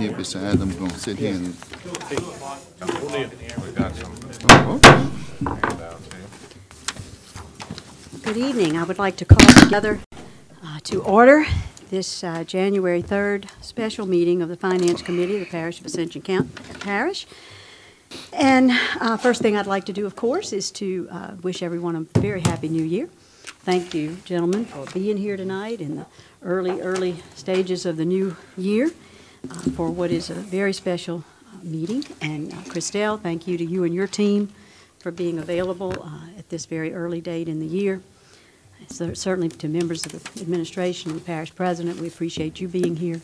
here beside them. We're going to sit here and... Good evening. I would like to call together to order this January 3rd special meeting of the Finance Committee of the Parish of Ascension Parish. And first thing I'd like to do, of course, is to wish everyone a very happy new year. Thank you, gentlemen, for being here tonight in the early stages of the new year for what is a very special meeting. And Christelle, thank you to you and your team for being available at this very early date in the year. So certainly to members of the administration and the parish president, we appreciate you being here.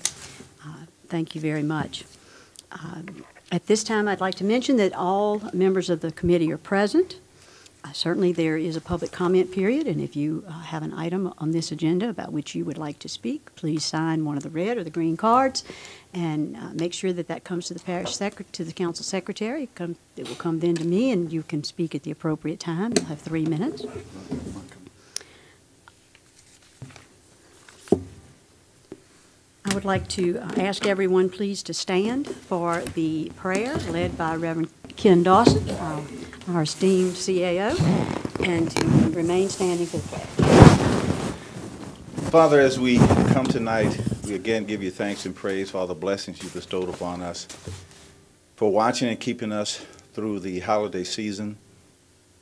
Thank you very much. At this time, I'd like to mention that all members of the committee are present. Certainly there is a public comment period, and if you have an item on this agenda about which you would like to speak, please sign one of the red or the green cards and make sure that that comes to the to the council secretary. It will come then to me, and you can speak at the appropriate time. You'll have 3 minutes. I would like to ask everyone please to stand for the prayer led by Reverend Ken Dawson, our esteemed CAO, and to remain standing for the prayer. Father, as we come tonight, we again give you thanks and praise for all the blessings you bestowed upon us, for watching and keeping us through the holiday season.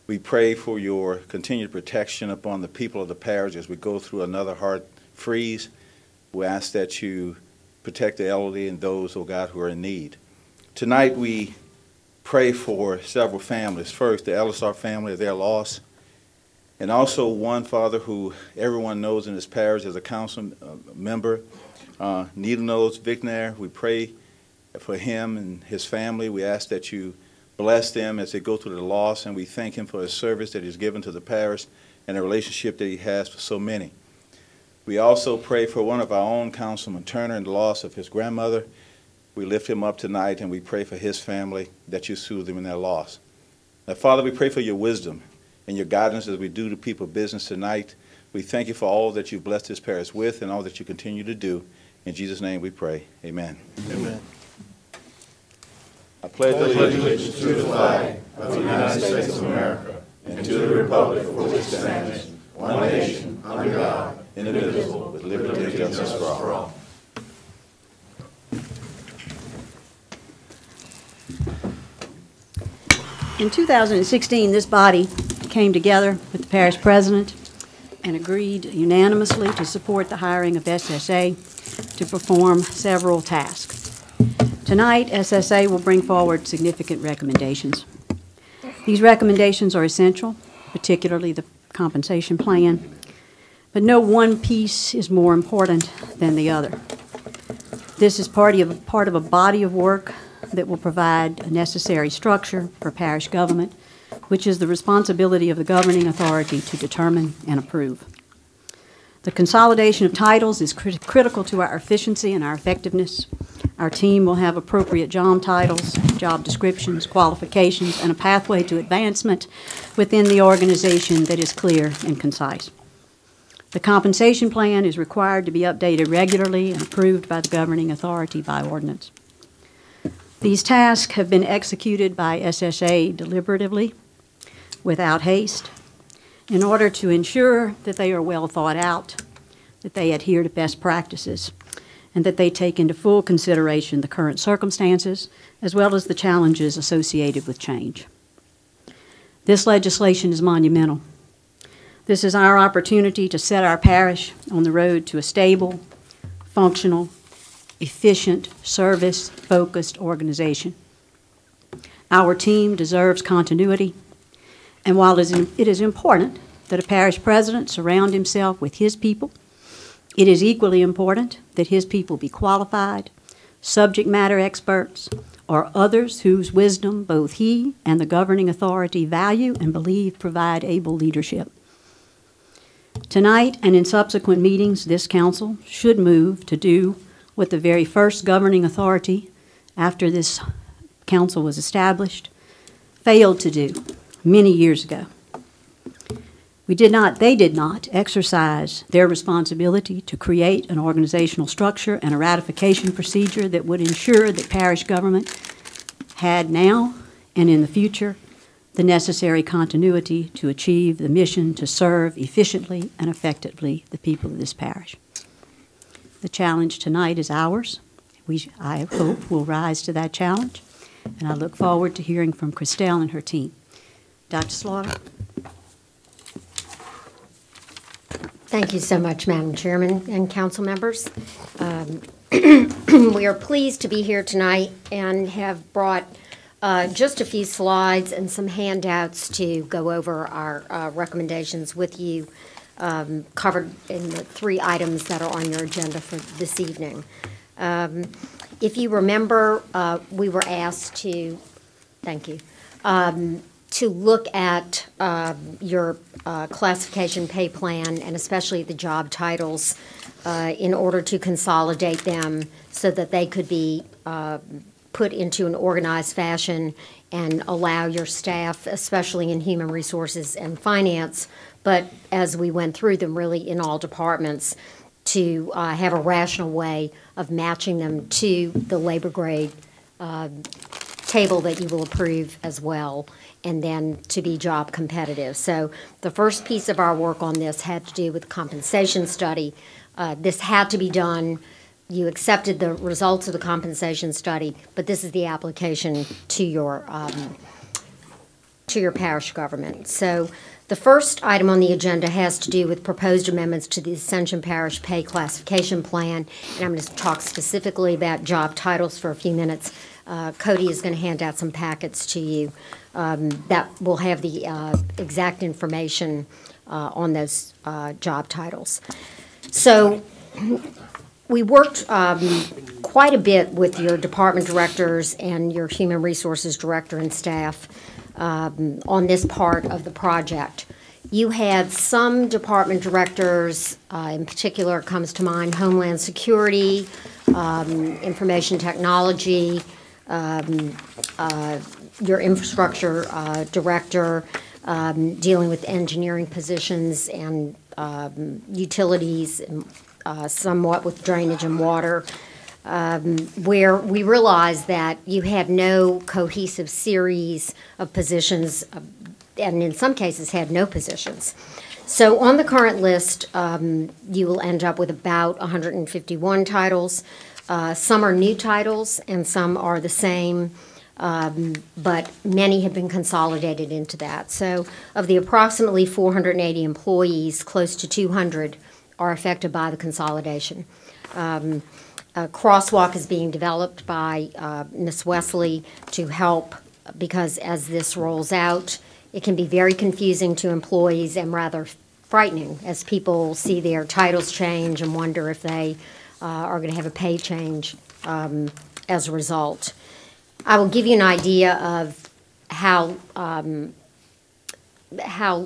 We pray for your continued protection upon the people of the parish as we go through another hard freeze. We ask that you protect the elderly and those, oh God, who are in need. Tonight we pray for several families. First, the Ellisar family, their loss. And also one, Father, who everyone knows in this parish as a council member, Needle Nose Vignair. We pray for him and his family. We ask that you bless them as they go through the loss, and we thank him for his service that he's given to the parish and the relationship that he has for so many. We also pray for one of our own, Councilman Turner, and the loss of his grandmother. We lift him up tonight, and we pray for his family that you soothe them in their loss. Now, Father, we pray for your wisdom and your guidance as we do the people business tonight. We thank you for all that you've blessed this parish with and all that you continue to do. In Jesus' name we pray. Amen. Amen. I pledge allegiance to the flag of the United States of America and to the republic for which it stands, one nation, under God, indivisible, with liberty and justice for all. In 2016, this body came together with the parish president and agreed unanimously to support the hiring of SSA to perform several tasks. Tonight, SSA will bring forward significant recommendations. These recommendations are essential, particularly the compensation plan, but no one piece is more important than the other. This is part of a body of work that will provide a necessary structure for parish government, which is the responsibility of the governing authority to determine and approve. The consolidation of titles is critical to our efficiency and our effectiveness. Our team will have appropriate job titles, job descriptions, qualifications, and a pathway to advancement within the organization that is clear and concise. The compensation plan is required to be updated regularly and approved by the governing authority by ordinance. These tasks have been executed by SSA deliberatively, without haste, in order to ensure that they are well thought out, that they adhere to best practices, and that they take into full consideration the current circumstances as well as the challenges associated with change. This legislation is monumental. This is our opportunity to set our parish on the road to a stable, functional, efficient, service-focused organization. Our team deserves continuity, and while it is important that a parish president surround himself with his people, it is equally important that his people be qualified, subject matter experts, or others whose wisdom both he and the governing authority value and believe provide able leadership. Tonight and in subsequent meetings, this council should move to do what the very first governing authority, after this council was established, failed to do many years ago. They did not exercise their responsibility to create an organizational structure and a ratification procedure that would ensure that parish government had now and in the future the necessary continuity to achieve the mission to serve efficiently and effectively the people of this parish. The challenge tonight is ours. I hope we'll rise to that challenge, and I look forward to hearing from Christelle and her team. Dr. Slaughter? Thank you so much, Madam Chairman and council members. We are pleased to be here tonight and have brought just a few slides and some handouts to go over our recommendations with you, covered in the 3 items that are on your agenda for this evening. If you remember, we were asked to, thank you, to look at your classification pay plan and especially the job titles in order to consolidate them so that they could be put into an organized fashion and allow your staff, especially in human resources and finance, but as we went through them really in all departments, to have a rational way of matching them to the labor grade table that you will approve as well, and then to be job competitive. So the first piece of our work on this had to do with the compensation study. This had to be done. You accepted the results of the compensation study, but this is the application to your parish government. So the first item on the agenda has to do with proposed amendments to the Ascension Parish Pay Classification Plan, and I'm going to talk specifically about job titles for a few minutes. Cody is going to hand out some packets to you that will have the exact information on those job titles. So we worked quite a bit with your department directors and your human resources director and staff on this part of the project. You had some department directors, in particular comes to mind Homeland Security, Information Technology, your infrastructure director, dealing with engineering positions and utilities, somewhat with drainage and water, where we realized that you had no cohesive series of positions, and in some cases had no positions. So on the current list, you will end up with about 151 titles. Some are new titles and some are the same, but many have been consolidated into that. So of the approximately 480 employees, close to 200 are affected by the consolidation. A crosswalk is being developed by Ms. Wesley to help, because as this rolls out, it can be very confusing to employees and rather frightening as people see their titles change and wonder if they are going to have a pay change as a result. I will give you an idea of how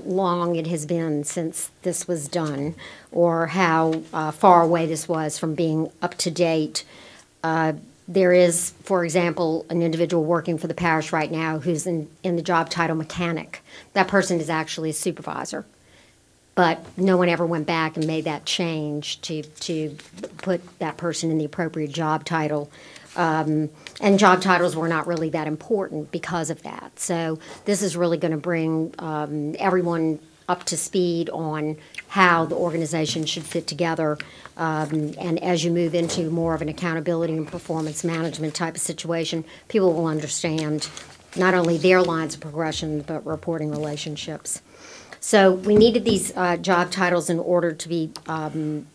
long it has been since this was done, or how far away this was from being up to date. There is, for example, an individual working for the parish right now who's in the job title mechanic. That person is actually a supervisor, but no one ever went back and made that change to put that person in the appropriate job title. And job titles were not really that important because of that. So this is really going to bring everyone up to speed on how the organization should fit together. And as you move into more of an accountability and performance management type of situation, people will understand not only their lines of progression, but reporting relationships. So we needed these job titles in order to be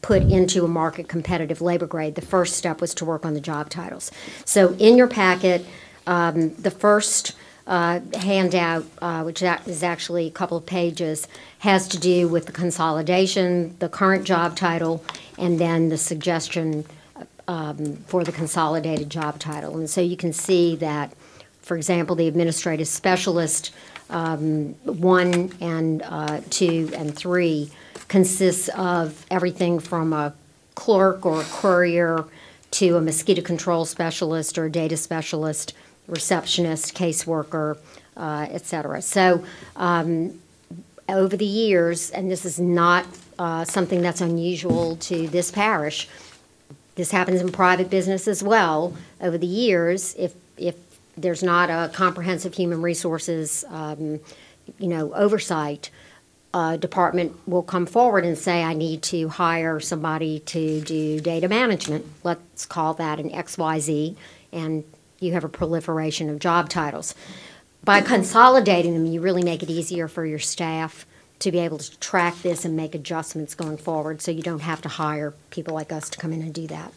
put into a market competitive labor grade. The first step was to work on the job titles. So in your packet, the first handout, which is actually a couple of pages, has to do with the consolidation, the current job title, and then the suggestion for the consolidated job title. And so you can see that, for example, the administrative specialist 1 and 2 and 3 consists of everything from a clerk or a courier to a mosquito control specialist or a data specialist, receptionist, caseworker, et cetera. So over the years, and this is not something that's unusual to this parish, this happens in private business as well. Over the years, if there's not a comprehensive human resources, oversight, department will come forward and say, I need to hire somebody to do data management. Let's call that an XYZ, and you have a proliferation of job titles. By consolidating them, you really make it easier for your staff to be able to track this and make adjustments going forward, so you don't have to hire people like us to come in and do that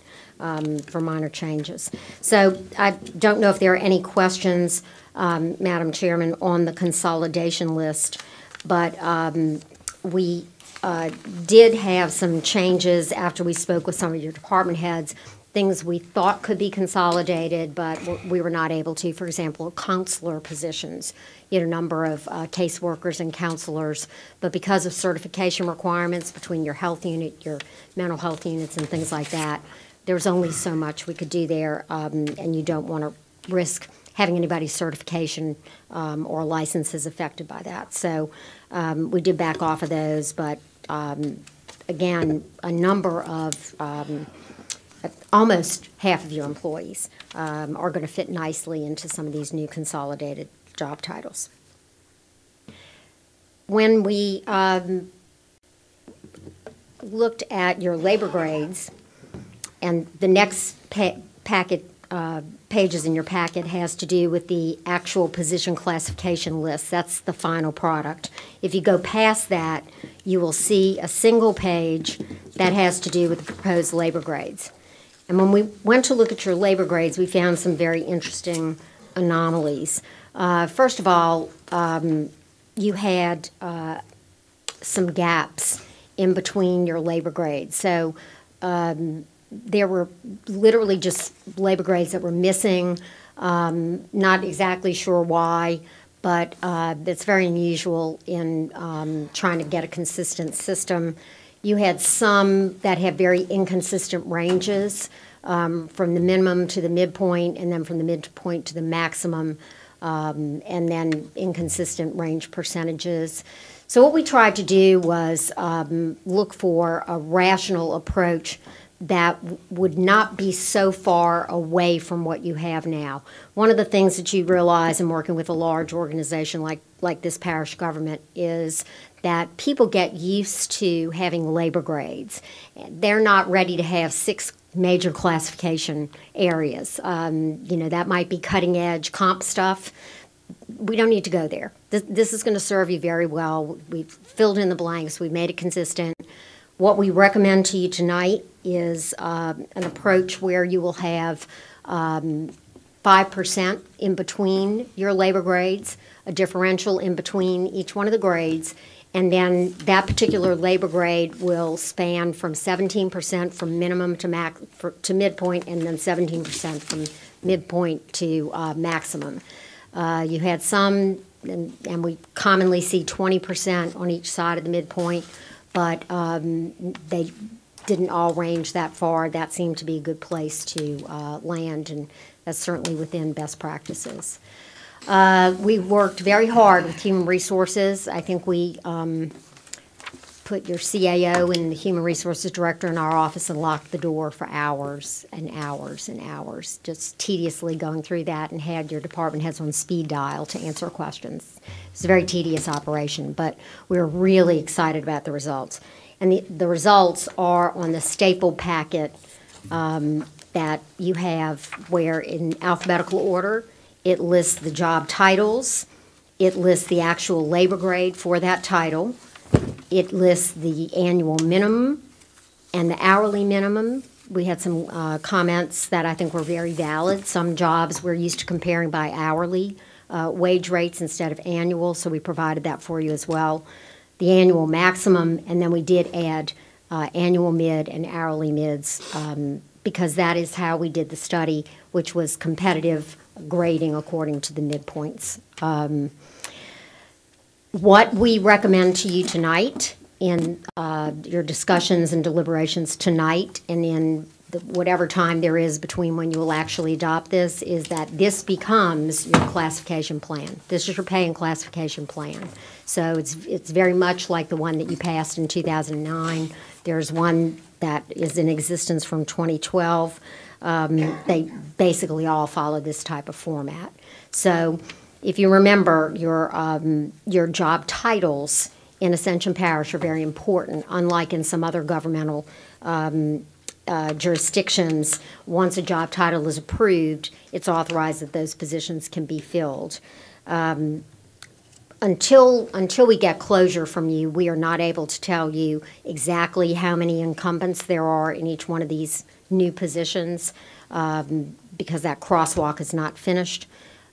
for minor changes. So I don't know if there are any questions, Madam Chairman, on the consolidation list, but we did have some changes after we spoke with some of your department heads, things we thought could be consolidated, but we were not able to. For example, counselor positions. You had a number of caseworkers and counselors, but because of certification requirements between your health unit, your mental health units, and things like that, there was only so much we could do there, and you don't want to risk having anybody's certification or licenses affected by that. So we did back off of those, but again, a number of almost half of your employees are going to fit nicely into some of these new consolidated job titles. When we looked at your labor grades, and the next pages in your packet has to do with the actual position classification list. That's the final product. If you go past that, you will see a single page that has to do with the proposed labor grades. And when we went to look at your labor grades, we found some very interesting anomalies. First of all, you had some gaps in between your labor grades. So there were literally just labor grades that were missing, not exactly sure why, but it's very unusual in trying to get a consistent system. You had some that have very inconsistent ranges from the minimum to the midpoint, and then from the midpoint to the maximum, and then inconsistent range percentages. So what we tried to do was look for a rational approach that would not be so far away from what you have now. One of the things that you realize in working with a large organization like this parish government is that people get used to having labor grades. They're not ready to have 6 major classification areas. That might be cutting edge comp stuff. We don't need to go there. This is going to serve you very well. We've filled in the blanks. We've made it consistent. What we recommend to you tonight is an approach where you will have 5% in between your labor grades, a differential in between each one of the grades, and then that particular labor grade will span from 17% from minimum to midpoint, and then 17% from midpoint to maximum. You had some, and we commonly see 20% on each side of the midpoint, but they didn't all range that far. That seemed to be a good place to land, and that's certainly within best practices. We worked very hard with Human Resources. I think we put your CAO and the Human Resources Director in our office and locked the door for hours and hours and hours, just tediously going through that, and had your department heads on speed dial to answer questions. It's a very tedious operation, but we're really excited about the results. And the results are on the staple packet that you have, where in alphabetical order, it lists the job titles, it lists the actual labor grade for that title, it lists the annual minimum and the hourly minimum. We had some comments that I think were very valid. Some jobs we're used to comparing by hourly wage rates instead of annual, so we provided that for you as well. The annual maximum, and then we did add annual mid and hourly mids because that is how we did the study, which was competitive grading according to the midpoints. What we recommend to you tonight in your discussions and deliberations tonight and in whatever time there is between when you will actually adopt this, is that this becomes your classification plan. This is your pay and classification plan. So it's very much like the one that you passed in 2009. There's one that is in existence from 2012. They basically all follow this type of format. So if you remember, your job titles in Ascension Parish are very important, unlike in some other governmental jurisdictions. Once a job title is approved, it's authorized that those positions can be filled. Until we get closure from you, we are not able to tell you exactly how many incumbents there are in each one of these new positions because that crosswalk is not finished.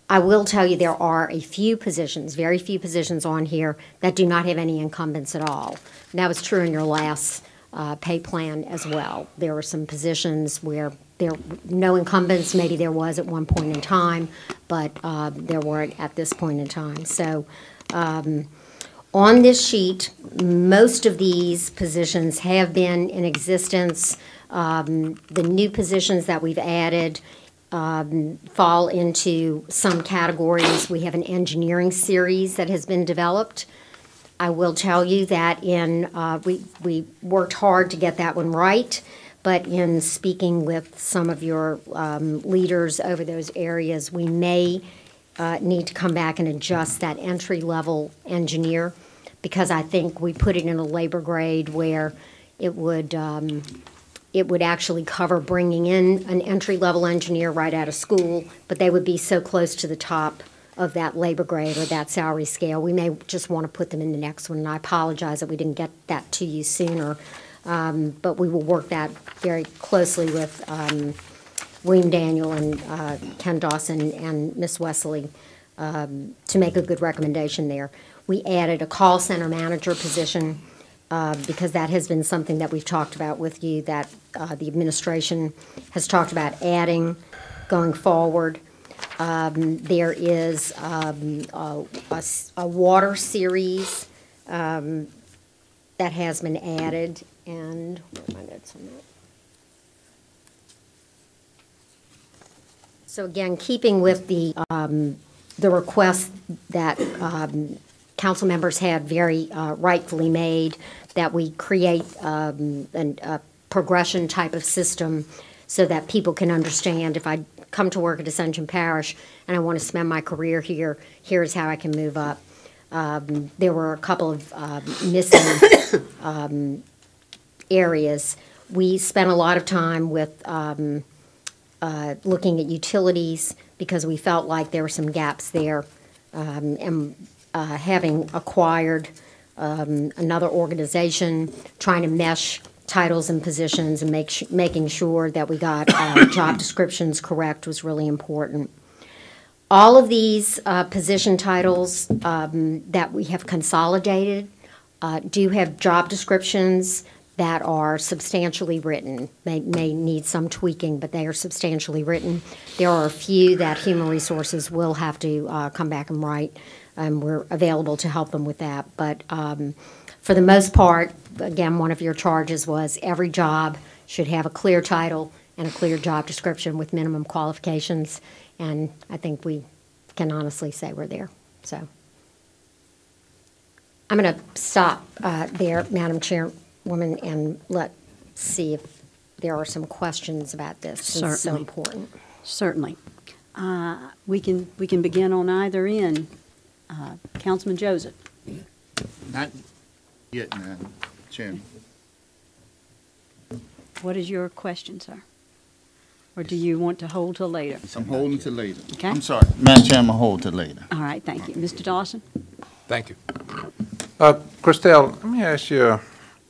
I will tell you there are a few positions, very few positions on here that do not have any incumbents at all. And that was true in your last pay plan as well. There were some positions where there were no incumbents. Maybe there was at one point in time, but there weren't at this point in time. So on this sheet, most of these positions have been in existence. The new positions that we've added fall into some categories. We have an engineering series that has been developed. I will tell you that we worked hard to get that one right, but in speaking with some of your leaders over those areas, we may need to come back and adjust that entry-level engineer, because I think we put it in a labor grade where it would actually cover bringing in an entry-level engineer right out of school, but they would be so close to the top of that labor grade or that salary scale. We may just want to put them in the next one, and I apologize that we didn't get that to you sooner, but we will work that very closely with William Daniel and Ken Dawson and Miss Wesley to make a good recommendation there. We added a call center manager position because that has been something that we've talked about with you, that the administration has talked about adding going forward. There is a water series that has been added, and where are my notes on that? So again, keeping with the request that council members had very rightfully made, that we create a progression type of system so that people can understand, if I come to work at Ascension Parish and I want to spend my career here, here's how I can move up. There were a couple of missing areas. We spent a lot of time with looking at utilities because we felt like there were some gaps there, and having acquired another organization, trying to mesh titles and positions and making sure that we got job descriptions correct was really important. All of these position titles that we have consolidated do have job descriptions that are substantially written. They may need some tweaking, but they are substantially written. There are a few that Human Resources will have to come back and write, and we're available to help them with that. But for the most part, again, one of your charges was every job should have a clear title and a clear job description with minimum qualifications, and I think we can honestly say we're there. So I'm going to stop there, Madam Chairwoman, and let's see if there are some questions about this. Certainly. It's so important. Certainly. We can begin on either end. Councilman Joseph. Not yet, Madam Chairman. What is your question, sir? Or do you want to hold till later? I'm holding to later. Okay. I'm sorry, Madam Chairman, I'm hold to later. All right, thank you. Mr. Dawson? Thank you. Christelle, let me ask you,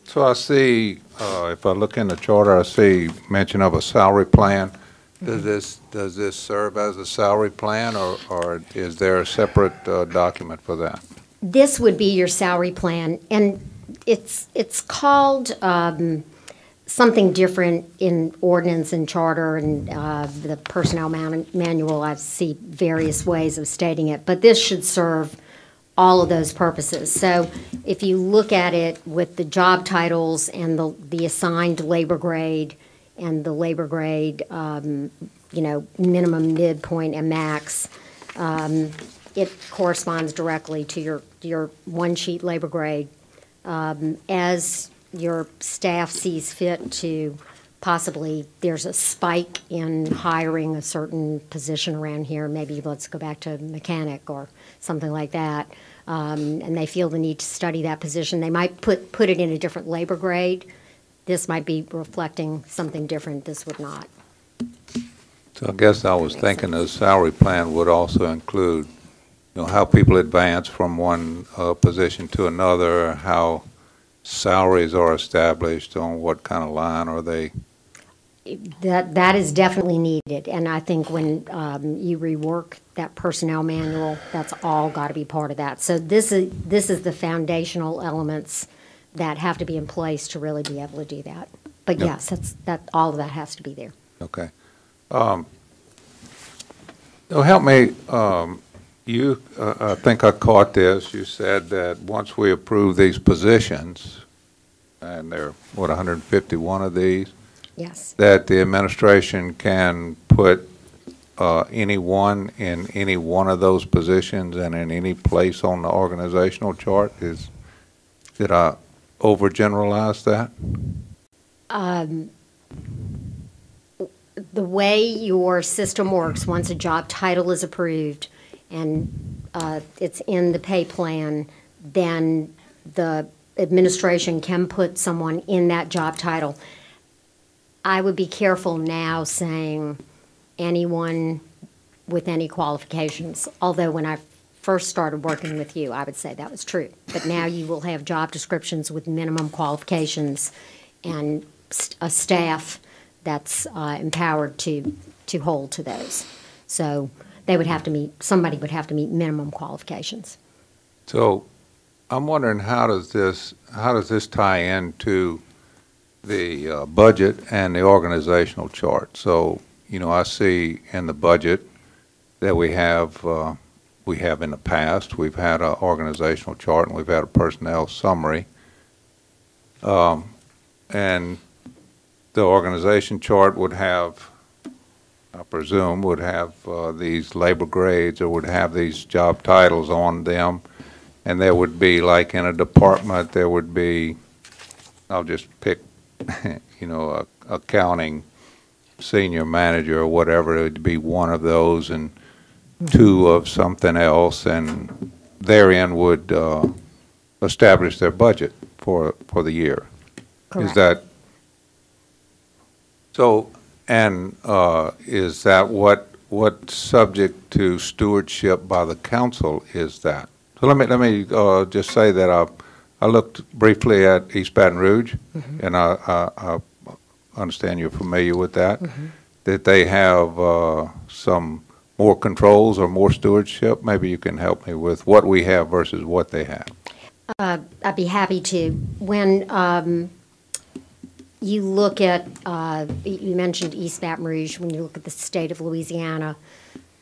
so I see, if I look in the charter, I see mention of a salary plan. Does this serve as a salary plan, or is there a separate document for that? This would be your salary plan, and it's called something different in ordinance and charter and the personnel manual. I see various ways of stating it, but this should serve all of those purposes. So if you look at it with the job titles and the assigned labor grade and the labor grade, minimum, midpoint, and max, it corresponds directly to your one-sheet labor grade. As your staff sees fit to possibly, there's a spike in hiring a certain position around here, maybe let's go back to mechanic or something like that, and they feel the need to study that position, they might put it in a different labor grade. This might be reflecting something different, this would not. So I guess I was thinking the salary plan would also include, how people advance from one position to another, how salaries are established, on what kind of line are they? That is definitely needed, and I think when you rework that personnel manual, that's all got to be part of that. So this is the foundational elements that have to be in place to really be able to do that. But Yep. yes, all of that has to be there. Okay. Help me, I think I caught this. You said that once we approve these positions, and there are, 151 of these, Yes. that the administration can put anyone in any one of those positions and in any place on the organizational chart? Did I overgeneralize that? The way your system works, once a job title is approved and it's in the pay plan, then the administration can put someone in that job title. I would be careful now saying anyone with any qualifications, although when I first started working with you, I would say that was true. But now you will have job descriptions with minimum qualifications and a staff that's empowered to hold to those. So somebody would have to meet minimum qualifications. So I'm wondering, how does this tie into the budget and the organizational chart? So, I see in the budget that we have in the past, we've had an organizational chart and we've had a personnel summary. And the organization chart would have, I presume, these labor grades, or would have these job titles on them. And there would be, like in a department, there would be, I'll just pick, accounting senior manager or whatever, it would be one of those, and two of something else, and therein would establish their budget for the year. Correct. Is that so? And is that what subject to stewardship by the council is that? So let me just say that I looked briefly at East Baton Rouge, Mm-hmm. and I understand you're familiar with that. Mm-hmm. That they have some more controls or more stewardship. Maybe you can help me with what we have versus what they have. I'd be happy to. When you look at, you mentioned East Baton Rouge, when you look at the state of Louisiana,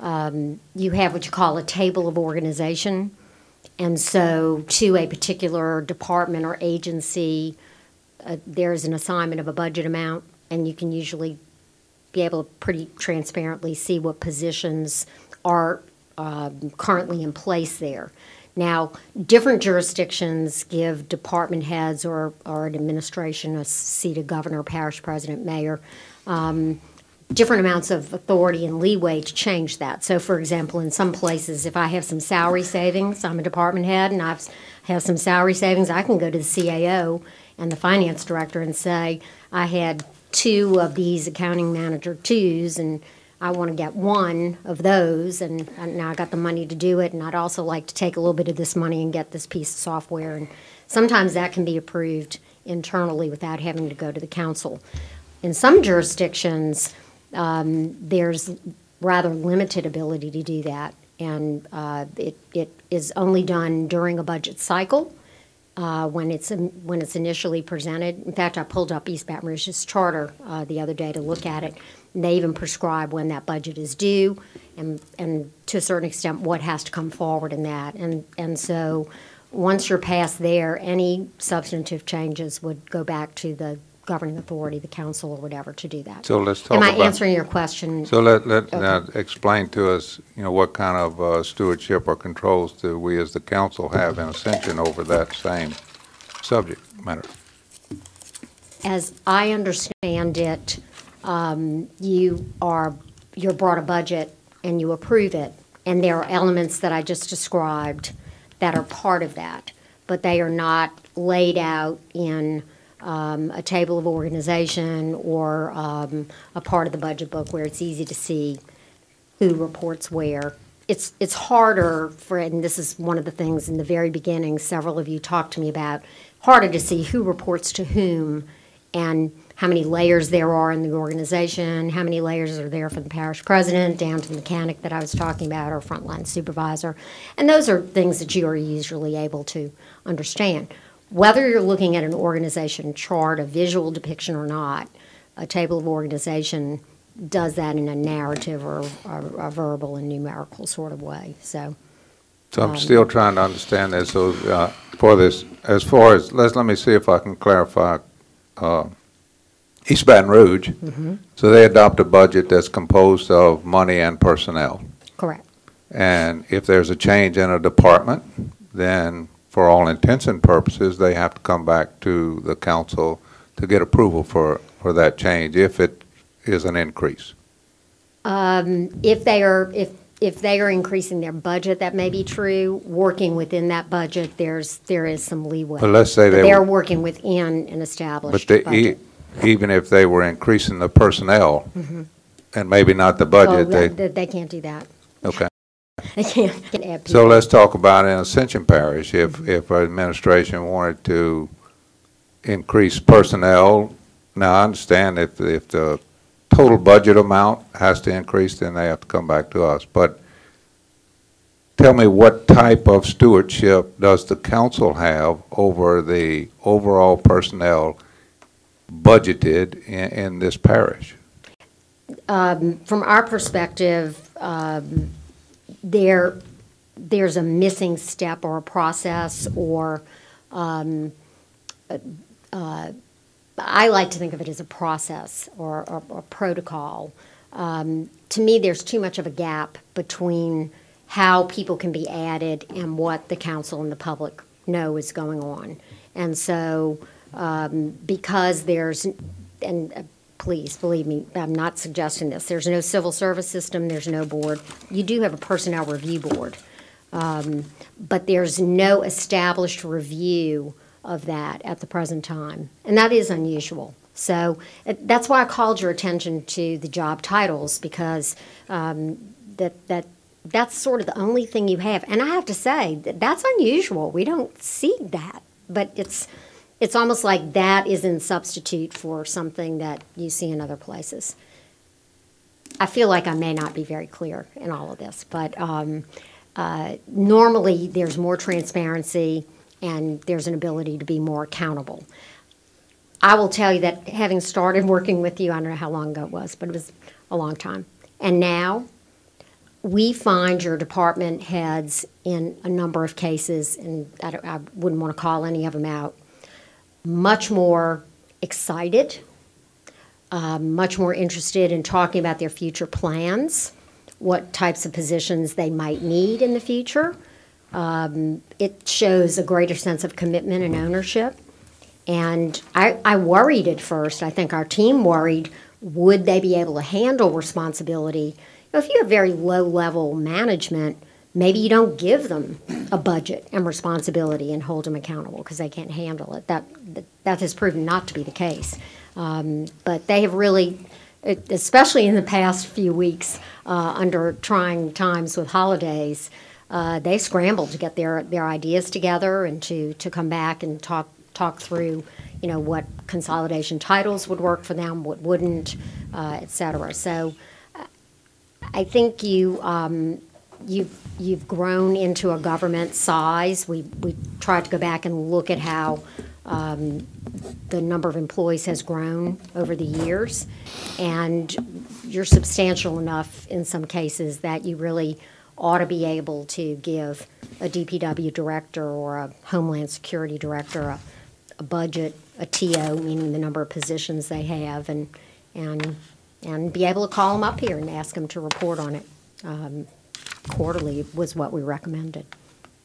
you have what you call a table of organization. And so to a particular department or agency, there's an assignment of a budget amount, and you can usually be able to pretty transparently see what positions are currently in place there. Now, different jurisdictions give department heads or an administration, a seat of governor, parish president, mayor, different amounts of authority and leeway to change that. So, for example, in some places, if I have some salary savings, I'm a department head and I have some salary savings, I can go to the CAO and the finance director and say, I had 2 of these accounting manager 2s, and I want to get 1 of those, and now I got the money to do it, and I'd also like to take a little bit of this money and get this piece of software. And sometimes that can be approved internally without having to go to the council. In some jurisdictions, there's rather limited ability to do that, and it is only done during a budget cycle when it's initially presented. In fact, I pulled up East Baton Rouge's charter the other day to look at it. And they even prescribe when that budget is due, and to a certain extent what has to come forward in that. And so once you're past there, any substantive changes would go back to the governing authority, the council or whatever, to do that. So let's talk Am I about. answering your question? So Okay. now explain to us, what kind of stewardship or controls do we as the council have in Ascension over that same subject matter? As I understand it, you're brought a budget and you approve it, and there are elements that I just described that are part of that, but they are not laid out in a table of organization or a part of the budget book where it's easy to see who reports where. It's harder for, and this is one of the things in the very beginning several of you talked to me about, harder to see who reports to whom and how many layers there are in the organization, how many layers are there for the parish president, down to the mechanic that I was talking about, or frontline supervisor. And those are things that you are usually able to understand. Whether you're looking at an organization chart, a visual depiction or not, a table of organization does that in a narrative or a verbal and numerical sort of way. So I'm still trying to understand this. So for this, as far as, let me see if I can clarify. East Baton Rouge, so they adopt a budget that's composed of money and personnel. correct. And if there's a change in a department, then for all intents and purposes, they have to come back to the council to get approval for that change if it is an increase. If they are increasing their budget, that may be true. Working within that budget, there is some leeway. But let's say But they they're were, working within an established but budget. even if they were increasing the personnel and maybe not the Oh, budget, they can't do that. okay. They can't add So people. let's talk about in Ascension Parish, if our administration wanted to increase personnel. Now, I understand if the total budget amount has to increase, then they have to come back to us. But tell me, what type of stewardship does the council have over the overall personnel budgeted in this parish? From our perspective, there's a missing step or a process or I like to think of it as a process or a protocol. To me, there's too much of a gap between how people can be added and what the council and the public know is going on. And so, because please believe me, I'm not suggesting this. There's no civil service system, there's no board. You do have a personnel review board, but there's no established review of that at the present time, and that is unusual. So that's why I called your attention to the job titles, because that's sort of the only thing you have. And I have to say that's unusual. We don't see that, but it's almost like that is in substitute for something that you see in other places. I feel like I may not be very clear in all of this, but normally there's more transparency and there's an ability to be more accountable. I will tell you that having started working with you, I don't know how long ago it was, but it was a long time. And now we find your department heads in a number of cases, and I wouldn't want to call any of them out, much more excited, much more interested in talking about their future plans, what types of positions they might need in the future. It shows a greater sense of commitment and ownership. And I worried at first, I think our team worried, would they be able to handle responsibility? If you have very low-level management, maybe you don't give them a budget and responsibility and hold them accountable because they can't handle it. That has proven not to be the case. But they have really, especially in the past few weeks, under trying times with holidays, they scrambled to get their ideas together and to come back and talk through, what consolidation titles would work for them, what wouldn't, et cetera. So I think you've grown into a government size. We tried to go back and look at how the number of employees has grown over the years, and you're substantial enough in some cases that you really ought to be able to give a DPW director or a Homeland Security director a a budget, a TO, meaning the number of positions they have, and be able to call them up here and ask them to report on it. Quarterly was what we recommended.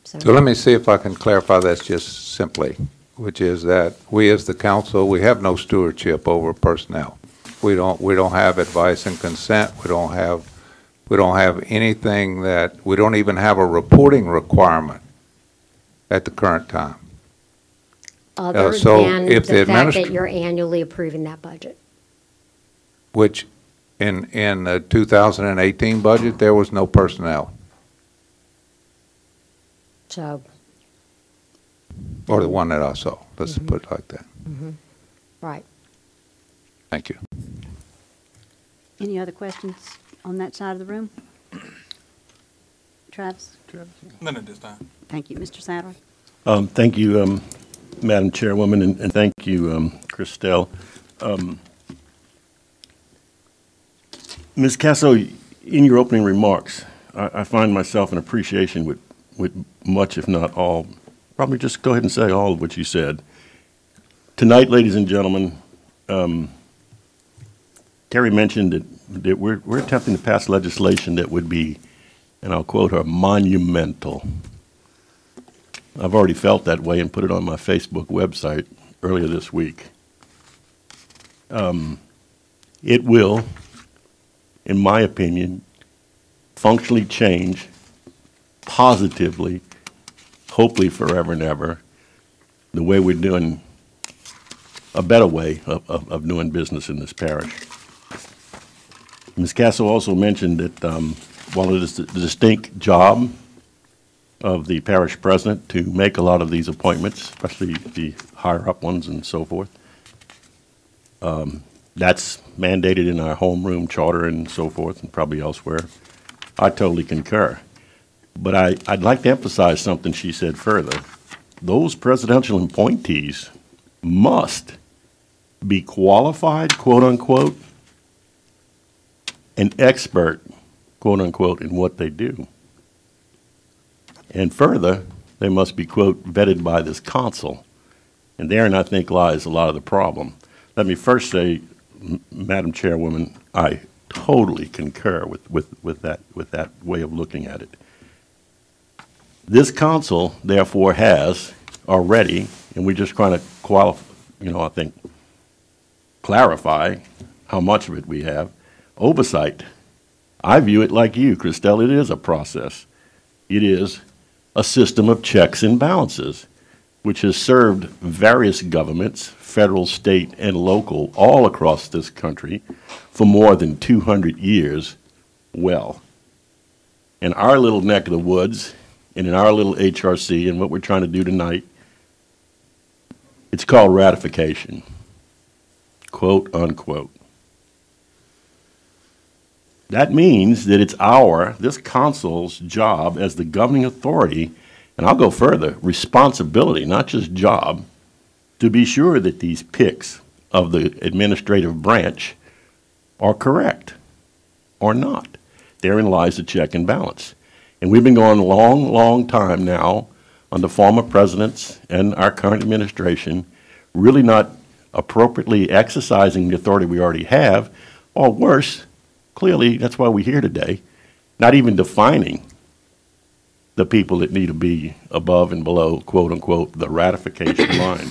So let me see if I can clarify this just simply, which is that we as the council, we have no stewardship over personnel. We don't have advice and consent. We don't have anything we don't even have a reporting requirement at the current time. Other so than if the the fact that you're annually approving that budget. Which in the 2018 budget, there was no personnel, So, or the one that I saw. Let's put it like that. right. Thank you. Any other questions on that side of the room? Travis? None at this time. Thank you. Mr. Satterwhite? Thank you, Madam Chairwoman, and thank you, Christelle. Ms. Casso, in your opening remarks, I find myself in appreciation with much, if not all, probably just go ahead and say all of what you said. Tonight, ladies and gentlemen, Terry mentioned that we're attempting to pass legislation that would be, and I'll quote her, monumental. I've already felt that way and put it on my Facebook website earlier this week. It will, in my opinion, functionally change positively, hopefully forever and ever, the way we're doing, a better way of doing business in this parish. Ms. Casso also mentioned that while it is the distinct job of the parish president to make a lot of these appointments, especially the higher up ones and so forth, that's mandated in our homeroom charter and so forth, and probably elsewhere. I totally concur. But I'd like to emphasize something she said further. Those presidential appointees must be qualified, quote unquote, and expert, quote unquote, in what they do. And further, they must be, quote, vetted by this council. And therein, I think, lies a lot of the problem. Let me first say, Madam Chairwoman, I totally concur with that way of looking at it. This council, therefore, has already, and we're just trying to I think, clarify how much of it we have, oversight. I view it like you, Christelle. It is a process. It is a system of checks and balances, which has served various governments, federal, state, and local, all across this country for more than 200 years well. In our little neck of the woods, and in our little HRC, and what we're trying to do tonight, it's called ratification, quote unquote. That means that it's this council's job as the governing authority, and I'll go further, responsibility, not just job, to be sure that these picks of the administrative branch are correct or not. Therein lies the check and balance. And we've been going a long, long time now under former presidents and our current administration, really not appropriately exercising the authority we already have, or worse, clearly, that's why we're here today, not even defining the people that need to be above and below, quote unquote, the ratification line.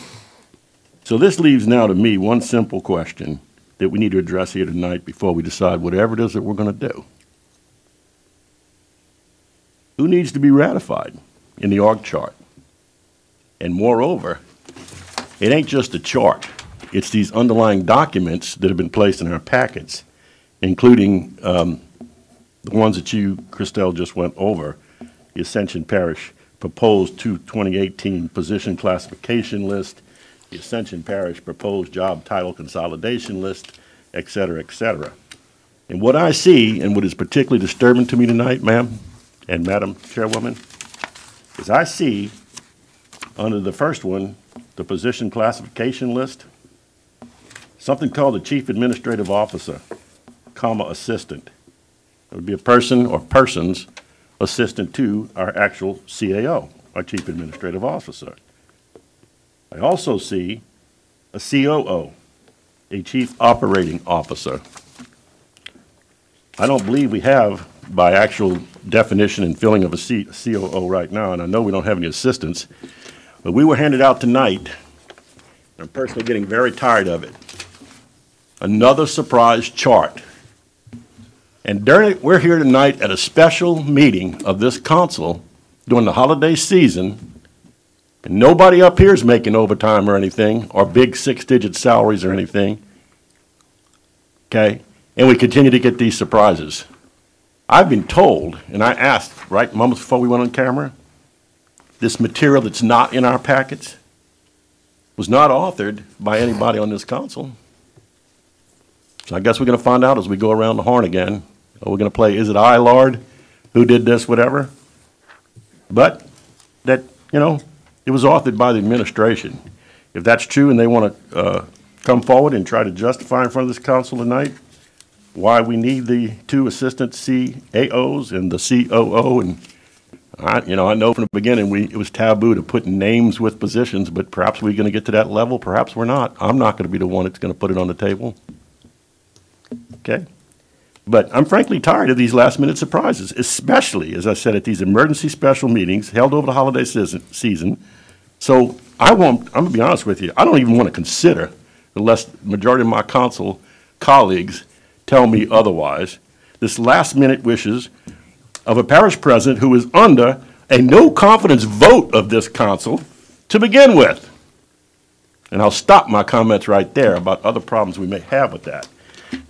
So this leaves now to me one simple question that we need to address here tonight before we decide whatever it is that we're going to do. Who needs to be ratified in the org chart? And moreover, it ain't just a chart. It's these underlying documents that have been placed in our packets, including the ones that you, Christelle, just went over, the Ascension Parish proposed 2018 position classification list, the Ascension Parish proposed job title consolidation list, et cetera, et cetera. And what I see, and what is particularly disturbing to me tonight, ma'am and Madam Chairwoman, is I see under the first one, the position classification list, something called the Chief Administrative Officer, assistant. It would be a person or persons assistant to our actual CAO, our Chief Administrative Officer. I also see a COO, a Chief Operating Officer. I don't believe we have, by actual definition and filling of a COO right now, and I know we don't have any assistants, but we were handed out tonight, and I'm personally getting very tired of it, another surprise chart. And we're here tonight at a special meeting of this council during the holiday season, and nobody up here is making overtime or anything, or big six-digit salaries or anything, okay? And we continue to get these surprises. I've been told, and I asked right moments before we went on camera, this material that's not in our packets was not authored by anybody on this council. So I guess we're going to find out as we go around the horn again. We're going to play, is it I, Lord, who did this, whatever. But that, you know, it was authored by the administration. If that's true and they want to come forward and try to justify in front of this council tonight why we need the two assistant CAOs and the COO, and I know from the beginning it was taboo to put names with positions, but perhaps we're going to get to that level, perhaps we're not. I'm not going to be the one that's going to put it on the table. Okay? But I'm frankly tired of these last-minute surprises, especially, as I said, at these emergency special meetings held over the holiday season. So I'm going to be honest with you, I don't even want to consider, unless the majority of my council colleagues tell me otherwise, this last-minute wishes of a parish president who is under a no-confidence vote of this council to begin with. And I'll stop my comments right there about other problems we may have with that.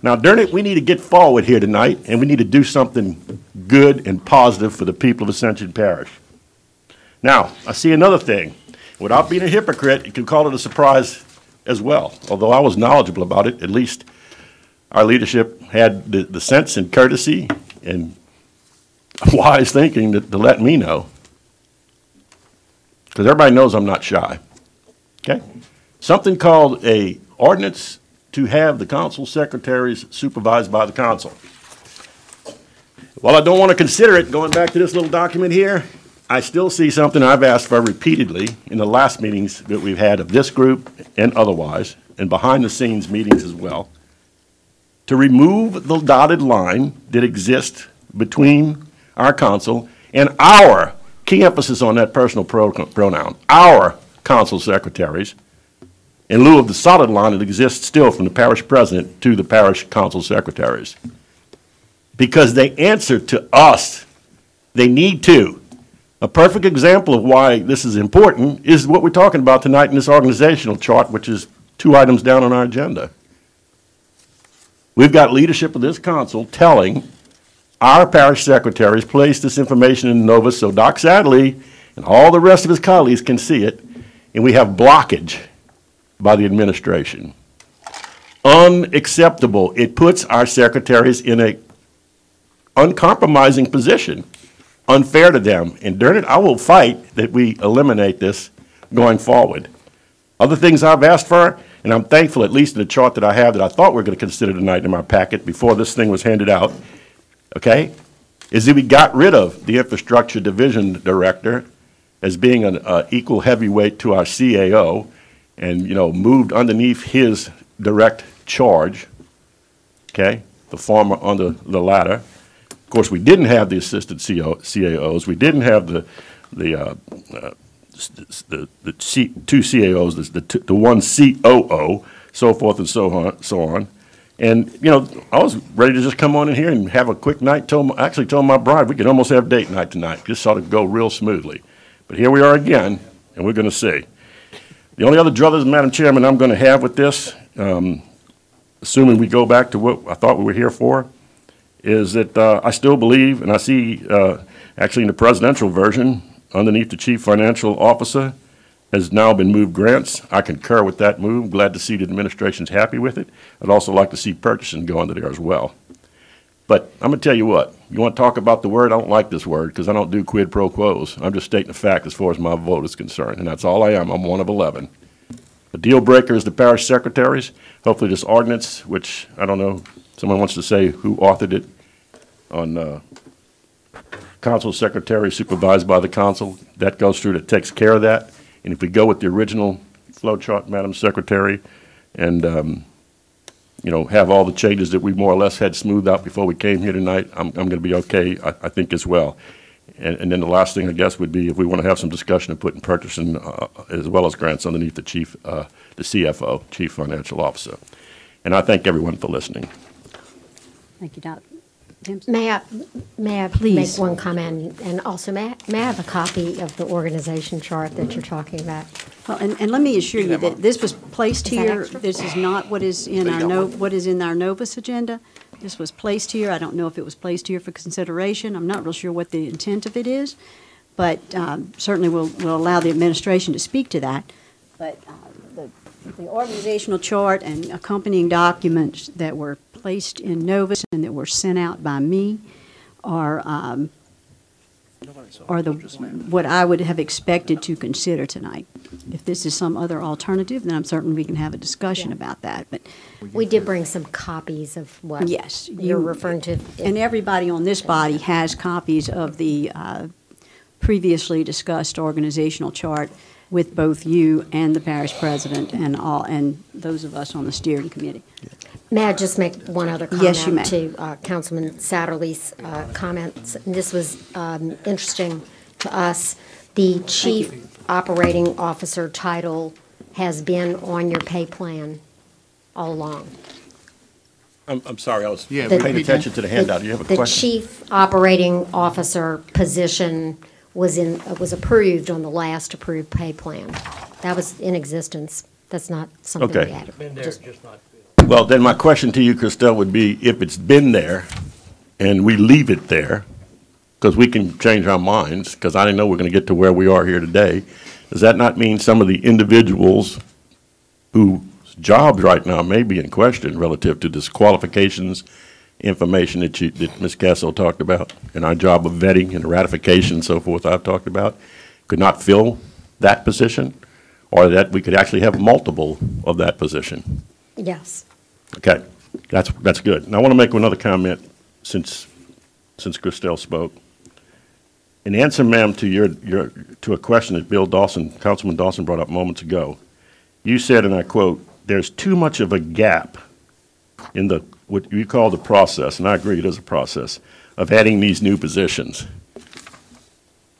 Now, Dermot, we need to get forward here tonight, and we need to do something good and positive for the people of Ascension Parish. Now, I see another thing. Without being a hypocrite, you can call it a surprise as well. Although I was knowledgeable about it, at least our leadership had the sense and courtesy and wise thinking to let me know. Because everybody knows I'm not shy. Okay? Something called a ordinance to have the council secretaries supervised by the council. While I don't want to consider it, going back to this little document here, I still see something I've asked for repeatedly in the last meetings that we've had of this group and otherwise, and behind-the-scenes meetings as well, to remove the dotted line that exists between our council and our, key emphasis on that personal pronoun, our council secretaries, in lieu of the solid line that exists still from the parish president to the parish council secretaries. Because they answer to us. They need to. A perfect example of why this is important is what we're talking about tonight in this organizational chart, which is 2 items down on our agenda. We've got leadership of this council telling our parish secretaries, place this information in Novus so Doc Sadley and all the rest of his colleagues can see it, and we have blockage by the administration. Unacceptable. It puts our secretaries in a uncompromising position, unfair to them. And during it, I will fight that we eliminate this going forward. Other things I've asked for, and I'm thankful, at least in the chart that I have that I thought we were going to consider tonight in my packet before this thing was handed out, okay, is that we got rid of the infrastructure division director as being an equal heavyweight to our CAO, and, moved underneath his direct charge, okay, the former under the latter. Of course, we didn't have the assistant CAOs. We didn't have the two CAOs, the one COO, so forth and so on. And, I was ready to just come on in here and have a quick night. Told my bride we could almost have date night tonight. Just ought to go real smoothly. But here we are again, and we're going to see. The only other druthers, Madam Chairman, I'm going to have with this, assuming we go back to what I thought we were here for, is that I still believe, and I see actually in the presidential version, underneath the chief financial officer, has now been moved grants. I concur with that move. Glad to see the administration's happy with it. I'd also like to see purchasing go under there as well. But I'm going to tell you what, you want to talk about the word? I don't like this word because I don't do quid pro quos. I'm just stating the fact as far as my vote is concerned, and that's all I am. I'm one of 11. The deal breaker is the parish secretaries. Hopefully this ordinance, which I don't know, someone wants to say who authored it, on council secretary supervised by the council, that goes through, that takes care of that. And if we go with the original flow chart, Madam Secretary, and, have all the changes that we more or less had smoothed out before we came here tonight, I'm going to be okay, I think, as well. And then the last thing, I guess, would be if we want to have some discussion of putting purchasing as well as grants underneath the the CFO, Chief Financial Officer. And I thank everyone for listening. Thank you, Dr. Timpson. May I make Please. one comment? And also, may I have a copy of the organization chart that you're talking about? Well, and let me assure you that this was placed Is that here. extra? This is not what is in what is in our Novus agenda. This was placed here. I don't know if it was placed here for consideration. I'm not real sure what the intent of it is, but certainly we'll allow the administration to speak to that. But the organizational chart and accompanying documents that were placed in Novus and that were sent out by me are what I would have expected to consider tonight. If this is some other alternative, then I'm certain we can have a discussion about that. But We did bring some copies of what yes, you're referring to. And everybody on this body has copies of the previously discussed organizational chart with both you and the parish president and those of us on the steering committee. May I just make one other comment? Yes, you may. To Councilman Satterly's comments? This was interesting to us. The Chief Operating Officer title has been on your pay plan all along. I'm sorry, I was Yeah, paying repeat attention to the handout. Do you have a The question? Chief Operating Officer position was approved on the last approved pay plan. That was in existence. That's not something we Okay. added. Just- Well, then my question to you, Christelle, would be if it's been there and we leave it there, because we can change our minds, because I didn't know we're going to get to where we are here today, does that not mean some of the individuals whose jobs right now may be in question relative to disqualifications, information that Ms. Casso talked about, and our job of vetting and ratification and so forth I've talked about, could not fill that position, or that we could actually have multiple of that position? Yes. Okay, that's good. And I want to make another comment since Christelle spoke. In answer, ma'am, to a question that Bill Dawson, Councilman Dawson brought up moments ago, you said, and I quote, "There's too much of a gap in what you call the process," and I agree, it is a process, of adding these new positions.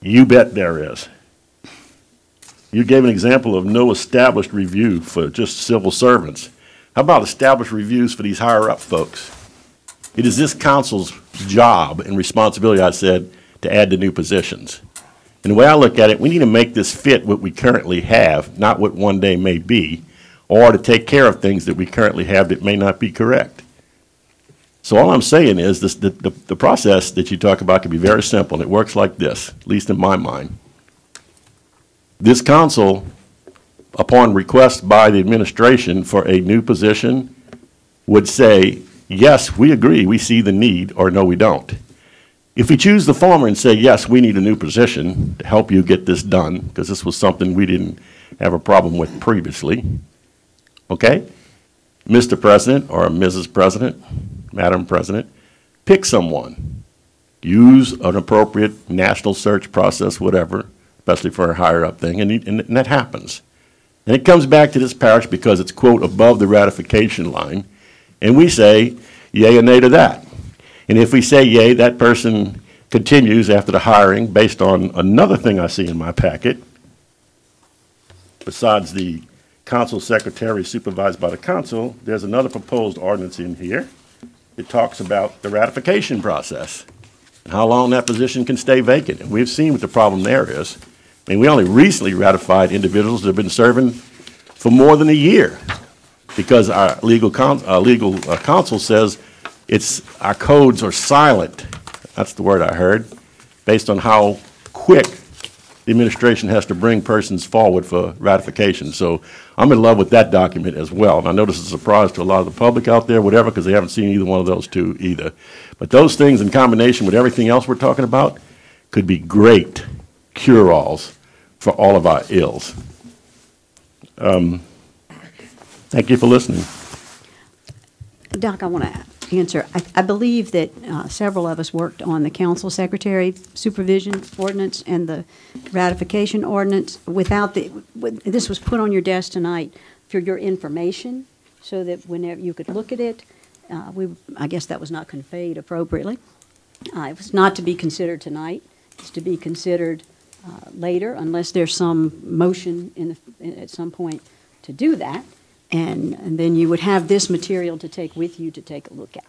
You bet there is. You gave an example of no established review for just civil servants. How about established reviews for these higher-up folks? It is this council's job and responsibility, I said, to add the new positions. And the way I look at it, we need to make this fit what we currently have, not what one day may be, or to take care of things that we currently have that may not be correct. So all I'm saying is the process that you talk about can be very simple, and it works like this, at least in my mind. This council, upon request by the administration for a new position, would say, yes, we agree, we see the need, or no, we don't. If we choose the former and say, yes, we need a new position to help you get this done, because this was something we didn't have a problem with previously, okay? Mr. President or Mrs. President, Madam President, pick someone. Use an appropriate national search process, whatever, especially for a higher up thing, and that happens. And it comes back to this parish because it's, quote, above the ratification line, and we say yea or nay to that. And if we say yea, that person continues after the hiring based on another thing I see in my packet, besides the council secretary supervised by the council, there's another proposed ordinance in here. It talks about the ratification process and how long that position can stay vacant. And we've seen what the problem there is. I mean, we only recently ratified individuals that have been serving for more than a year because our legal counsel says our codes are silent. That's the word I heard, based on how quick the administration has to bring persons forward for ratification. So I'm in love with that document as well. And I know this is a surprise to a lot of the public out there, whatever, because they haven't seen either one of those two either. But those things in combination with everything else we're talking about could be great cure-alls for all of our ills. Thank you for listening. Doc, I want to answer. I believe that several of us worked on the council secretary supervision ordinance and the ratification ordinance this was put on your desk tonight for your information so that whenever you could look at it, I guess that was not conveyed appropriately. It was not to be considered tonight. It's to be considered later unless there's some motion at some point to do that. And then you would have this material to take with you to take a look at.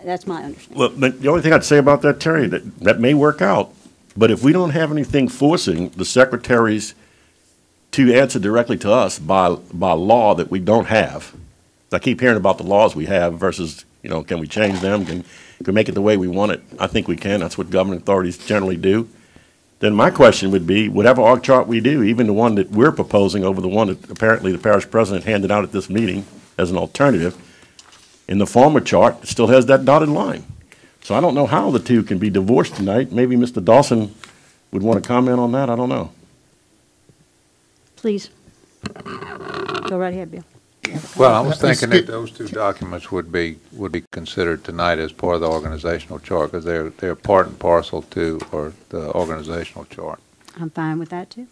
That's my understanding. Well, but the only thing I'd say about that, Terry, that may work out, but if we don't have anything forcing the secretaries to answer directly to us by law that we don't have, I keep hearing about the laws we have versus, can we change them? Can we make it the way we want it? I think we can. That's what government authorities generally do. Then my question would be, whatever org chart we do, even the one that we're proposing over the one that apparently the parish president handed out at this meeting as an alternative, in the former chart, it still has that dotted line. So I don't know how the two can be divorced tonight. Maybe Mr. Dawson would want to comment on that. I don't know. Please. Go right ahead, Bill. Well, I was thinking that those two documents would be considered tonight as part of the organizational chart, because they're part and parcel to, or the organizational chart. I'm fine with that, too.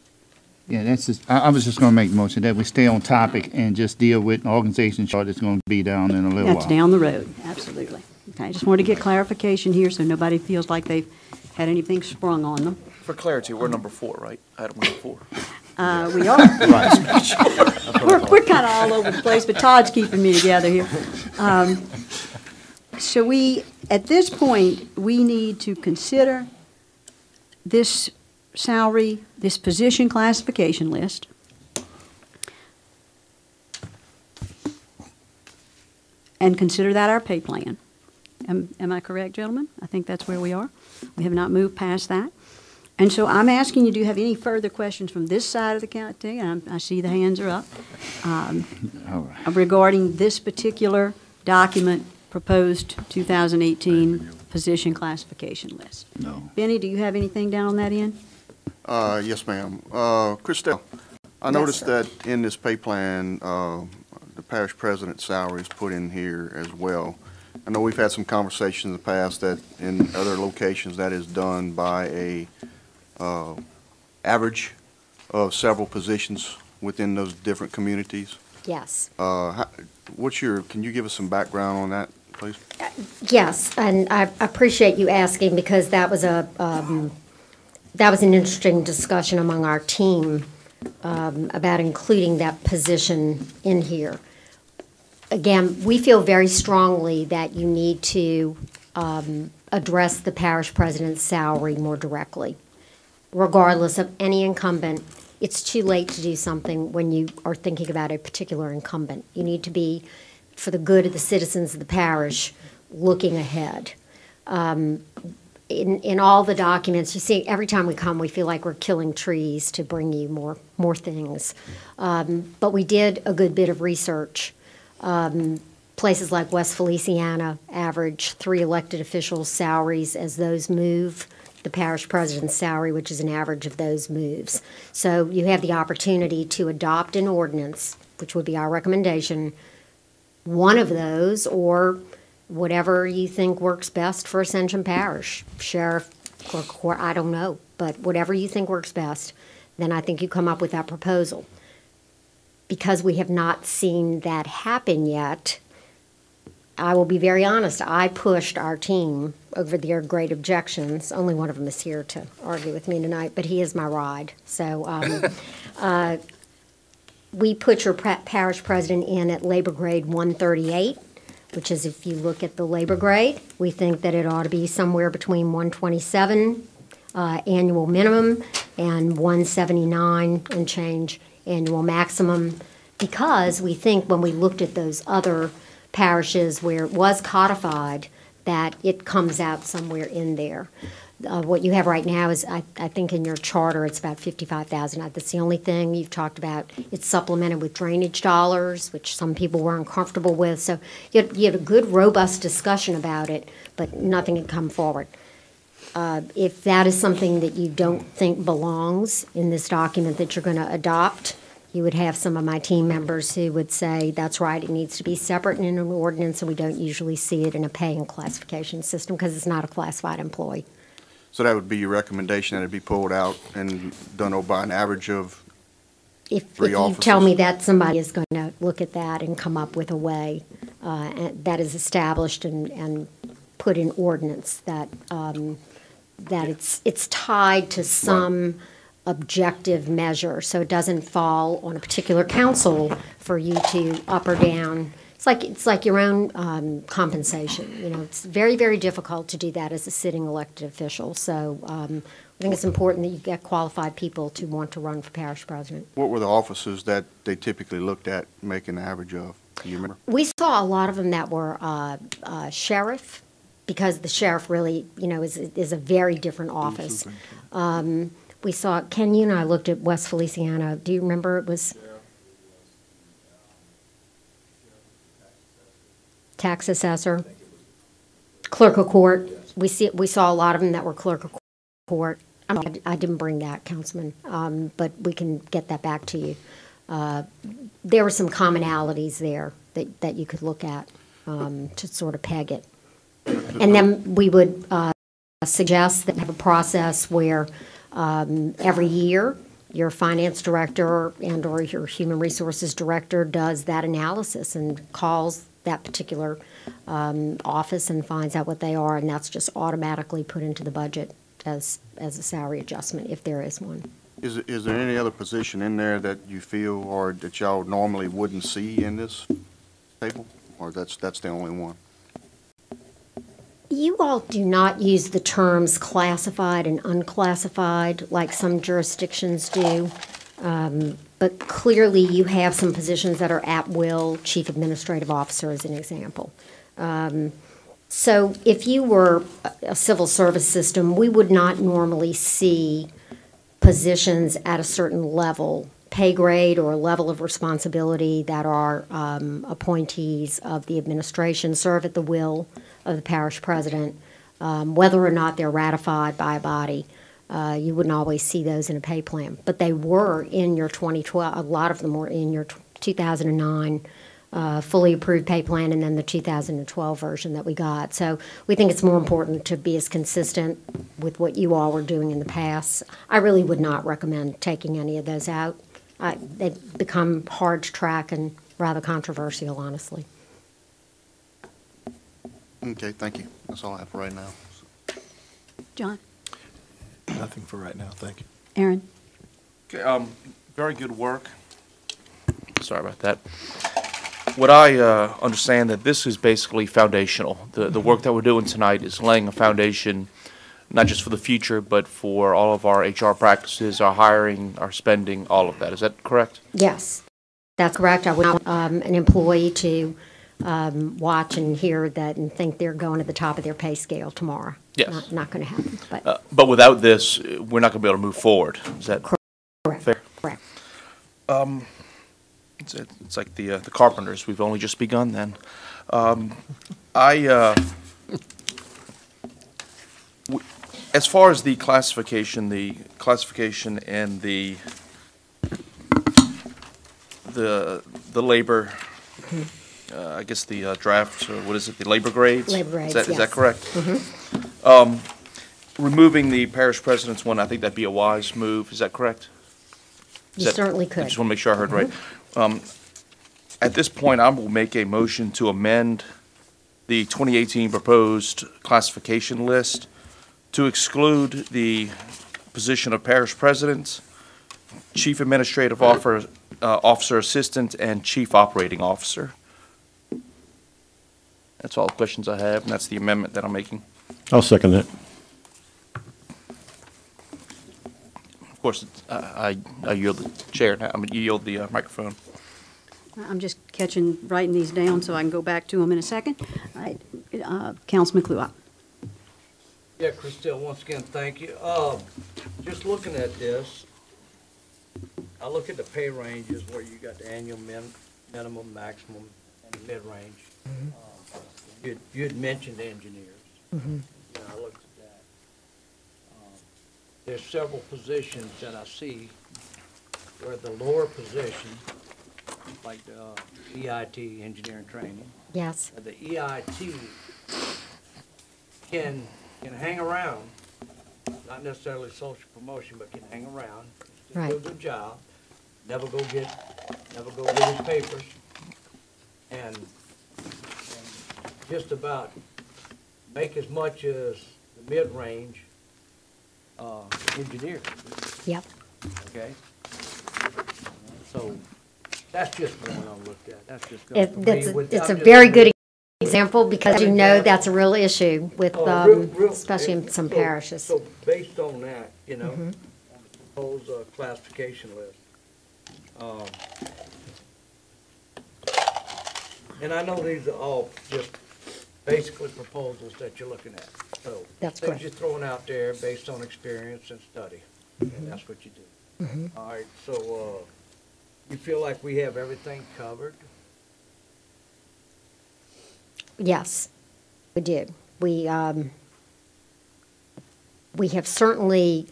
Yeah, that's just, I was just gonna make the motion that we stay on topic and just deal with an organization chart that's gonna be down in a little while. That's down the road, absolutely. Okay, I just wanted to get clarification here so nobody feels like they've had anything sprung on them. For clarity, we're number 4, right? Item number 4. We are. We're kind of all over the place, but Todd's keeping me together here. So at this point, we need to consider this salary, this position classification list. And consider that our pay plan. Am I correct, gentlemen? I think that's where we are. We have not moved past that. And so I'm asking you, do you have any further questions from this side of the county? I see the hands are up. All right. Regarding this particular document, proposed 2018 position classification list. No. Benny, do you have anything down on that end? Yes, ma'am. Christelle, I noticed that in this pay plan, the parish president's salary is put in here as well. I know we've had some conversations in the past that in other locations that is done by a average of several positions within those different communities. Yes. Can you give us some background on that, please? Yes, and I appreciate you asking, because that was an interesting discussion among our team about including that position in here. Again, we feel very strongly that you need to address the parish president's salary more directly. Regardless of any incumbent, it's too late to do something when you are thinking about a particular incumbent. You need to be, for the good of the citizens of the parish, looking ahead. In all the documents, you see, every time we come, we feel like we're killing trees to bring you more things. But we did a good bit of research. Places like West Feliciana average 3 elected officials' salaries as those move. The parish president's salary, which is an average of those moves. So you have the opportunity to adopt an ordinance, which would be our recommendation, one of those, or whatever you think works best for Ascension Parish, sheriff, or I don't know, but whatever you think works best, then I think you come up with that proposal. Because we have not seen that happen yet, I will be very honest, I pushed our team over their great objections. Only one of them is here to argue with me tonight, but he is my ride. So we put your parish president in at labor grade 138, which is, if you look at the labor grade, we think that it ought to be somewhere between 127 annual minimum and 179 and change annual maximum, because we think when we looked at those other parishes where it was codified, that it comes out somewhere in there. What you have right now is, I think in your charter, it's about $55,000. That's the only thing you've talked about. It's supplemented with drainage dollars, which some people were uncomfortable with. So you had a good, robust discussion about it, but nothing had come forward. If that is something that you don't think belongs in this document that you're going to adopt, You would have some of my team members who would say, that's right, it needs to be separate in an ordinance, and we don't usually see it in a pay and classification system because it's not a classified employee. So that would be your recommendation, that it be pulled out and done over by an average of If three you officers? tell me that somebody is going to look at that and come up with a way that is established and put in ordinance that it's tied to some objective measure, so it doesn't fall on a particular council for you to up or down. It's like your own compensation. You know, it's very, very difficult to do that as a sitting elected official. So I think it's important that you get qualified people to want to run for parish president. What were the officers that they typically looked at making an average of? Do you remember? We saw a lot of them that were sheriff, because the sheriff really, you know, is a very different office. We saw, Ken, you and I looked at West Feliciana. Do you remember it was? Tax assessor, clerk of court. We saw a lot of them that were clerk of court. I didn't bring that, Councilman, but we can get that back to you. There were some commonalities there that you could look at to sort of peg it. And then we would suggest that we have a process where every year your finance director and or your human resources director does that analysis and calls that particular office and finds out what they are, and that's just automatically put into the budget as a salary adjustment if there is one. Is there any other position in there that you feel or that y'all normally wouldn't see in this table, or that's the only one? You all do not use the terms classified and unclassified like some jurisdictions do. But clearly you have some positions that are at will, chief administrative officer as an example. So if you were a civil service system, we would not normally see positions at a certain level, pay grade or level of responsibility that are appointees of the administration, serve at the will of the parish president, whether or not they're ratified by a body. You wouldn't always see those in a pay plan, but they were in your 2012, a lot of them were in your 2009 fully approved pay plan and then the 2012 version that we got. So we think it's more important to be as consistent with what you all were doing in the past. I really would not recommend taking any of those out. They've become hard to track and rather controversial, honestly. Okay, thank you. That's all I have for right now. John? Nothing for right now, thank you. Aaron? Okay, very good work. Sorry about that. What I understand that this is basically foundational. The work that we're doing tonight is laying a foundation, not just for the future, but for all of our HR practices, our hiring, our spending, all of that. Is that correct? Yes, that's correct. I would not want an employee to watch and hear that and think they're going to the top of their pay scale tomorrow. Yes. Not going to happen. But without this, we're not going to be able to move forward. Is that Correct. fair? Correct. It's like the carpenters. We've only just begun then. As far as the classification and the labor, I guess the draft, or what is it, the labor grades? Labor grades, Is that yes. correct? Removing the parish president's one, I think that'd be a wise move. Is that correct? You certainly could. I just want to make sure I heard right. At this point, I will make a motion to amend the 2018 proposed classification list to exclude the position of parish president, chief administrative officer assistant, and chief operating officer. That's all the questions I have, and that's the amendment that I'm making. I'll second that. Of course, I yield the chair now. I mean, you yield the microphone. I'm just writing these down so I can go back to them in a second. All right, Councilman Kluwat. Yeah, Christelle, once again, thank you. Just looking at this, I look at the pay ranges where you got the annual minimum, maximum, and the mid-range. You had mentioned engineers. Yeah, I looked at that. There's several positions that I see where the lower position, like the EIT, engineering training, Yes, the EIT can hang around, not necessarily social promotion, but can hang around, still do a Right. good job, never go get his papers, and just about make as much as the mid-range engineer, yep. okay? So that's just one I looked at. That's just going to be It's a very good example because you know that's a real issue with, especially in some parishes. So based on that, you know, on the proposed classification list, and I know these are all just basically proposals that you're looking at. So That's things correct. you're throwing out there based on experience and study, and that's what you do. All right, so you feel like we have everything covered? Yes, we do. We have certainly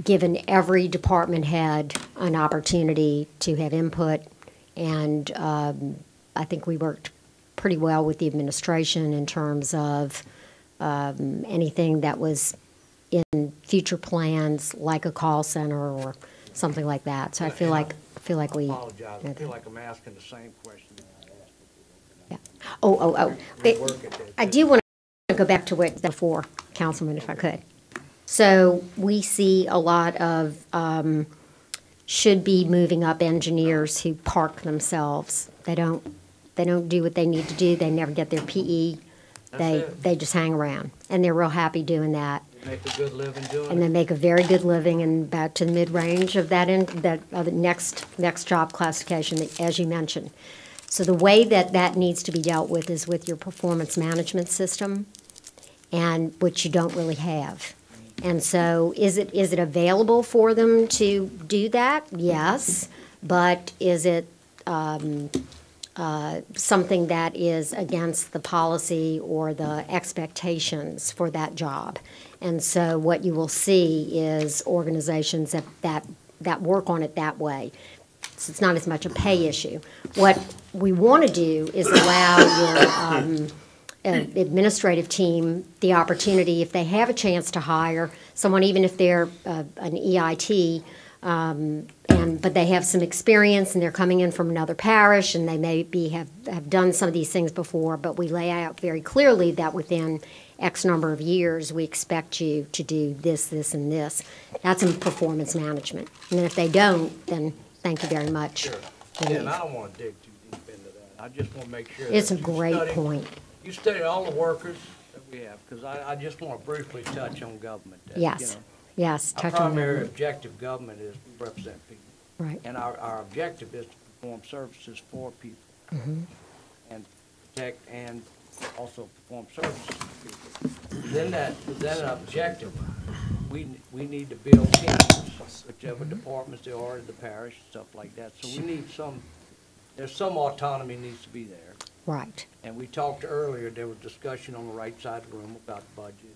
given every department head an opportunity to have input, and I think we worked pretty well with the administration in terms of anything that was in future plans, like a call center or something like that. So I feel like I we. apologize. I feel like I'm asking the same question that I asked. Yeah. Oh. Rework it. I do want to go back to what before, Councilman, if I could. So we see a lot of should be moving up engineers who park themselves. They don't do what they need to do. They never get their PE. They just hang around, and they're real happy doing that. Make a good living doing And it. they make a very good living and back to the mid-range of the next job classification, as you mentioned. So the way that needs to be dealt with is with your performance management system, and which you don't really have. And so is it available for them to do that? Yes. But is it something that is against the policy or the expectations for that job? And so what you will see is organizations that work on it that way. So it's not as much a pay issue. What we want to do is allow your administrative team the opportunity, if they have a chance to hire someone, even if they're an EIT, but they have some experience and they're coming in from another parish and they maybe have done some of these things before, but we lay out very clearly that within X number of years, we expect you to do this, this, and this. That's in performance management. And then if they don't, then thank you very much. Sure. They Yeah, and leave. I don't want to dig too deep into that. I just want to make sure. It's a that you great study- point. You study all the workers that we have, because I just want to briefly touch on government. that, you Yes, know, yes, Our touch on primary that. objective government is to represent people. Right, And our objective is to perform services for people. Mm-hmm. And protect and also perform services for people. Within that objective, we need to build teams, whichever departments they are in the parish, stuff like that. So we need there's some autonomy needs to be there. right. And we talked earlier, there was discussion on the right side of the room about budget,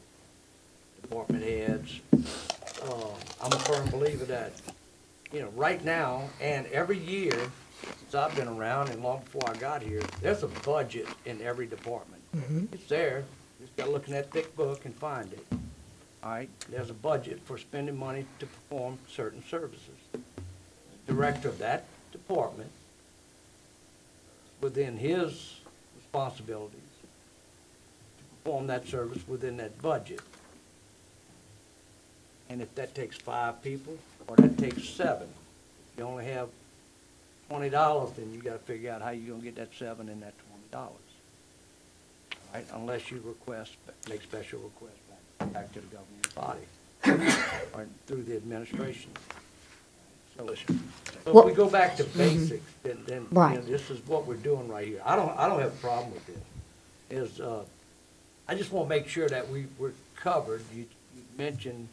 department heads. I'm a firm believer that, right now and every year since I've been around and long before I got here, there's a budget in every department. It's there. Just gotta look in that thick book and find it. All right? There's a budget for spending money to perform certain services. Director of that department, within his responsibilities, to perform that service within that budget. And if that takes 5 people, or that takes 7, if you only have $20, then you gotta figure out how you're gonna get that 7 and that $20. Right, unless you make special requests back to the governing body, or through the administration. So if we go back to basics, then Right. this is what we're doing right here. I don't have a problem with this. I just want to make sure that we're covered. You mentioned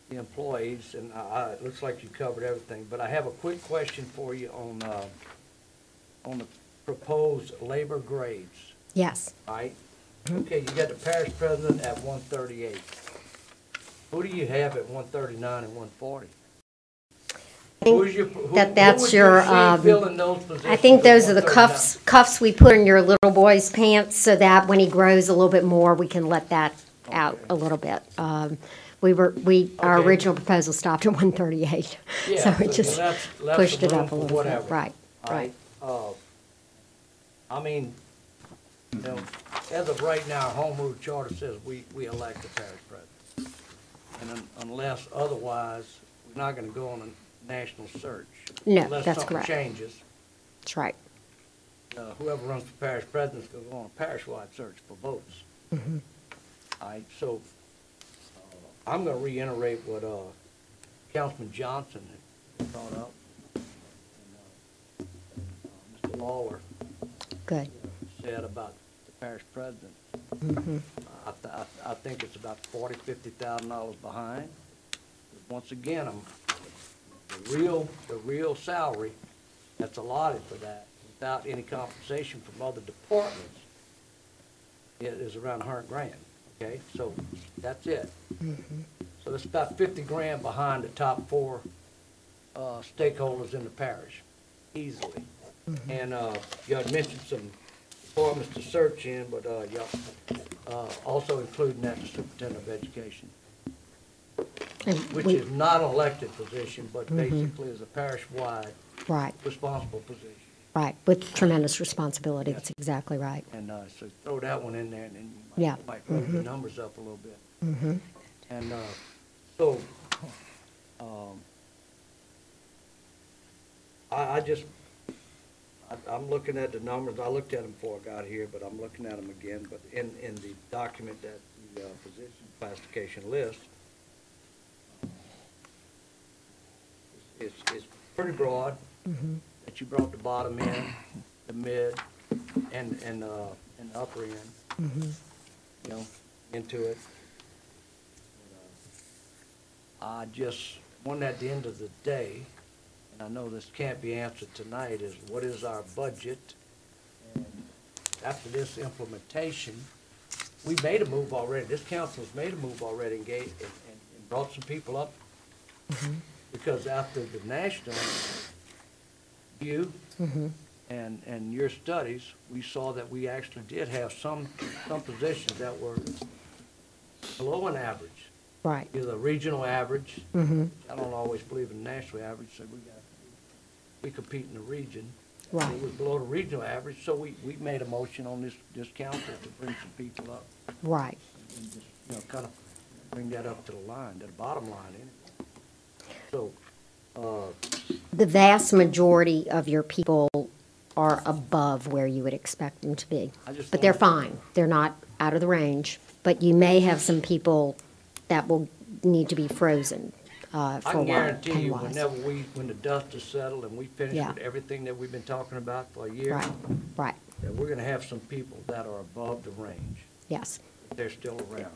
the employees, and it looks like you covered everything. But I have a quick question for you on the proposed labor grades. Yes. All right? Okay, you got the parish president at 138. Who do you have at 139 and 140? that's your, filling those positions? I think those are the at 139? cuffs we put in your little boy's pants so that when he grows a little bit more, we can let that out a little bit. Our Okay. original proposal stopped at 138, Yeah, so we so just left pushed some it room up a for little bit. whatever. Right, All right. I mean, you know, as of right now, Home Rule Charter says we elect the parish president. And unless otherwise, we're not gonna go on a national search. No, Unless that's something correct. changes, That's right. whoever runs for parish president's gonna go on a parish-wide search for votes. Mm-hmm. All right, so, I'm gonna reiterate what, Councilman Johnson had brought up. And, Mr. Lawler Good. said about the parish president. Mm-hmm. I think it's about $40,000-$50,000 behind. Once again, the real salary that's allotted for that, without any compensation from other departments, it is around $100,000, okay? So that's it. So it's about $50,000 behind the top four stakeholders in the parish, easily. And you had mentioned some departments to search in, but also including that the superintendent of education, And which we- is not an elected position, but basically is a parish-wide Right, responsible position. right, with tremendous responsibility. That's exactly right. And so throw that one in there, and then Yeah. you might move the numbers up a little bit. Mm-hmm. And so, I'm looking at the numbers. I looked at them before I got here, but I'm looking at them again. But in the document that the position classification list, it's pretty broad. That you brought the bottom end, the mid, and the upper end, you know, into it. I just want at the end of the day, and I know this can't be answered tonight, is what is our budget? And after this implementation, we made a move already. This council's made a move already and and brought some people up. Because after the national view and your studies, we saw that we actually did have some positions that were below an average. Right. Either a regional average. Mm-hmm. I don't always believe in national average, so we compete in the region. Right. It was below the regional average, so we made a motion on this council to bring some people up Right. and just, you know, kind of bring that up to the line, to the bottom line anyway. So, The vast majority of your people are above where you would expect them to be. I just But they're wanted- fine. They're not out of the range. But you may have some people that will need to be frozen for I a can while, guarantee you, pay-wise. when the dust is settled and we finish Yeah. with everything that we've been talking about for a year, Right, right, that we're gonna have some people that are above the range. yes, They're still around.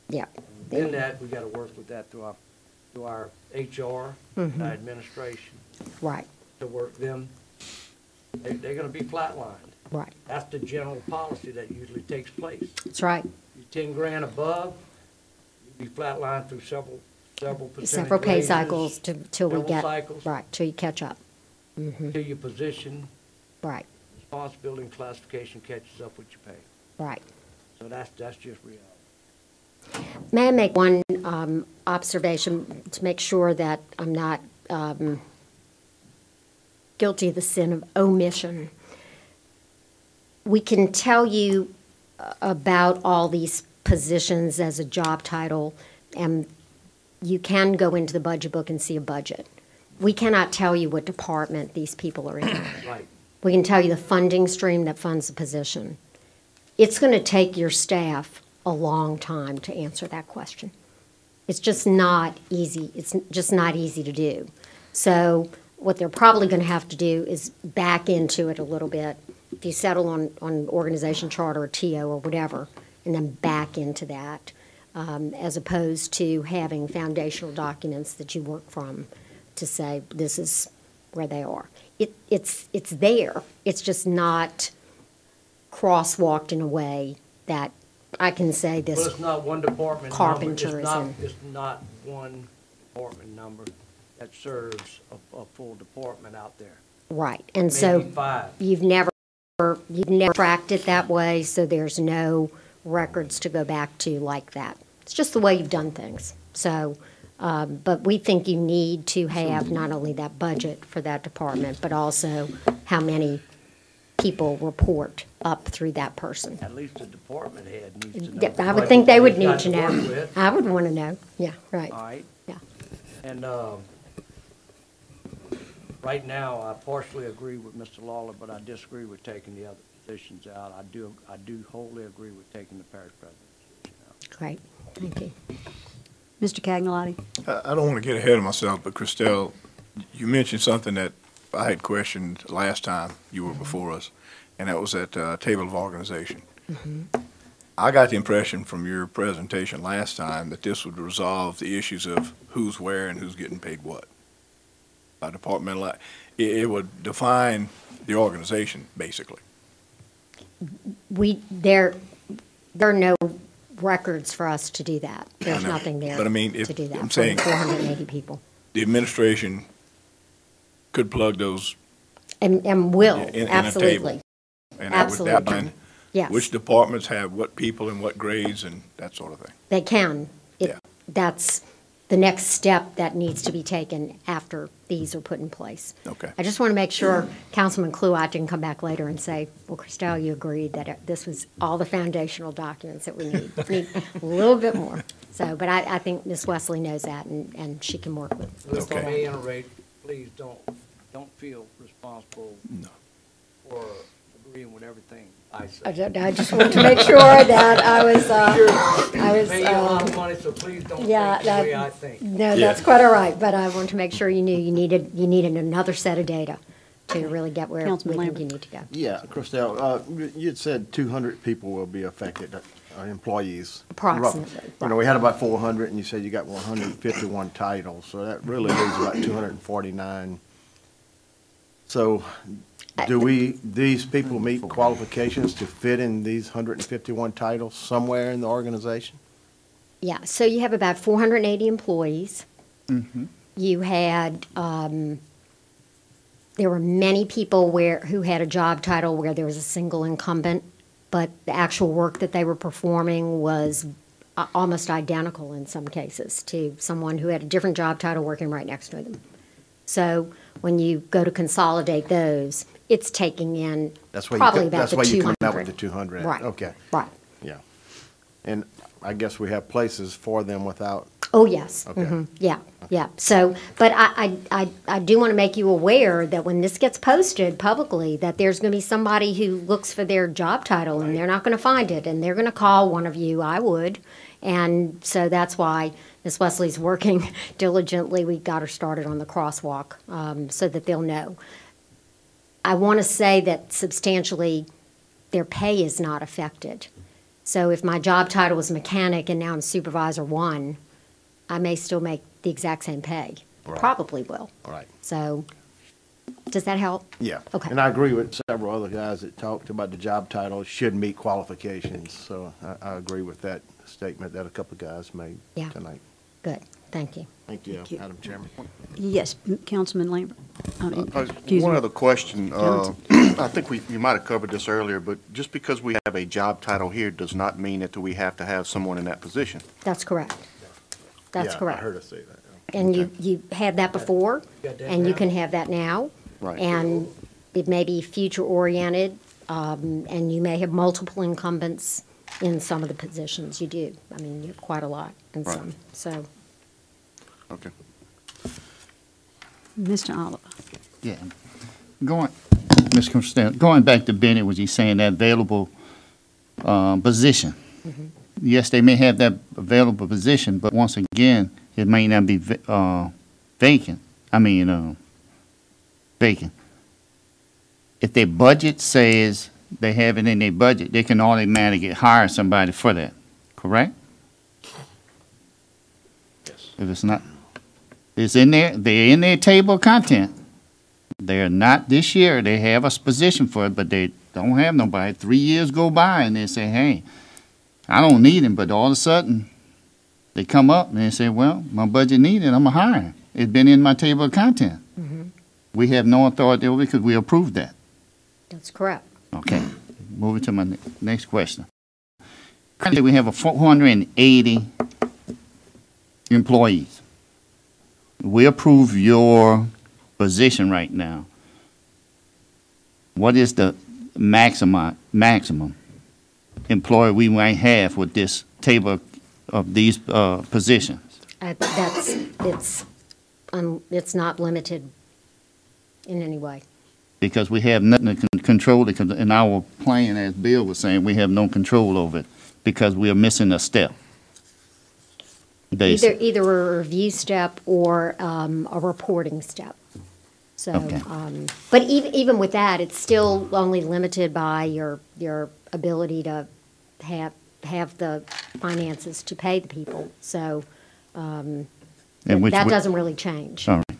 yeah. In that, we gotta work with that through our HR, Mm-hmm. our administration, Right, to work them. They're gonna be flatlined. right. That's the general policy that usually takes place. That's right. You're 10 grand above, you be flatlined through several percentage Several pay raises, cycles till we several get, cycles. right, till you catch up. Till your position, Right, responsibility, and classification catches up with your pay. right. So that's just reality. May I make one observation to make sure that I'm not guilty of the sin of omission? We can tell you about all these positions as a job title, and you can go into the budget book and see a budget. We cannot tell you what department these people are in. Right. We can tell you the funding stream that funds the position. It's going to take your staff a long time to answer that question. It's just not easy. It's just not easy to do. So what they're probably going to have to do is back into it a little bit. If you settle on organization chart or TO or whatever, and then back into that, as opposed to having foundational documents that you work from to say this is where they are. It's there. It's just not crosswalked in a way that I can say this. Well, it's not one department number. Carpenters It's not, and- it's not one department number. that serves a full department out there. Right, and so Maybe 5. you've never tracked it that way, so there's no records to go back to like that. It's just the way you've done things. So, but we think you need to have not only that budget for that department, but also how many people report up through that person. At least the department head needs to know. Yeah, I would think they would what they've need to got work know. with. I would want to know. Yeah, right. All right. Yeah. And right now, I partially agree with Mr. Lawler, but I disagree with taking the other positions out. I do wholly agree with taking the parish president's position out. Great, thank you. Mr. Cagnolotti? I don't want to get ahead of myself, but Christelle, you mentioned something that I had questioned last time you were before us, and that was that table of organization. I got the impression from your presentation last time that this would resolve the issues of who's where and who's getting paid what. Departmental, it would define the organization, basically. There are no records for us to do that. There's I know. nothing there But I mean, to do that. I'm for saying 480 people. the administration could plug those And will, in a absolutely. table. And that would Absolutely. define Yes. which departments have what people and what grades and that sort of thing. They can. Yeah. That's the next step that needs to be taken after these are put in place. Okay. I just want to make sure Councilman Kluwat didn't come back later and say, well, Christelle, you agreed that this was all the foundational documents that we need. We need a little bit more. So, but I think Ms. Wesley knows that, and she can work with If I Okay. may iterate, please don't feel responsible for agreeing with everything I say. I just wanted to make sure that I was, Pay you a lot of money, so please don't yeah, think the way I think. no, that's quite all right, but I want to make sure you knew you needed another set of data to really get where we Councilman think Lambert. you need to go. Yeah, Christelle, you had said 200 people will be affected, employees. Approximately, You know, we had about 400, and you said you got 151 titles, so that really leaves about 249. So do these people meet qualifications to fit in these 151 titles somewhere in the organization? Yeah, so you have about 480 employees. You had, there were many people who had a job title where there was a single incumbent, but the actual work that they were performing was almost identical in some cases to someone who had a different job title working right next to them. So when you go to consolidate those, it's taking in That's why probably about the 200. that's why you come out with the 200. Right. Okay, Right. yeah. And I guess we have places for them without, Oh, yes. Okay. Yeah, yeah. So, but I do want to make you aware that when this gets posted publicly, that there's going to be somebody who looks for their job title and they're not going to find it, and they're going to call one of you. I would. And so that's why Ms. Wesley's working diligently. We got her started on the crosswalk so that they'll know. I want to say that substantially their pay is not affected. So if my job title was mechanic and now I'm supervisor 1, I may still make the exact same pay. Right. Probably will. all right. So, does that help? Yeah. Okay. And I agree with several other guys that talked about the job title should meet qualifications. So I agree with that statement that a couple of guys made Yeah. tonight. Good. Thank you. Thank you, you. Madam Chairman. Yes, Councilman Lambert. Excuse One me. other question. Counsel. I think you might have covered this earlier, but just because we have a job title here does not mean that we have to have someone in that position. That's correct. That's Yeah, correct. I heard her say that. And you had that before, Got that and you now? can have that now. Right. And it may be future-oriented, and you may have multiple incumbents in some of the positions. You do. I mean, you have quite a lot in Right. some. So, Okay. Mr. Oliver. Yeah. Ms. Costello, going back to Bennett, was he saying that available position? Yes, they may have that available position, but once again, it may not be vacant. Vacant. If their budget says they have it in their budget, they can automatically hire somebody for that, correct? Yes. If it's not, it's in there, they're in their table of content. They're not this year, they have a position for it, but they don't have nobody. 3 years go by and they say, hey, I don't need him, but all of a sudden, they come up and they say, well, my budget needed, I'm gonna hire him. It's been in my table of content. We have no authority over it because we approved that. That's correct. Okay, moving to my next question. Currently, we have 480 employees. We approve your position right now. What is the maximum employee we might have with this table of these positions? It's not limited in any way. Because we have nothing to control it, 'cause in our plan, as Bill was saying, we have no control over it because we are missing a step. Basically. Either a review step or a reporting step. So, Okay. but even with that, it's still only limited by your ability to have the finances to pay the people. So that doesn't really change. All right.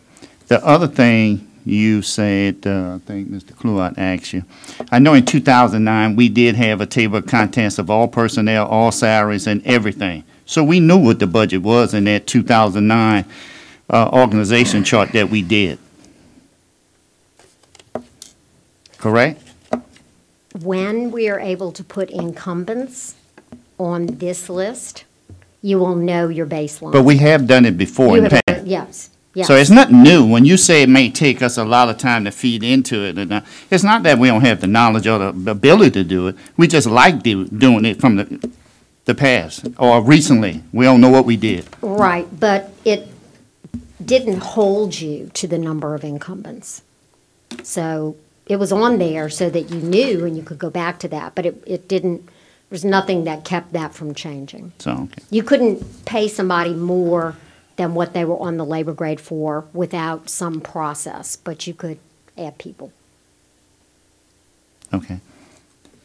The other thing you said, I think Mr. Cluart asked you, I know in 2009, we did have a table of contents of all personnel, all salaries, and everything. So we knew what the budget was in that 2009 organization chart that we did. Correct? When we are able to put incumbents on this list, you will know your baseline. But we have done it before in the past. Yes. So it's not new. When you say it may take us a lot of time to feed into it, and it's not that we don't have the knowledge or the ability to do it. We just like doing it from the past or recently. We don't know what we did. Right, but it didn't hold you to the number of incumbents. So it was on there so that you knew and you could go back to that, but it didn't, there's nothing that kept that from changing. So, okay. You couldn't pay somebody more than what they were on the labor grade for without some process, but you could add people. Okay.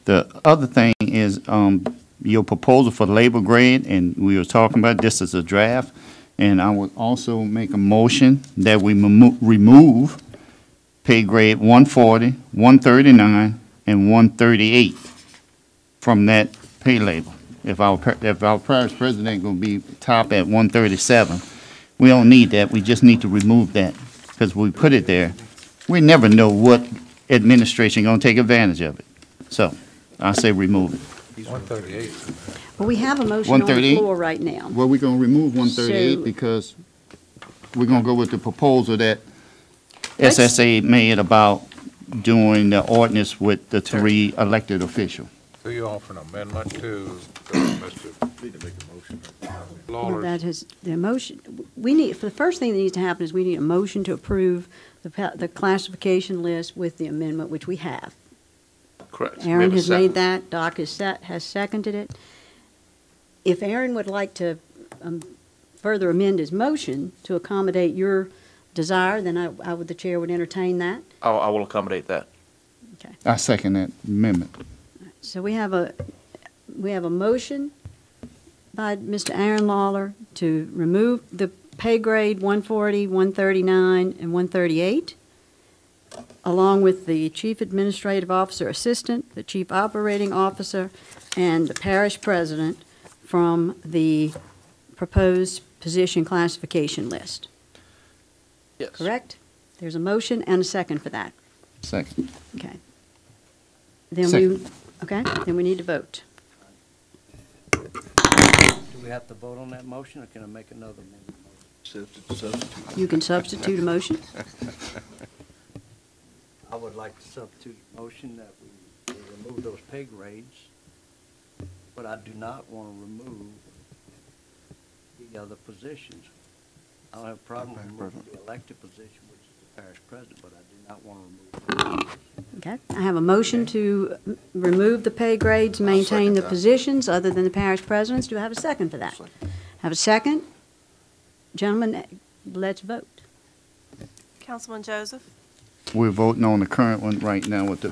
The other thing is your proposal for the labor grade, and we were talking about this as a draft, and I would also make a motion that we remove pay grade 140, 139, and 138 from that pay label. If our parish president going to be top at 137, we don't need that. We just need to remove that because we put it there. We never know what administration going to take advantage of it. So I say remove it. 138. Well, we have a motion on the 138? floor right now. Well, we're going to remove 138 So- because we're going to go with the proposal that Let's- SSA made about doing the ordinance with the three elected officials. So you offer an amendment to Mr. Well, Lawler's? that is, the motion, we need, for the first thing that needs to happen is we need a motion to approve the classification list with the amendment, which we have. Correct. Aaron has made that, Doc has seconded it. If Aaron would like to further amend his motion to accommodate your desire, then the chair would entertain that. I will accommodate that. I second that amendment. So we have a motion by Mr. Aaron Lawler to remove the pay grade 140, 139, and 138, along with the Chief Administrative Officer Assistant, the Chief Operating Officer, and the Parish President from the proposed position classification list. Yes. Correct? There's a motion and a second for that. Second. Okay. Then we need to vote. Do we have to vote on that motion, or can I make another amendment? You can substitute a motion. I would like to substitute a motion that we remove those pay grades, but I do not want to remove the other positions. I don't have a problem with removing the elected position, which is the parish president, but I do not want to remove. Okay, I have a motion to remove the pay grades, maintain the positions other than the parish presidents. Do I have a second for that? Have a second? Gentlemen, let's vote. Councilman Joseph? We're voting on the current one right now with the,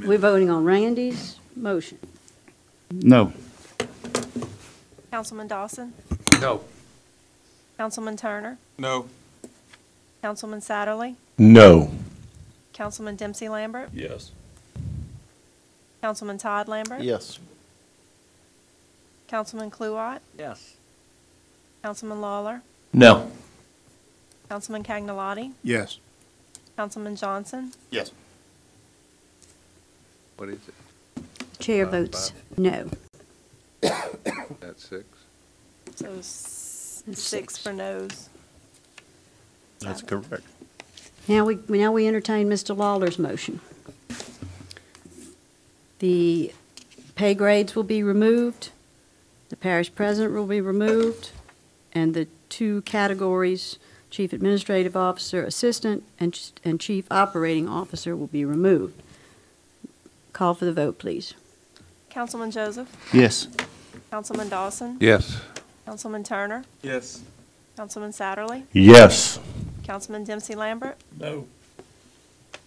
We're voting on Randy's motion. no. Councilman Dawson? No. Councilman Turner? No. Councilman Satterley? No. Councilman Dempsey Lambert? Yes. Councilman Todd Lambert? Yes. Councilman Kluwat? Yes. Councilman Lawler? No. Councilman Cagnalotti, Yes. Councilman Johnson, Yes. What is it? The chair Five, votes no. That's 6? so six for noes. That's correct. Now we entertain Mr. Lawler's motion. The pay grades will be removed, the parish president will be removed, and the two categories, chief administrative officer, assistant, and chief operating officer will be removed. Call for the vote, please. Councilman Joseph, Yes. Councilman Dawson, Yes. Councilman Turner, Yes. Councilman Satterly, Yes. Councilman Dempsey Lambert, No.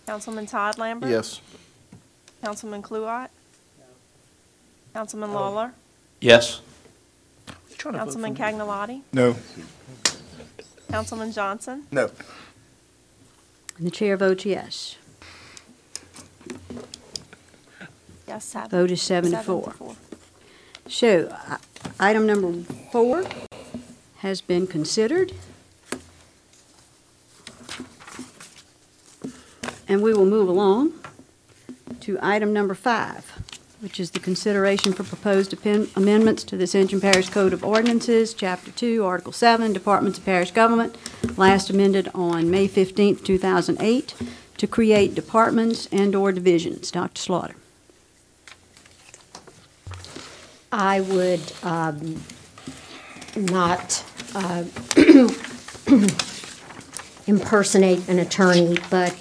Councilman Todd Lambert. Yes. Councilman Kluwat. Councilman Lawler, Yes. Councilman Cagnalotti, No. Councilman Johnson, No. And the chair votes yes. yes, seven. Vote is 7 to 4. So, item number 4 has been considered. And we will move along to item number 5, which is the consideration for proposed amendments to the Ascension Parish Code of Ordinances, Chapter 2, Article 7, Departments of Parish Government, last amended on May 15th, 2008, to create departments and/or divisions. Dr. Slaughter. I would not impersonate an attorney, but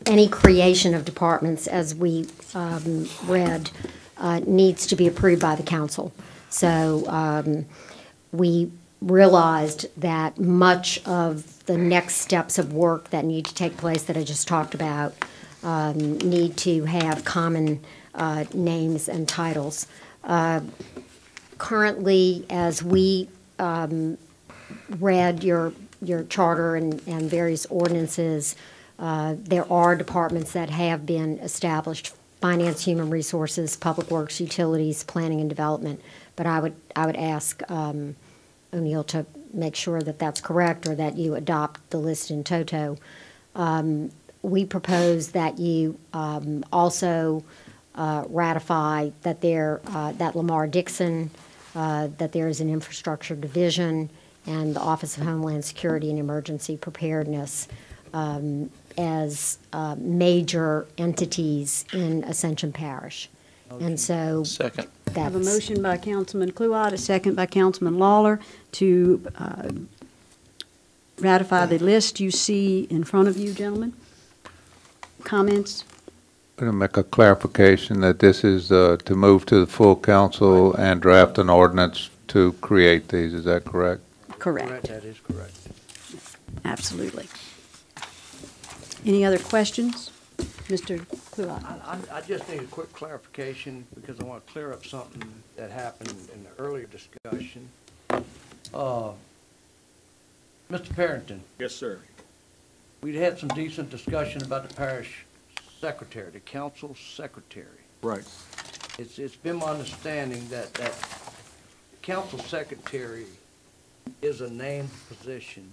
any creation of departments, as we read, needs to be approved by the council. So we realized that much of the next steps of work that need to take place that I just talked about need to have common names and titles. Currently, as we read your charter and various ordinances, there are departments that have been established: Finance, Human Resources, Public Works, Utilities, Planning and Development. But I would ask O'Neill to make sure that that's correct, or that you adopt the list in toto. We propose that you also ratify that that Lamar Dixon, that there is an infrastructure division, and the Office of Homeland Security and Emergency Preparedness as major entities in Ascension Parish. And so Second. I have a that's, motion by Councilman Kluwat, a second by Councilman Lawler to ratify the list you see in front of you, gentlemen. Comments? I'm going to make a clarification that this is to move to the full council and draft an ordinance to create these. Is that correct? Correct. That is correct. Absolutely. Any other questions? Mr. Kluwat? I just need a quick clarification because I want to clear up something that happened in the earlier discussion. Mr. Parrington, Yes, sir. we'd had some decent discussion about the parish secretary, the council secretary. Right. It's been my understanding that the council secretary is a named position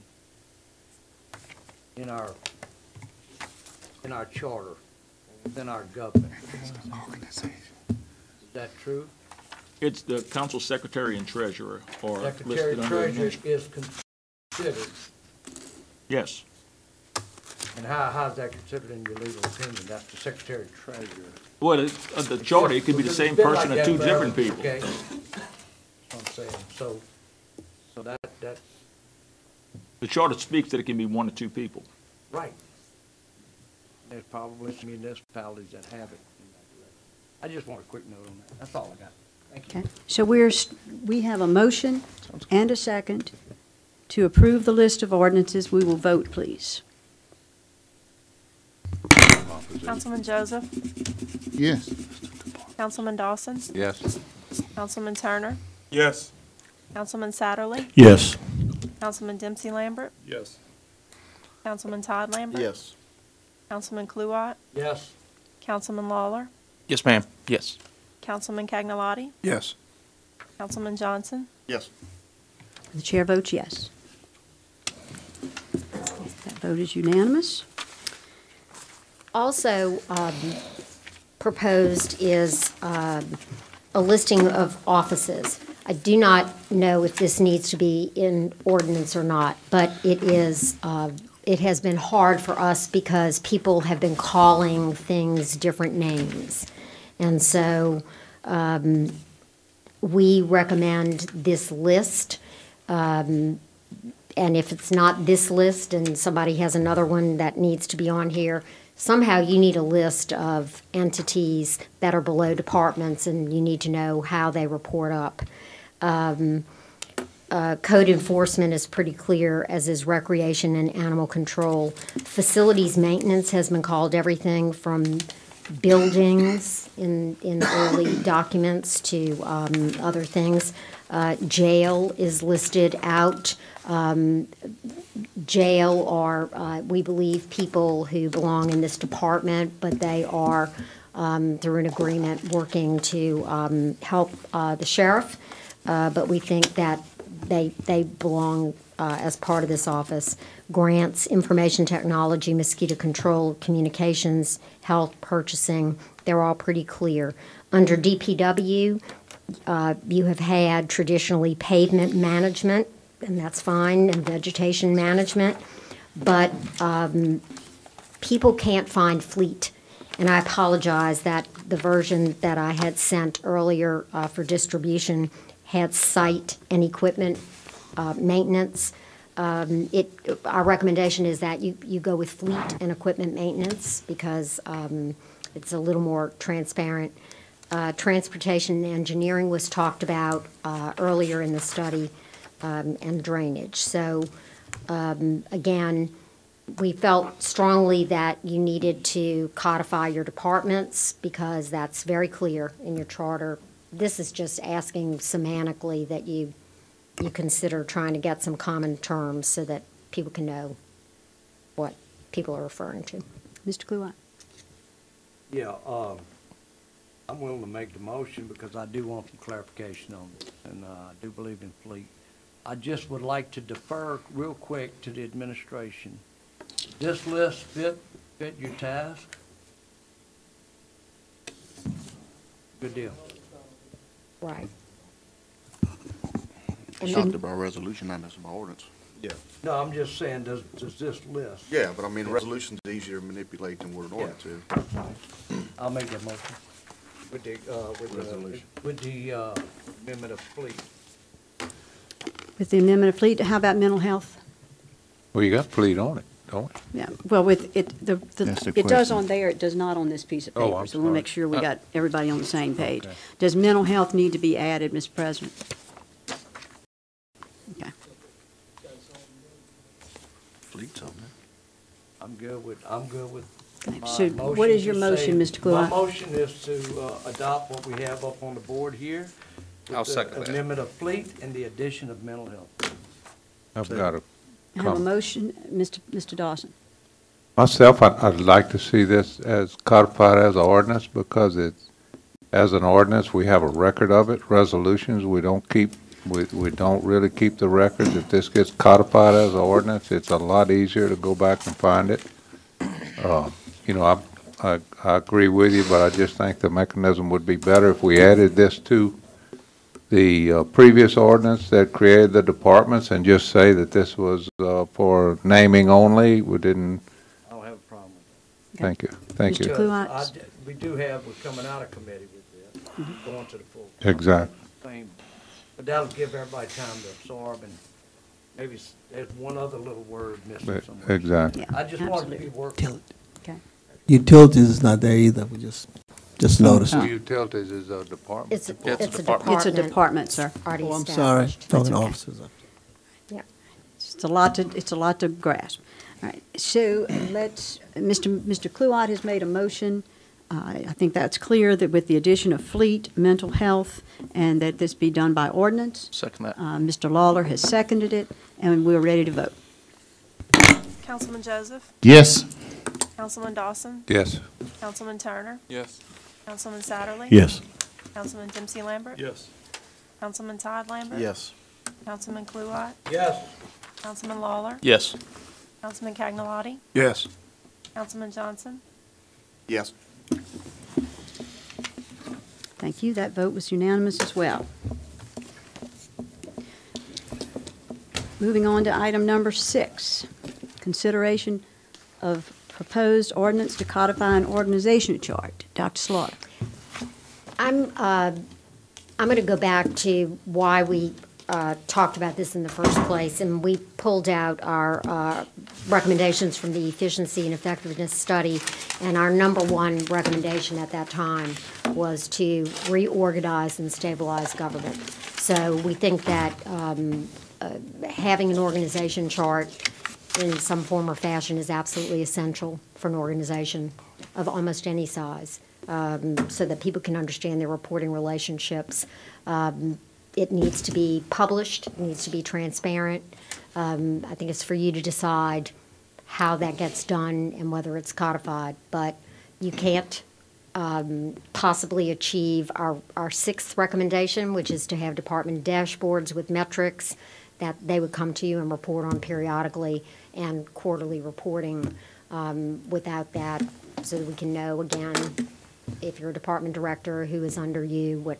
in our charter, within our government. Is that true? It's the council secretary and treasurer or Secretary listed under treasurer administration. is considered, Yes. and how's that considered in your legal opinion? That's the secretary treasurer. Well, the charter, it could be the same person or two different people. Okay, that's what I'm saying, so that, The charter speaks that it can be one or two people. right. There's probably some municipalities that have it in that direction. I just want a quick note on that, that's all I got. Thank you. Okay. So we have a motion and a second to approve the list of ordinances. We will vote, please. Councilman Joseph, Yes. Councilman Dawson, Yes. Councilman Turner, Yes. Councilman Satterly, Yes. Councilman Dempsey Lambert, Yes. Councilman Todd Lambert. Yes. Councilman Kluwat, Yes, Councilman Lawler, Yes, ma'am. Yes. Councilman Cagnalotti, Yes. Councilman Johnson, Yes. The chair votes yes. Vote is unanimous. Also proposed is a listing of offices. I do not know if this needs to be in ordinance or not, but it is, it has been hard for us because people have been calling things different names. And so we recommend this list. And if it's not this list and somebody has another one that needs to be on here, somehow you need a list of entities that are below departments, and you need to know how they report up. Code enforcement is pretty clear, as is recreation and animal control. Facilities maintenance has been called everything from buildings in the early documents to other things. Jail is listed out. Jail are, we believe, people who belong in this department, but they are, through an agreement, working to help the sheriff. But we think that they belong as part of this office. Grants, information technology, mosquito control, communications, health, purchasing, they're all pretty clear. Under DPW, you have had traditionally pavement management, and that's fine, and vegetation management, but people can't find fleet. And I apologize that the version that I had sent earlier for distribution had site and equipment maintenance. Our recommendation is that you go with fleet and equipment maintenance because it's a little more transparent. Transportation and engineering was talked about earlier in the study, and drainage. So again, we felt strongly that you needed to codify your departments because that's very clear in your charter. This is just asking semantically that you consider trying to get some common terms so that people can know what people are referring to. Mr. Kluwat? Yeah, I'm willing to make the motion because I do want some clarification on this, and I do believe in fleet. I just would like to defer real quick to the administration. This list fit your task? Good deal. Right. We talked about resolution, not necessarily ordinance. Yeah. No, I'm just saying, does this list? Yeah, but I mean, resolution's easier to manipulate than what an ordinance is. I'll make that motion. With the, Resolution. with the amendment of fleet. With the amendment of fleet, how about mental health? Well, you got fleet on it, don't we? Yeah, well, with it, That's the it does question. on there, it does not on this piece of Oh, paper. I'm So we'll make sorry. sure we got everybody on the same page. Okay. Does mental health need to be added, Mr. President? Okay. Fleet's on there. I'm good with Okay, my so motion what is your to motion, say- Mr. Kluwat? My motion is to adopt what we have up on the board here. with I'll the second that. Amendment of fleet and the addition of mental health. I've got a I have a comment. motion, Mr. Dawson. Myself, I'd like to see this as codified as an ordinance because it's, as an ordinance, we have a record of it. Resolutions, we don't keep, we don't really keep the records. If this gets codified as an ordinance, it's a lot easier to go back and find it. You know, I agree with you, but I just think the mechanism would be better if we added this to the previous ordinance that created the departments and just say that this was for naming only. We didn't, I don't have a problem with thank you, thank Mr. you. Kluwat? that. We do have, we're coming out of committee with this, going to the full. Exactly. Thing. But that'll give everybody time to absorb and maybe there's one other little word missing somewhere. Exactly. Yeah, I just wanted to be absolutely. workable. Okay. Utilities is not there either, we just noticed. Utilities is a department. It's a department. department. It's a department, sir. Already Oh, I'm sorry, established. talking okay. officers. Yeah. It's a lot to grasp. All right, so let's, Mr. Kluwat has made a motion. I think that's clear that with the addition of fleet, mental health, and that this be done by ordinance. Second that. Mr. Lawler has seconded it, and we're ready to vote. Councilman Joseph, Yes. Councilman Dawson, Yes. Councilman Turner, Yes. Councilman Satterlee. Yes. Councilman Dempsey Lambert. Yes. Councilman Todd Lambert. Yes. Councilman Kluwat, Yes. Councilman Lawler, Yes. Councilman Cagnolati, Yes. Councilman Johnson, Yes. Thank you. That vote was unanimous as well. Moving on to item number 6, consideration of proposed ordinance to codify an organization chart. Dr. Slaughter. I'm going to go back to why we talked about this in the first place, and we pulled out our recommendations from the efficiency and effectiveness study, and our number one recommendation at that time was to reorganize and stabilize government. So we think that having an organization chart in some form or fashion is absolutely essential for an organization of almost any size, so that people can understand their reporting relationships. It needs to be published, it needs to be transparent. I think it's for you to decide how that gets done and whether it's codified, but you can't possibly achieve our sixth recommendation, which is to have department dashboards with metrics that they would come to you and report on periodically, and quarterly reporting without that, so that we can know, again, if you're a department director, who is under you, what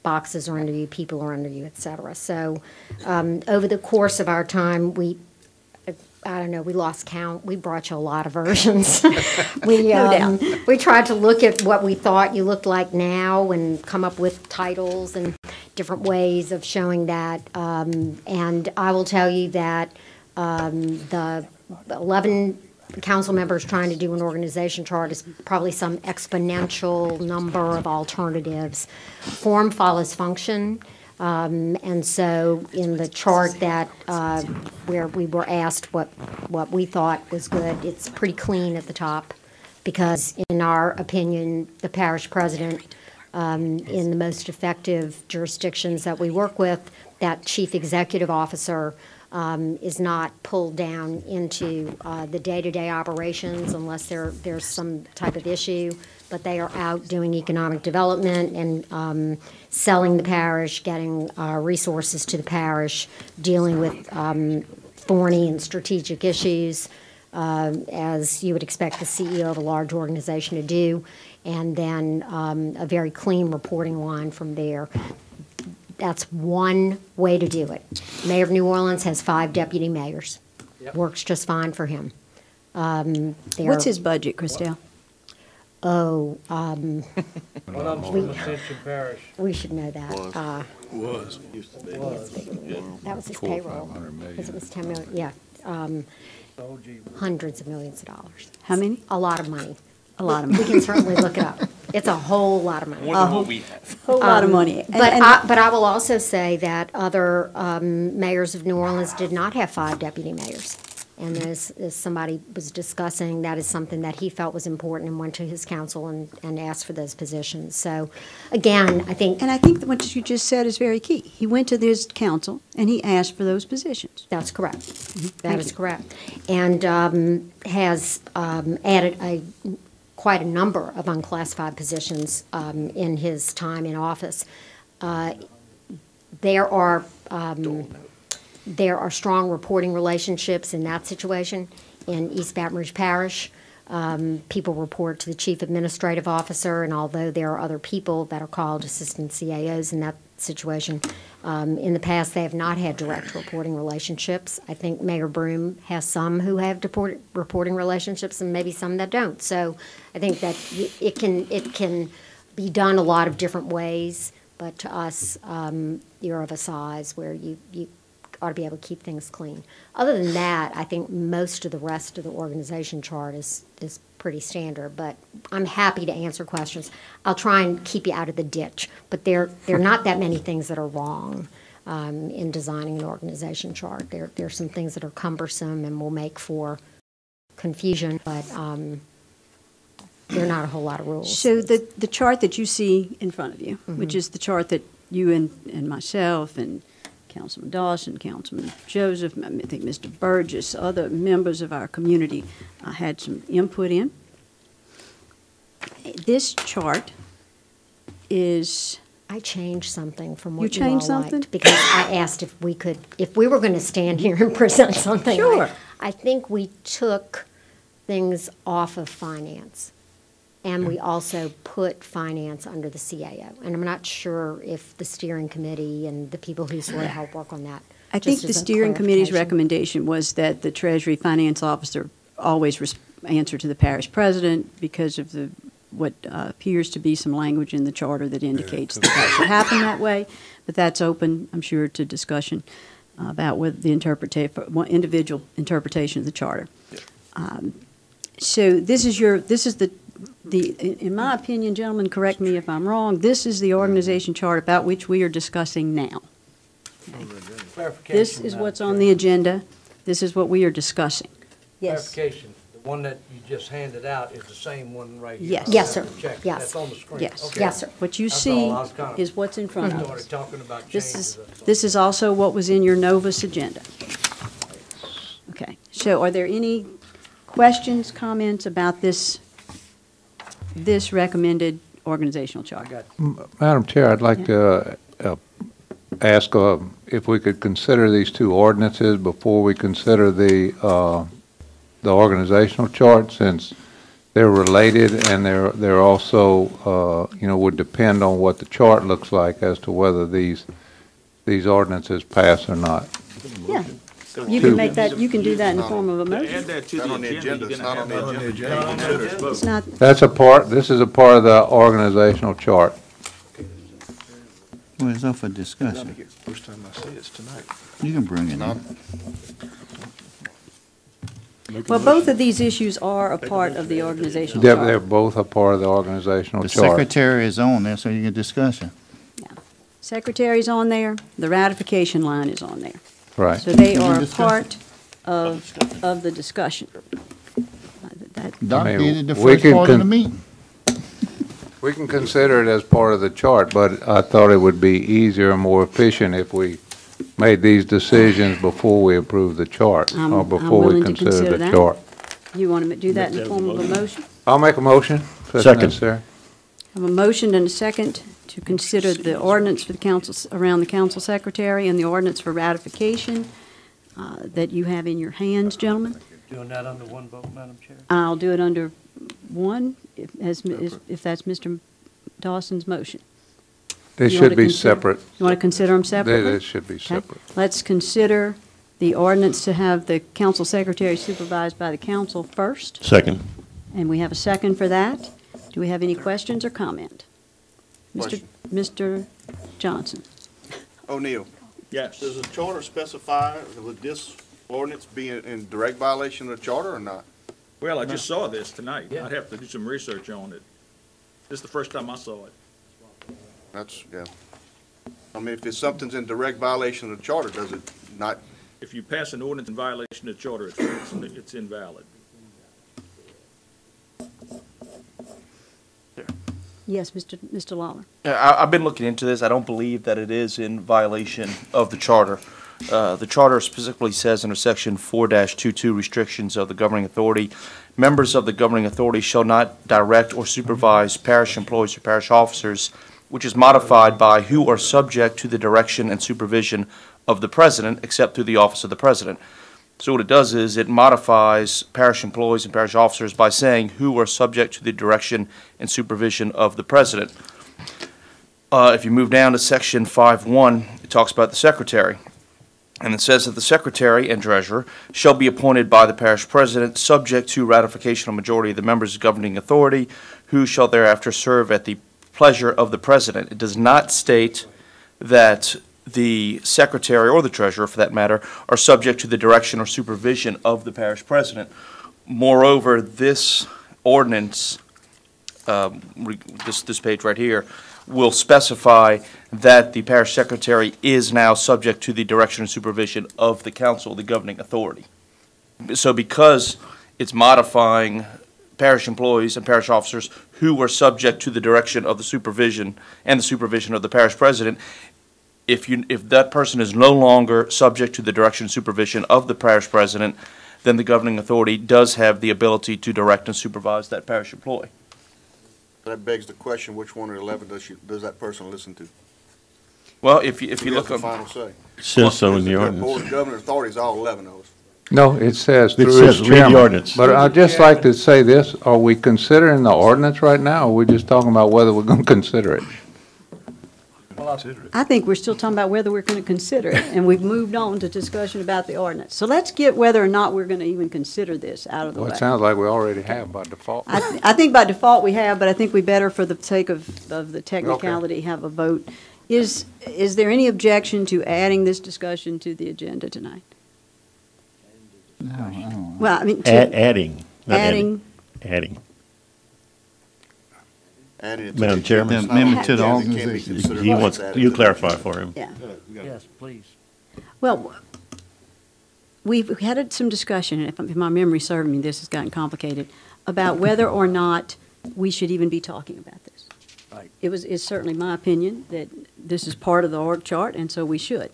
boxes are under you, people are under you, et cetera. So over the course of our time, we lost count. We brought you a lot of versions. We tried to look at what we thought you looked like now and come up with titles and different ways of showing that. And I will tell you that the 11 council members trying to do an organization chart is probably some exponential number of alternatives. Form follows function. And so in the chart that where we were asked what we thought was good, it's pretty clean at the top, because in our opinion, the parish president, in the most effective jurisdictions that we work with, that chief executive officer is not pulled down into the day-to-day operations unless there's some type of issue, but they are out doing economic development and selling the parish, getting resources to the parish, dealing with thorny and strategic issues, as you would expect the CEO of a large organization to do, and then a very clean reporting line from there. That's one way to do it. Mayor of New Orleans has 5 deputy mayors. Yep. Works just fine for him. What's his budget, Christelle? Oh, One of them's from Ascension Parish. we should know that. Was. That was his payroll, because it was 10 million, yeah. Hundreds of millions of dollars. How many? A lot of money. A lot of We money. can certainly look it up. It's a whole lot of money. More than what we have. Whole lot of money. But I will also say that other mayors of New Orleans did not have 5 deputy mayors. And as somebody was discussing, that is something that he felt was important and went to his council and asked for those positions. So, again, I think And I think that what you just said is very key. He went to this council and he asked for those positions. that's correct. That Thank is you. correct. And has added quite a number of unclassified positions in his time in office. There are strong reporting relationships in that situation. In East Baton Rouge Parish, people report to the chief administrative officer, and although there are other people that are called assistant CAOs in that situation, in the past they have not had direct reporting relationships. I think Mayor Broome has some who have reporting relationships and maybe some that don't. So I think that it can be done a lot of different ways, but to us, you're of a size where you ought to be able to keep things clean. Other than that, I think most of the rest of the organization chart is pretty standard, but I'm happy to answer questions. I'll try and keep you out of the ditch, but there are not that many things that are wrong in designing an organization chart. There are some things that are cumbersome and will make for confusion, but there are not a whole lot of rules. So the chart that you see in front of you, which is the chart that you and myself and Councilman Dawson, Councilman Joseph, I think Mr. Burgess, other members of our community had some input in. This chart is... I changed something from what You changed all something? liked, because I asked if we were going to stand here and present something. Sure. I think we took things off of finance, and we also put finance under the CAO. And I'm not sure if the steering committee and the people who sort of help work on that. I think just the as a steering committee's clarification. recommendation was that the Treasury Finance Officer always answer to the parish president because of what appears to be some language in the charter that indicates that should happen that way. But that's open, I'm sure, to discussion about what the individual interpretation of the charter. So this is in my opinion, gentlemen, correct me if I'm wrong, this is the organization chart about which we are discussing now. This is what's on the agenda. This is what we are discussing. Yes. Clarification, the one that you just handed out is the same one right here? Yes. Yes, sir. Check. Yes. That's on the screen? Yes. Okay. Yes, sir. What you That's see all. I was kind of- is what's in front of us. Started talking about This changes. is, this is also what was in your Novus agenda. Okay, so are there any questions, comments about this recommended organizational chart? Madam Chair, I'd like to ask if we could consider these two ordinances before we consider the organizational chart, since they're related and they're also, would depend on what the chart looks like as to whether these ordinances pass or not. Yeah, you can make that, you can do that in the form of a motion. Add that to Not the on the agenda. agenda, You're it's gonna not on have the that agenda. Consider it. It's not, This is a part of the organizational chart. Well, it's up for discussion. First time I see it's tonight. You can bring it up. well, both of these issues are a part of the organizational They're chart. both a part of the organizational The chart. secretary is on there, so you can discussion. Secretary's on there, the ratification line is on there. Right. So they Can we are a discuss part of the discussion. Doc mean, did it the we first can part of the con- meeting. We can consider it as part of the chart, but I thought it would be easier and more efficient if we made these decisions before we approve the chart, I'm or before we willing to consider consider the that. chart. You want to do that in the form of a motion? I'll make a motion, if that's Second. necessary. I have a motion and a second to consider the ordinance for the council, around the council secretary, and the ordinance for ratification that you have in your hands, gentlemen. Doing that under one vote, Madam Chair? I'll do it under one, if that's Mr. Dawson's motion. They You should wanna be consider- separate. You want to consider them separately? They should be Okay. separate. Let's consider the ordinance to have the council secretary supervised by the council first, Second. and we have a second for that. Do we have any questions or comment? Mr. Johnson? O'Neill, Yes. does the charter specify, would this ordinance be in direct violation of the charter or not? Well, I just saw this tonight. Yeah. I'd have to do some research on it. This is the first time I saw it. That's, yeah. I mean, if something's in direct violation of the charter, does it not? If you pass an ordinance in violation of the charter, it's invalid. Yes, Mr. Lawler? I've been looking into this. I don't believe that it is in violation of the charter. The charter specifically says under section 4-22 restrictions of the governing authority, members of the governing authority shall not direct or supervise parish employees or parish officers, which is modified by who are subject to the direction and supervision of the president, except through the office of the president. So what it does is it modifies parish employees and parish officers by saying who are subject to the direction and supervision of the president. If you move down to section 5.1, it talks about the secretary. And it says that the secretary and treasurer shall be appointed by the parish president, subject to ratification of majority of the members of governing authority, who shall thereafter serve at the pleasure of the president. It does not state that the secretary or the treasurer, for that matter, are subject to the direction or supervision of the parish president. Moreover, this ordinance, this page right here, will specify that the parish secretary is now subject to the direction and supervision of the council, the governing authority. So because it's modifying parish employees and parish officers who are subject to the direction of the supervision and the supervision of the parish president, if that person is no longer subject to the direction and supervision of the parish president, then the governing authority does have the ability to direct and supervise that parish employee. That begs the question, which one of the 11 does that person listen to? Well, if you Who look has the on, final say? Says so in the Board ordinance. of Governors authority is all 11 of us. No, it says It through says its read the chairman. ordinance. But I'd just like to say this, are we considering the ordinance right now, or are we just talking about whether we're going to consider it? I think we're still talking about whether we're going to consider it, and we've moved on to discussion about the ordinance. So let's get whether or not we're going to even consider this out of the Well, way. it sounds like we already have by default. I think by default we have, but I think we better, for the sake of the technicality, have a vote. Is there any objection to adding this discussion to the agenda tonight? No, I don't know. Well, I mean, Adding. not adding, Adding. Adding it to Madam the Chairman. agenda. The amendment to the It can't be organization. considered He like wants, that. you clarify for him. yeah. Yes, please. Well, we've had some discussion, if my memory serves me, this has gotten complicated, about whether or not we should even be talking about this. Right. It's certainly my opinion that this is part of the org chart, and so we should.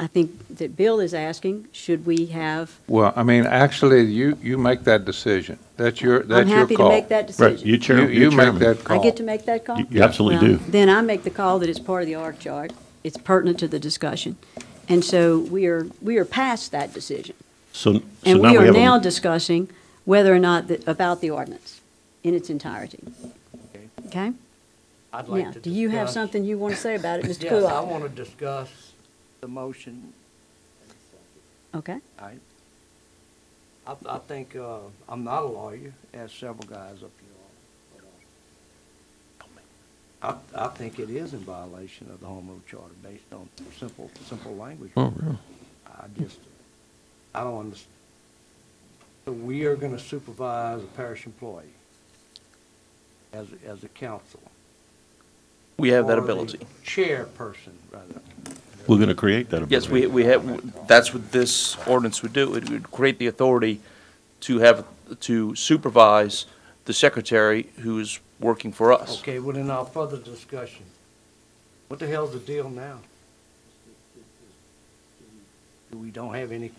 I think that Bill is asking, should we have, Well, I mean, actually, you make that decision. That's your call. I'm happy to make that Right, decision. you chair, You you make chairman. that call. I get to make that call? You absolutely Well, do. Then I make the call that it's part of the org chart. It's pertinent to the discussion. And so we are past that decision. So And now we are have now a, discussing whether or not, about the ordinance in its entirety. Okay? I'd like Now, to do you have discuss- something you want to say about it, Mr. Yes, I Kulop? want to discuss the motion. Okay? I think, I'm not a lawyer, as several guys up here are. I think it is in violation of the Home Rule Charter based on simple language. oh, really? I don't understand. So we are going to supervise a parish employee as a council. We have that Or the ability. Chairperson, rather. We're going to create that ability. Yes, we have, that's what this ordinance would do. It would create the authority to supervise the secretary who's working for us. Okay, well, in our further discussion, what the hell's the deal now? We don't have any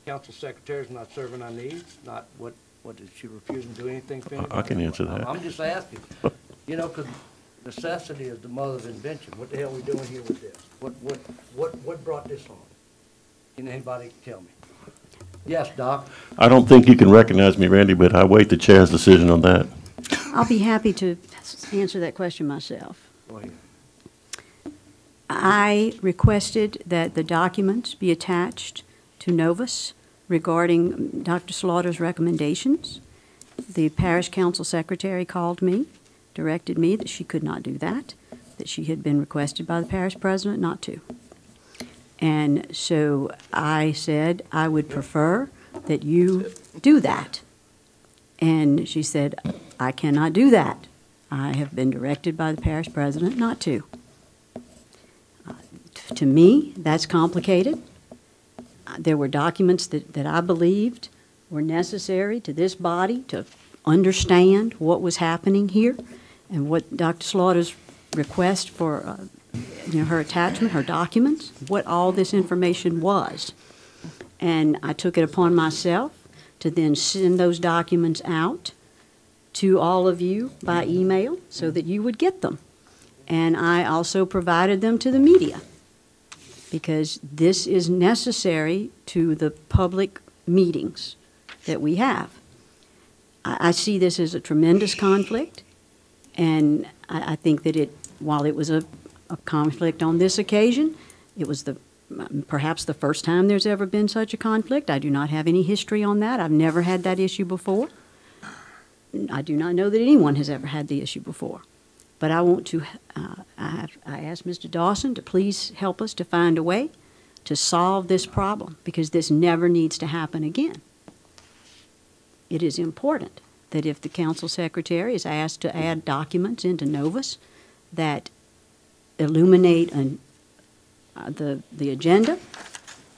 council secretaries not serving our needs? Not, what did she refuse to do anything for anybody? I can answer that. I'm just asking, because necessity is the mother of invention. What the hell are we doing here with this? What brought this on? Can anybody tell me? Yes, Doc? I don't think you can recognize me, Randy, but I wait the chair's decision on that. I'll be happy to answer that question myself. Go ahead. I requested that the documents be attached to Novus regarding Dr. Slaughter's recommendations. The parish council secretary called me, directed me that she could not do that, that she had been requested by the parish president not to. And so I said I would prefer that you do that. And she said, I cannot do that. I have been directed by the parish president not to. To me, that's complicated. There were documents that I believed were necessary to this body to understand what was happening here and what Dr. Slaughter's request for, her attachment, her documents, what all this information was. And I took it upon myself to then send those documents out to all of you by email so that you would get them. And I also provided them to the media, because this is necessary to the public meetings that we have. I see this as a tremendous conflict, and I think that while it was a conflict on this occasion, it was perhaps the first time there's ever been such a conflict. I do not have any history on that. I've never had that issue before. I do not know that anyone has ever had the issue before. But I want to, I asked Mr. Dawson to please help us to find a way to solve this problem, because this never needs to happen again. It is important that if the council secretary is asked to add documents into Novus that illuminate the agenda,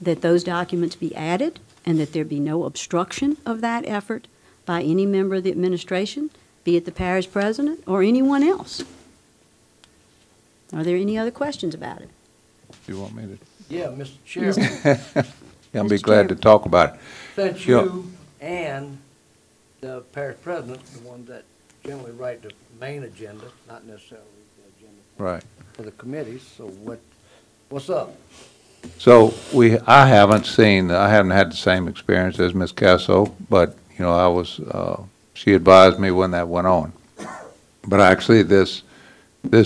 that those documents be added and that there be no obstruction of that effort by any member of the administration, be it the parish president or anyone else. Are there any other questions about it? You want me to? Yeah, Mr. Chairman, I'll be Mr. glad to talk about it. since Yeah. you and the parish president, the ones that generally write the main agenda, not necessarily the agenda Right. for the committees, so what's up? So I haven't had the same experience as Ms. Casso, but, you know, she advised me when that went on. But actually, this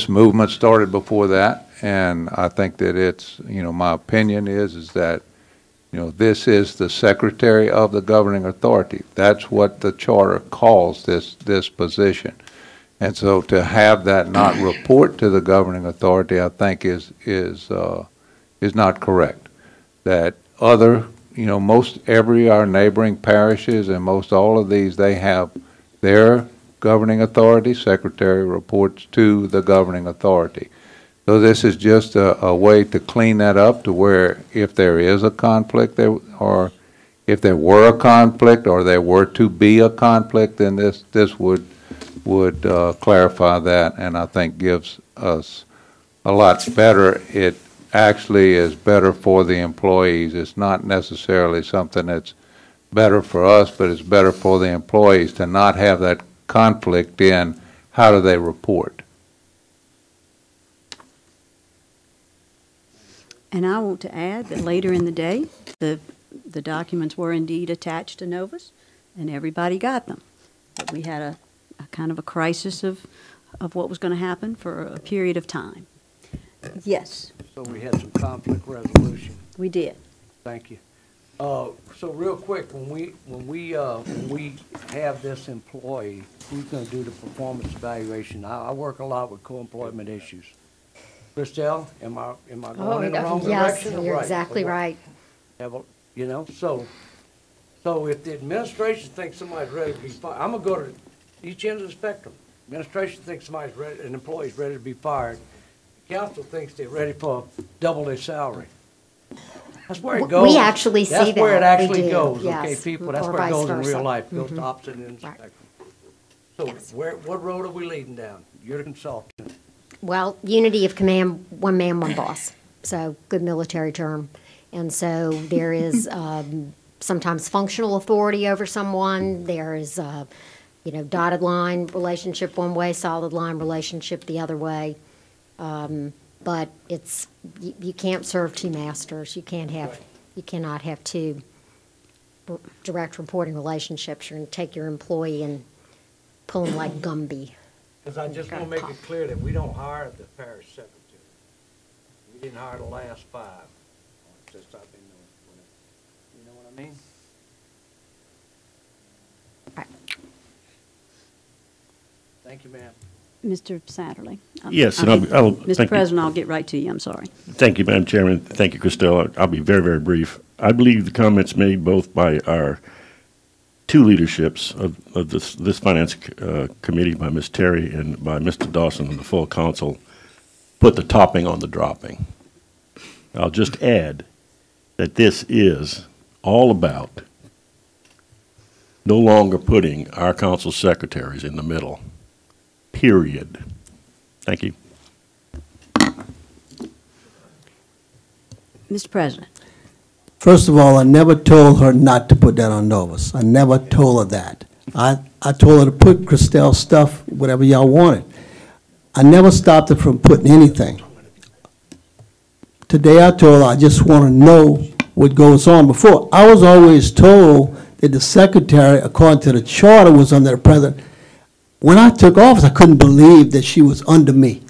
movement started before that, and I think that it's, you know, my opinion is that, you know, this is the secretary of the governing authority. That's what the charter calls this position. And so to have that not report to the governing authority, I think is not correct. That our neighboring parishes and most all of these, they have their governing authority, secretary reports to the governing authority. So this is just a way to clean that up to where if there is a conflict or if there were a conflict or there were to be a conflict, then this would clarify that, and I think gives us a lot better. It actually is better for the employees. It's not necessarily something that's better for us, but it's better for the employees to not have that conflict in how do they report. And I want to add that later in the day, the documents were indeed attached to Novus, and everybody got them. But we had a kind of a crisis of what was going to happen for a period of time. Yes, So we had some conflict resolution. we did. Thank you. So real quick, when we have this employee, who's gonna do the performance evaluation? I work a lot with co-employment issues. Christelle, am I going in the wrong yes, direction? or you're right? exactly right. You know, so if the administration thinks somebody's ready to be fired, I'm gonna go to each end of the spectrum. Administration thinks an employee's ready to be fired. Council thinks they're ready for double their salary. That's where it goes. We actually see that. That's where it We actually do, goes, yes. okay, people? That's Or where it vice goes in versa. real life. It goes Mhm. to opposite ends of the Right. spectrum. So what road are we leading down? You're the consultant. Well, unity of command, one man, one boss. So, good military term. And so there is sometimes functional authority over someone. There is, dotted line relationship one way, solid line relationship the other way. But you can't serve two masters. You cannot have two direct reporting relationships. You're going to take your employee and pull him like Gumby. Because I just want to make it clear that we don't hire the parish secretary. We didn't hire the last 5. Since I've been doing it. You know what I mean? Right. Thank you, ma'am. Mr. Satterley. Yes, and I'll I'll- Mr. thank you. President, I'll get right to you, I'm sorry. Thank you, Madam Chairman. Thank you, Christelle. I'll be very, very brief. I believe the comments made both by our two leaderships of this finance committee, by Ms. Terry and by Mr. Dawson and the full council, put the topping on the dropping. I'll just add that this is all about no longer putting our council secretaries in the middle, period. Thank you. Mr. President. First of all, I never told her not to put that on Novus. I never told her that. I told her to put Christelle's stuff, whatever y'all wanted. I never stopped her from putting anything. Today I told her I just want to know what goes on. Before, I was always told that the secretary, according to the charter, was under the president. When I took office, I couldn't believe that she was under me.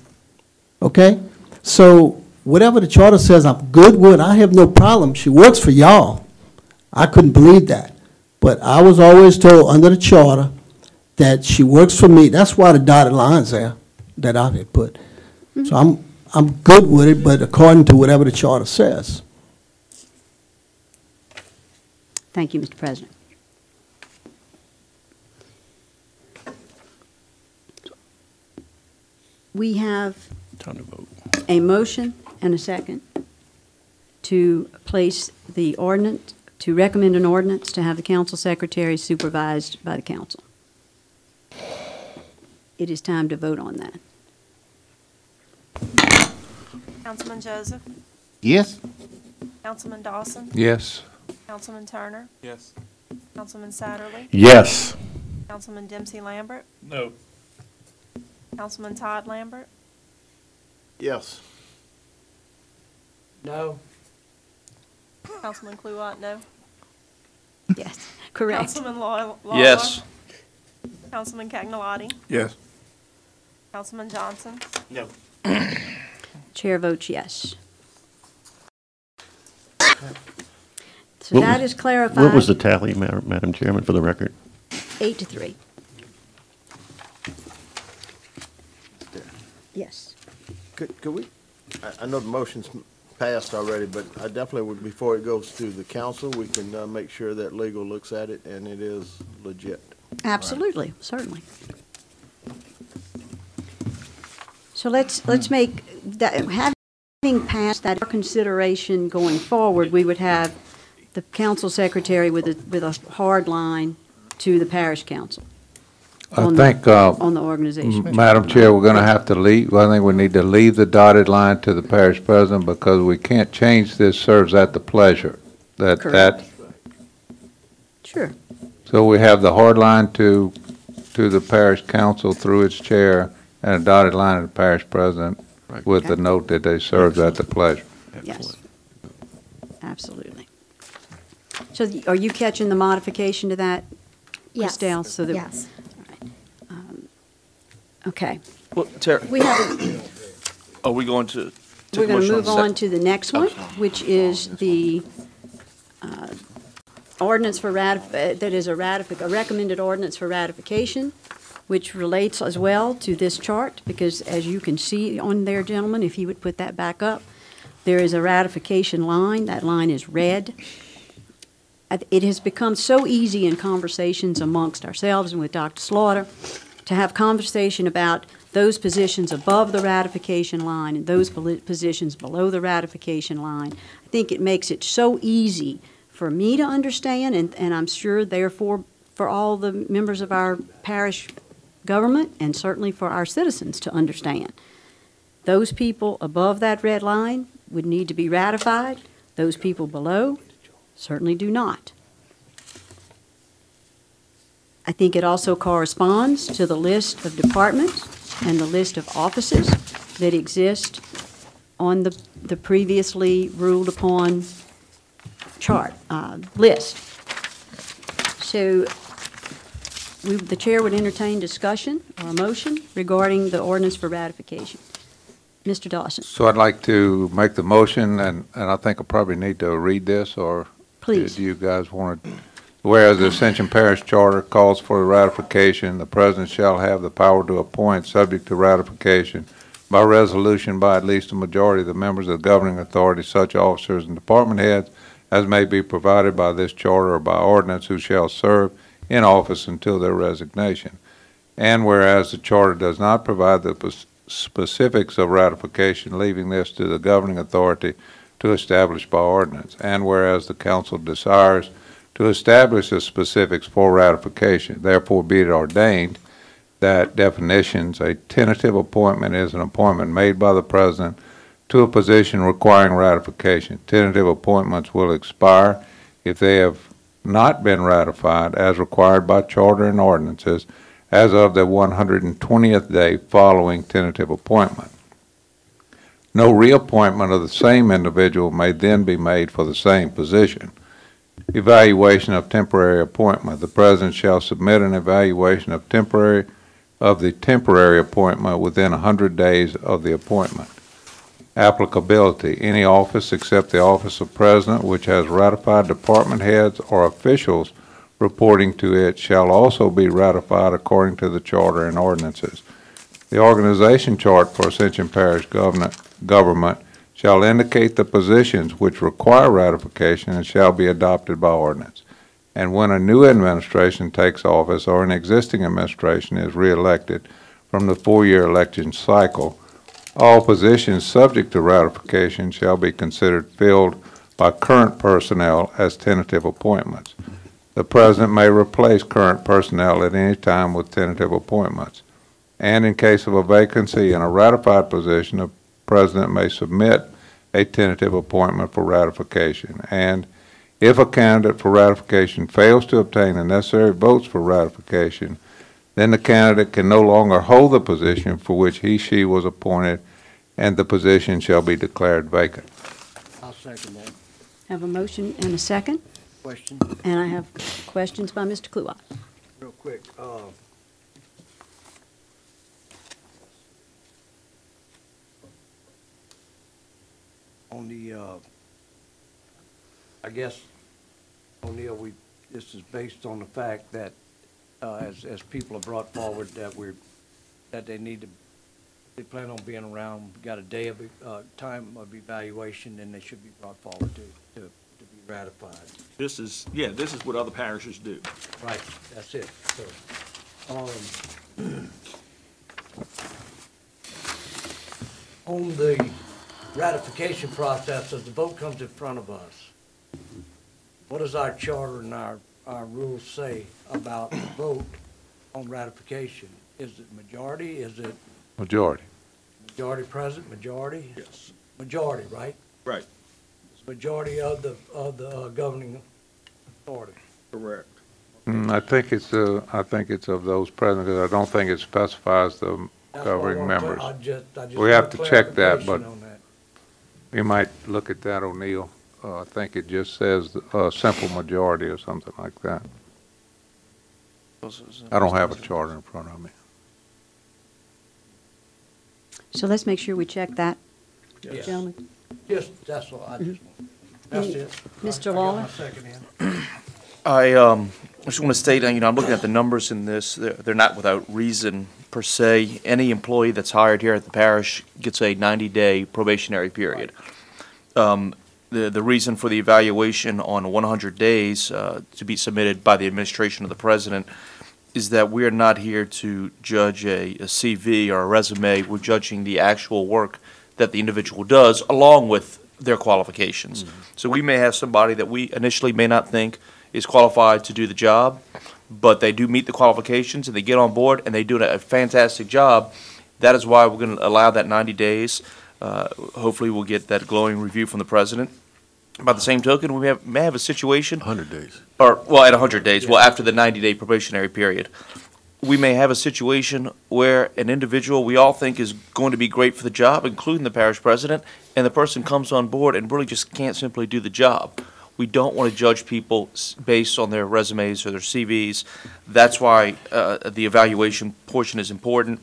Okay? So whatever the charter says, I'm good with. I have no problem. She works for y'all. I couldn't believe that. But I was always told under the charter that she works for me. That's why the dotted line's there that I had put. So I'm good with it, but according to whatever the charter says. Thank you, Mr. President. We have Time to vote. a motion and a second to place the ordinance, to recommend an ordinance to have the council secretary supervised by the council. It is time to vote on that. Councilman Joseph, Yes? Councilman Dawson, Yes. Councilman Turner, Yes. Councilman Satterley, Yes. Councilman Dempsey Lambert, No. Councilman Todd Lambert, Yes. No. Councilman Kluwat, no. Yes, correct. Councilman Lawler? Yes. Councilman Cagnolati? Yes. Councilman Johnson? No. Chair votes yes. So What that was- is clarified. What was the tally, Madam Chairman, for the record? 8-3. Yes. Could we, I know the motion's passed already, but I definitely would, before it goes to the council, we can make sure that legal looks at it and it is legit. Absolutely, certainly. So let's make that, having passed that consideration going forward, we would have the council secretary with a hard line to the parish council. I on think, on the organization. Madam Chair, we're going to have to leave, I think we need to leave the dotted line to the parish president because we can't change this serves at the pleasure. Correct. Sure. So we have the hard line to the parish council through its chair and a dotted line to the parish president with the note that they serve at the pleasure. Yes. Absolutely. So are you catching the modification to that, Yes. Christelle? So that- Yes. Okay. Well, Terry, We have, are we going to take we're a going to motion move the on sec- to the next one, which is the ordinance for that is a recommended ordinance for ratification, which relates as well to this chart, because as you can see on there, gentlemen, if you would put that back up, there is a ratification line. That line is red. It has become so easy in conversations amongst ourselves and with Dr. Slaughter to have conversation about those positions above the ratification line and those positions below the ratification line. I think it makes it so easy for me to understand, and I'm sure therefore for all the members of our parish government and certainly for our citizens to understand. Those people above that red line would need to be ratified. Those people below certainly do not. I think it also corresponds to the list of departments and the list of offices that exist on the previously ruled upon chart, list. So the chair would entertain discussion or a motion regarding the ordinance for ratification. Mr. Dawson. So I'd like to make the motion, and I think I probably need to read this, or Please. do you guys want to? Whereas the Ascension Parish Charter calls for ratification, the president shall have the power to appoint, subject to ratification, by resolution by at least a majority of the members of the governing authority, such officers and department heads as may be provided by this charter or by ordinance who shall serve in office until their resignation. And whereas the charter does not provide the specifics of ratification, leaving this to the governing authority to establish by ordinance. And whereas the council desires to establish the specifics for ratification, therefore be it ordained that definitions, a tentative appointment is an appointment made by the president to a position requiring ratification. Tentative appointments will expire if they have not been ratified as required by charter and ordinances as of the 120th day following tentative appointment. No reappointment of the same individual may then be made for the same position. Evaluation of temporary appointment. The president shall submit an evaluation of the temporary appointment within 100 days of the appointment. Applicability. Any office except the office of president which has ratified department heads or officials reporting to it shall also be ratified according to the charter and ordinances. The organization chart for Ascension Parish government shall indicate the positions which require ratification and shall be adopted by ordinance. And when a new administration takes office or an existing administration is reelected from the 4-year election cycle, all positions subject to ratification shall be considered filled by current personnel as tentative appointments. The president may replace current personnel at any time with tentative appointments. And in case of a vacancy in a ratified position, the president may submit a tentative appointment for ratification. And if a candidate for ratification fails to obtain the necessary votes for ratification, then the candidate can no longer hold the position for which she was appointed, and the position shall be declared vacant. I'll second that. Have a motion and a second, Question, and I have questions by Mr. Kluwat. real quick. On the, I guess, O'Neill, this is based on the fact that, as people have brought forward that they need to, they plan on being around, got a day of, time of evaluation, and they should be brought forward to be ratified. This is what other parishes do. Right, that's it. So, on the ratification process, as the vote comes in front of us, what does our charter and our rules say about the vote on ratification? Is it majority? Is it Majority. majority present, majority? Yes. Majority, right? Right. It's majority of the governing authority. Correct. I think it's of those present, because I don't think it specifies the That's what I covering want to- members. I just We have want to check that, but clarification on that. you might look at that, O'Neill. I think it just says a simple majority or something like that. I don't have a charter in front of me. So let's make sure we check that, Yes. gentlemen. Just, that's all, I just want. That's Any- it. Mr. I got Lawler? my second in. I just want to state, I'm looking at the numbers in this, they're not without reason per se. Any employee that's hired here at the parish gets a 90-day probationary period. The reason for the evaluation on 100 days to be submitted by the administration of the president is that we are not here to judge a CV or a resume. We're judging the actual work that the individual does along with their qualifications. So we may have somebody that we initially may not think is qualified to do the job, but they do meet the qualifications and they get on board and they do a fantastic job. That is why we're going to allow that 90 days. Hopefully we'll get that glowing review from the president. By the same token, we may have a situation. 100 days. Or, well, at 100 days, well, after the 90-day probationary period. We may have a situation where an individual we all think is going to be great for the job, including the parish president, and the person comes on board and really just can't simply do the job. We don't want to judge people based on their resumes or their CVs. That's why the evaluation portion is important.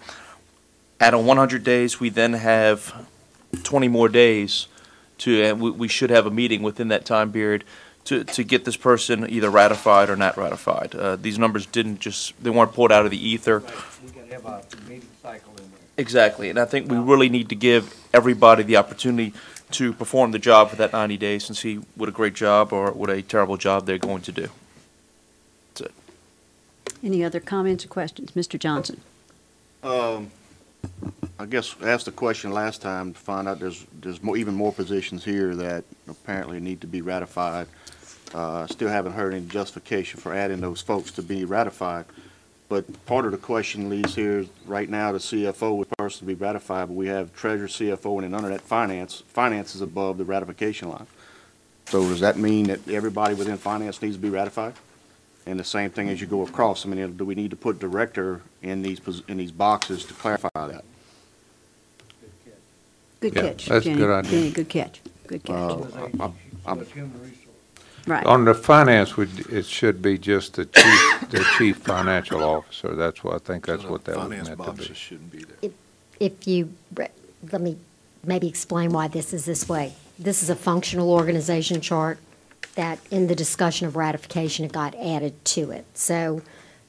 At 100 days, we then have 20 more days and we should have a meeting within that time period to get this person either ratified or not ratified. These numbers they weren't pulled out of the ether. Right, we gotta have a meeting cycle in there. Exactly, and I think we really need to give everybody the opportunity to perform the job for that 90 days and see what a great job or what a terrible job they're going to do. That's it. Any other comments or questions? Mr. Johnson? I guess I asked the question last time to find out there's even more positions here that apparently need to be ratified. Still haven't heard any justification for adding those folks to be ratified. But part of the question leads here, right now the CFO would first to be ratified, but we have treasurer, CFO, and then under that finance. Finance is above the ratification line. So does that mean that everybody within finance needs to be ratified? And the same thing as you go across, I mean, do we need to put director in these boxes to clarify that? Good Yeah, catch, that's a Jenny. good idea. Jenny, good catch. Good catch. Right. On the finance, it should be just the chief financial officer. That's what, I think that's what that was Finance meant to be. boxes shouldn't be there. If you, let me maybe explain why this is this way. This is a functional organization chart that in the discussion of ratification, it got added to it. So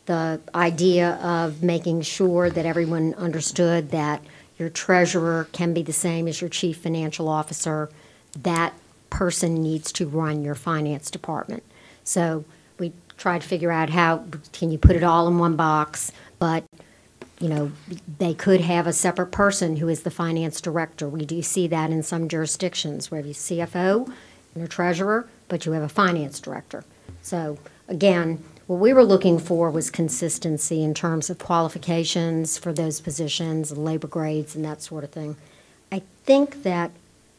the idea of making sure that everyone understood that your treasurer can be the same as your chief financial officer, that person needs to run your finance department. So we tried to figure out how, can you put it all in one box, but you know, they could have a separate person who is the finance director. We do see that in some jurisdictions where you have a CFO and a treasurer, but you have a finance director. So again, what we were looking for was consistency in terms of qualifications for those positions, labor grades, and that sort of thing. I think that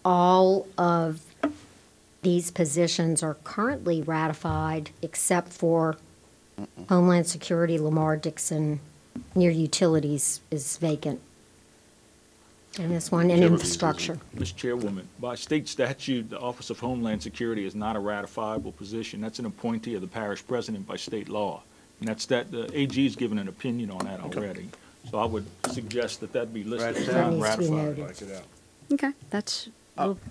all of these positions are currently ratified except for Homeland Security, Lamar Dixon, near utilities is vacant. And this one in infrastructure. Ms. Chairwoman, by state statute, the Office of Homeland Security is not a ratifiable position. That's an appointee of the parish president by state law. And the AG's given an opinion on that already. So I would suggest that that be listed as That not needs to be ratified. noted. Okay, that's,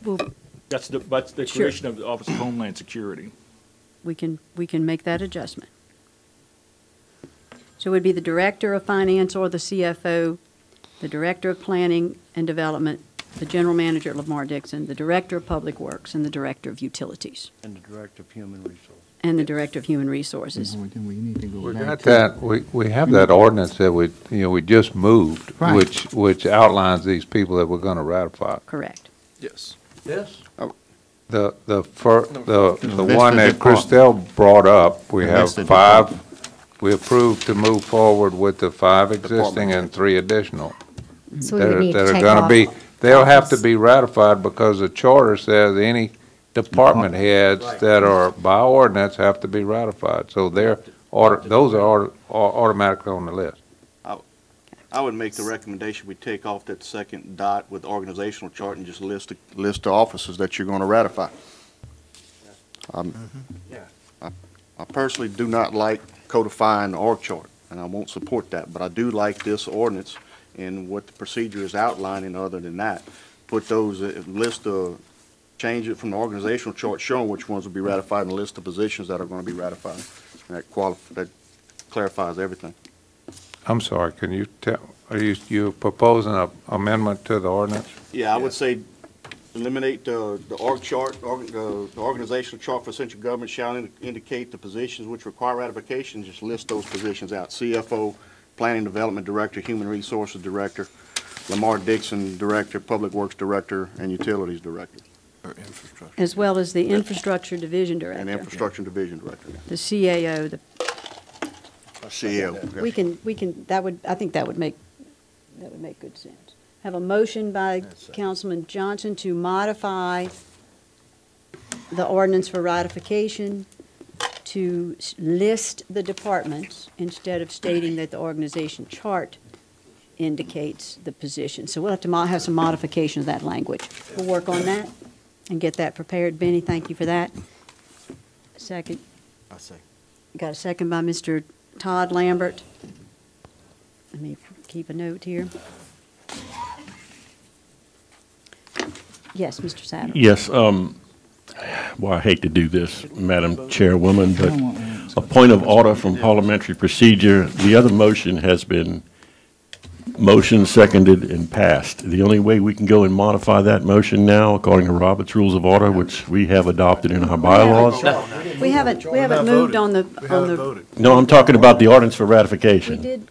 we'll, That's the Sure. creation of the Office of Homeland Security. we can make that adjustment. So it would be the Director of Finance or the CFO, the Director of Planning and Development, the General Manager at Lamar Dixon, the Director of Public Works, and the Director of Utilities, And the Director of Human Resources. and the Director of Human Resources. We got that, we have that ordinance that we just moved, Right. which outlines these people that we're gonna ratify. Correct. Yes. Yes. The List one of that Christelle brought up, we The have list of 5, we approved to move forward with the 5 existing and 3 additional. So we would need That to are take gonna off. be, they'll have to office. be ratified because the charter says any department heads that are by ordinance have to be ratified. So those are automatically on the list. I would make the recommendation we take off that second dot with organizational chart and just list the offices that you're going to ratify. I personally do not like codifying the org chart, and I won't support that, but I do like this ordinance and what the procedure is outlining other than that. Put those, change it from the organizational chart showing which ones will be ratified and a list of positions that are going to be ratified. And that clarifies everything. I'm sorry, can you tell, are you proposing an amendment to the ordinance? Yeah, I would say eliminate the org chart, the organizational chart for central government shall indicate the positions which require ratification, just list those positions out. CFO, Planning Development Director, Human Resources Director, Lamar Dixon Director, Public Works Director, and Utilities Director. As well as the Infrastructure Division Director. And Infrastructure Division Director. The CAO, the CEO. we can, I think that would make good sense. Have a motion by Councilman Johnson to modify the ordinance for ratification to list the departments instead of stating that the organization chart indicates the position. So we'll have to have some modification of that language. We'll work on that and get that prepared. Benny, thank you for that. Second. I say. Got a second by Mr. Todd Lambert. Let me keep a note here. Yes, Mr. Satter. Yes, well, I hate to do this, Madam Chairwoman, but a point of order from parliamentary procedure. The other motion has been motion seconded and passed. The only way we can go and modify that motion now, according to Robert's Rules of Order, which we have adopted in our bylaws. We haven't moved on the. No, I'm talking about the ordinance for ratification. We did.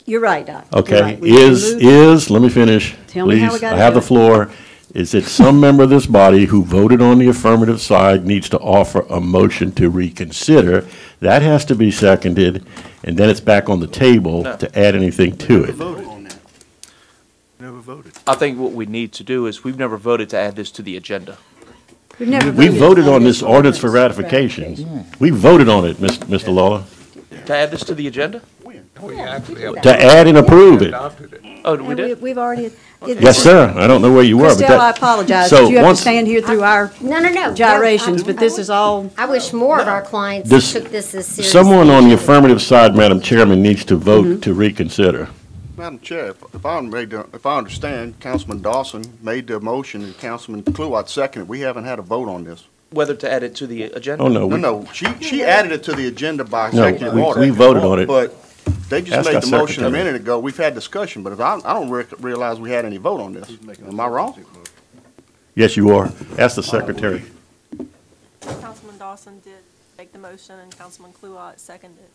You're right, Doc. Okay, You're right. We moved- let me finish, Tell me how we please. gotta I have do the it. floor. Is that some member of this body who voted on the affirmative side needs to offer a motion to reconsider. That has to be seconded, and then it's back on the table No. to add anything to it. Voted on that. Never voted. I think what we need to do is, we've never voted to add this to the agenda. We've never We voted on this ordinance for ratification. We voted on it, Mr. Lawler, To add this to the agenda? We actually to add and approve it. adopted it. Oh, we And did? we've already. Yes, sir. I don't know where you were, but Christelle, I that. apologize, So but you have to once- stand here through our No. gyrations, but this is all. I wish more of our clients This- took this as seriously. Someone on the affirmative side, Madam Chairman, needs to vote to reconsider. Madam Chair, if I understand, Councilman Dawson made the motion and Councilman Kluwat seconded. We haven't had a vote on this. Whether to add it to the agenda? Oh, no. No, she added it to the agenda by No, executive we- order. we voted on it. But they just Ask made our the motion a secretary. minute ago. We've had discussion, but if I don't realize we had any vote on this. Am I wrong? Yes, you are. Ask the secretary. Councilman Dawson did make the motion and Councilman Kluwat seconded.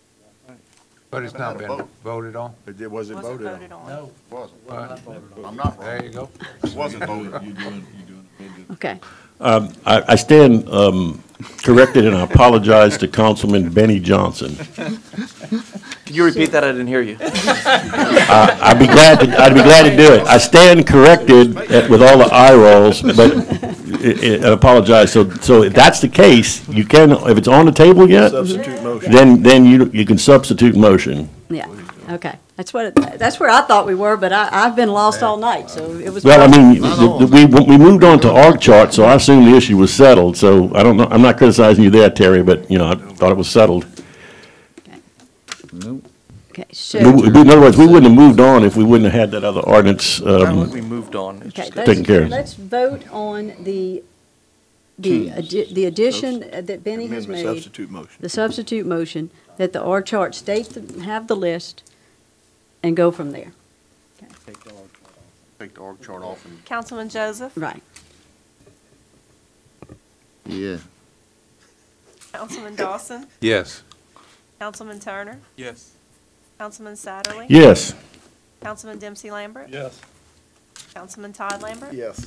But it's not been voted on? It wasn't Wasn't voted on. voted on. Wasn't. I'm not There wrong. you go. It wasn't voted. Okay. I stand corrected, and I apologize to Councilman Benny Johnson. Could you repeat that? I didn't hear you. I'd be glad to do it. I stand corrected with all the eye rolls, but I apologize. So if that's the case, you can, if it's on the table yet, Substitute motion. then you can substitute motion. Yeah, okay. That's where I thought we were, but I've been lost all night, so it was. Well, I mean, we moved on to org chart, so I assumed the issue was settled, so I don't know, I'm not criticizing you there, Terry, but, I thought it was settled. Okay, so. In other words, we wouldn't have moved on if we wouldn't have had that other ordinance, I don't think we moved on. It's Okay, just- taken care of. let's vote on the addition that Benny has Amendment, made. substitute motion. The substitute motion, that the org chart have the list and go from there. Take the org chart off and Councilman Joseph, Right. Yeah. Councilman Dawson, Yes. Councilman Turner, Yes. Councilman Satterly. Yes. Councilman Dempsey Lambert. Yes. Councilman Todd Lambert. Yes.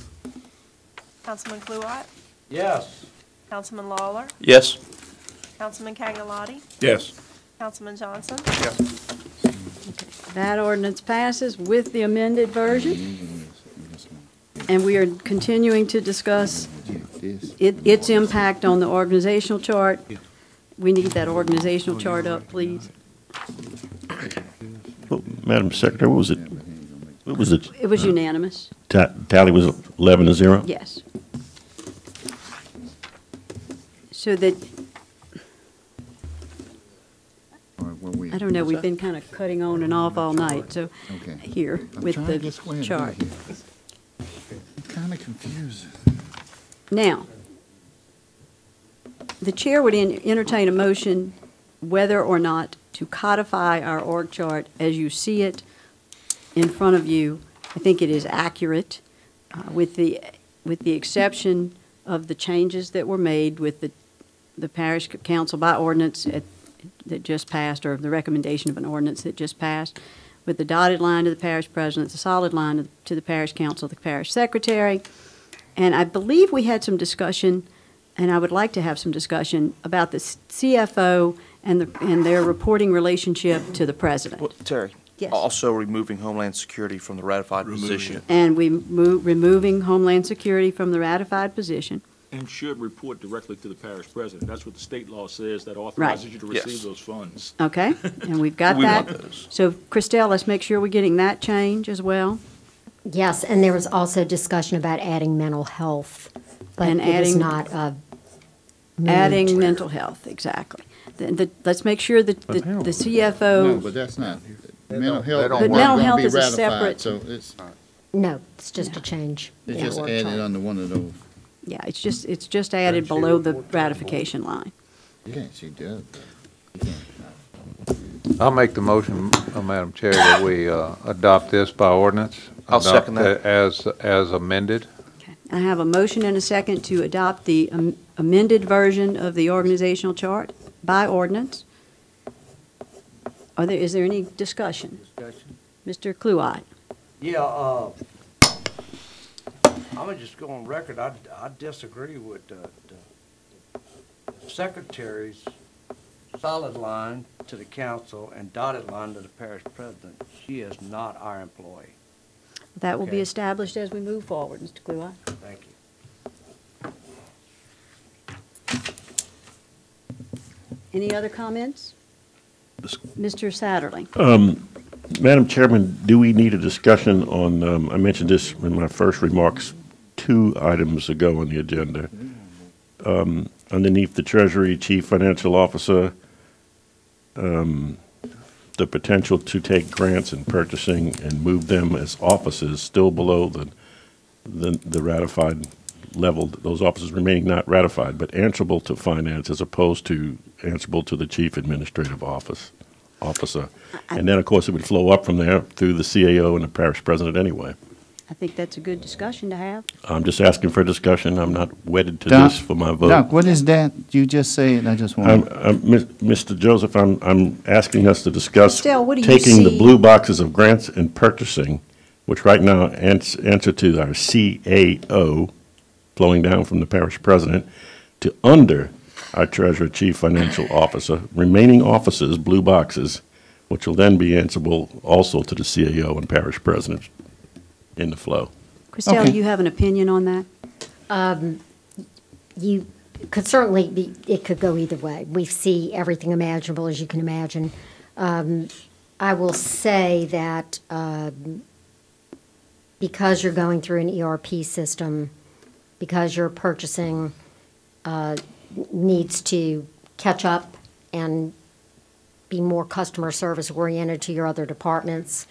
Councilman Kluwat, Yes. Councilman Lawler, Yes. Councilman Cagalati, Yes. Councilman Johnson. That ordinance passes with the amended version. And we are continuing to discuss its impact on the organizational chart. We need that organizational chart up, please. Well, Madam Secretary, what was it? What was it? It was unanimous, Tally was 11-0? yes. So that, I don't know, we've been kind of cutting on and off all night, so Okay. here with the chart. Kind of confusing. Now, the chair would entertain a motion whether or not to codify our org chart as you see it in front of you. I think it is accurate, with the exception of the changes that were made with the parish council by ordinance that just passed, or the recommendation of an ordinance that just passed, with the dotted line to the parish president, the solid line to the parish council, the parish secretary. And I believe we had some discussion, and I would like to have some discussion about the CFO and their reporting relationship to the president. Well, Terry? Yes. Also removing Homeland Security from the ratified position. And removing Homeland Security from the ratified position. And should report directly to the parish president. That's what the state law says, that authorizes you to Yes. receive those funds. Okay, and we've got We that. want those. So, Christelle, let's make sure we're getting that change as well. Yes, and there was also discussion about adding mental health, but And it was adding- not Adding moved. mental health, exactly. Let's make sure that the No, CFO, but that's not, mental they health. don't But work. mental gonna health be is a ratified, separate- So it's No, it's just a change. it's in just org added chart. under one of those. yeah, it's just added below the ratification line. You can't see that. I'll make the motion, Madam Chair, that we adopt this by ordinance. I'll second Adopt it as amended. Okay. I have a motion and a second to adopt the amended version of the organizational chart by ordinance. Is there any discussion? Mr. Kluwat? Yeah, I'm gonna just go on record, I disagree with the secretary's solid line to the council and dotted line to the parish president. She is not our employee. That will be Okay. established as we move forward, Mr. Kluwat. Thank you. Any other comments? Mr. Satterly? Madam Chairman, do we need a discussion on, I mentioned this in my first remarks 2 items ago on the agenda. Underneath the Treasury Chief Financial Officer, the potential to take grants and purchasing and move them as offices still below the ratified level, those offices remaining not ratified, but answerable to finance as opposed to answerable to the Chief Administrative Officer. And then, of course, it would flow up from there through the CAO and the parish president anyway. I think that's a good discussion to have. I'm just asking for discussion. I'm not wedded to Doc- this for my vote. Doc, what is that you just said? I just want. Mr. Joseph, I'm asking us to discuss Estelle, what do you taking the see- blue boxes of grants and purchasing, which right now answer to our CAO, flowing down from the parish president, to under our treasurer, chief financial officer, remaining offices, blue boxes, which will then be answerable also to the CAO and parish president in the flow. Christelle, Okay. you have an opinion on that? You could certainly be, it could go either way. We see everything imaginable, as you can imagine. I will say that because you're going through an ERP system, because your purchasing needs to catch up and be more customer service oriented to your other departments,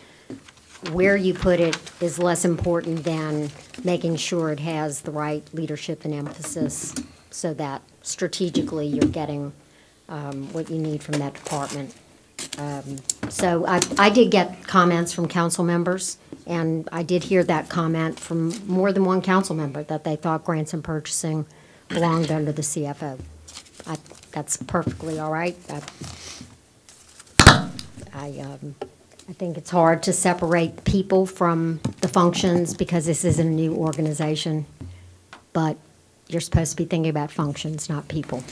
where you put it is less important than making sure it has the right leadership and emphasis so that strategically you're getting what you need from that department. So I did get comments from council members, and I did hear that comment from more than one council member that they thought grants and purchasing belonged under the CFO. That's perfectly all right. I think it's hard to separate people from the functions because this isn't a new organization, but you're supposed to be thinking about functions, not people.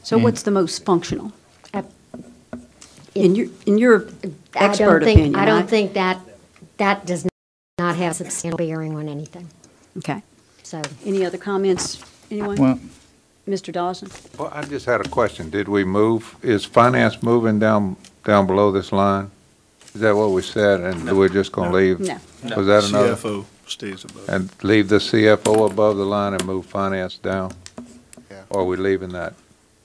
So what's the most functional? In your expert opinion, I don't right? think that does not have substantial bearing on anything. Okay. So, Any other comments, anyone? Well, Mr. Dawson? Well, I just had a question. Did we move, is finance moving down below this line? Is that what we said, and we're just gonna leave? No. Was that another? CFO stays above. And leave the CFO above the line and move finance down? Yeah. Or are we leaving that?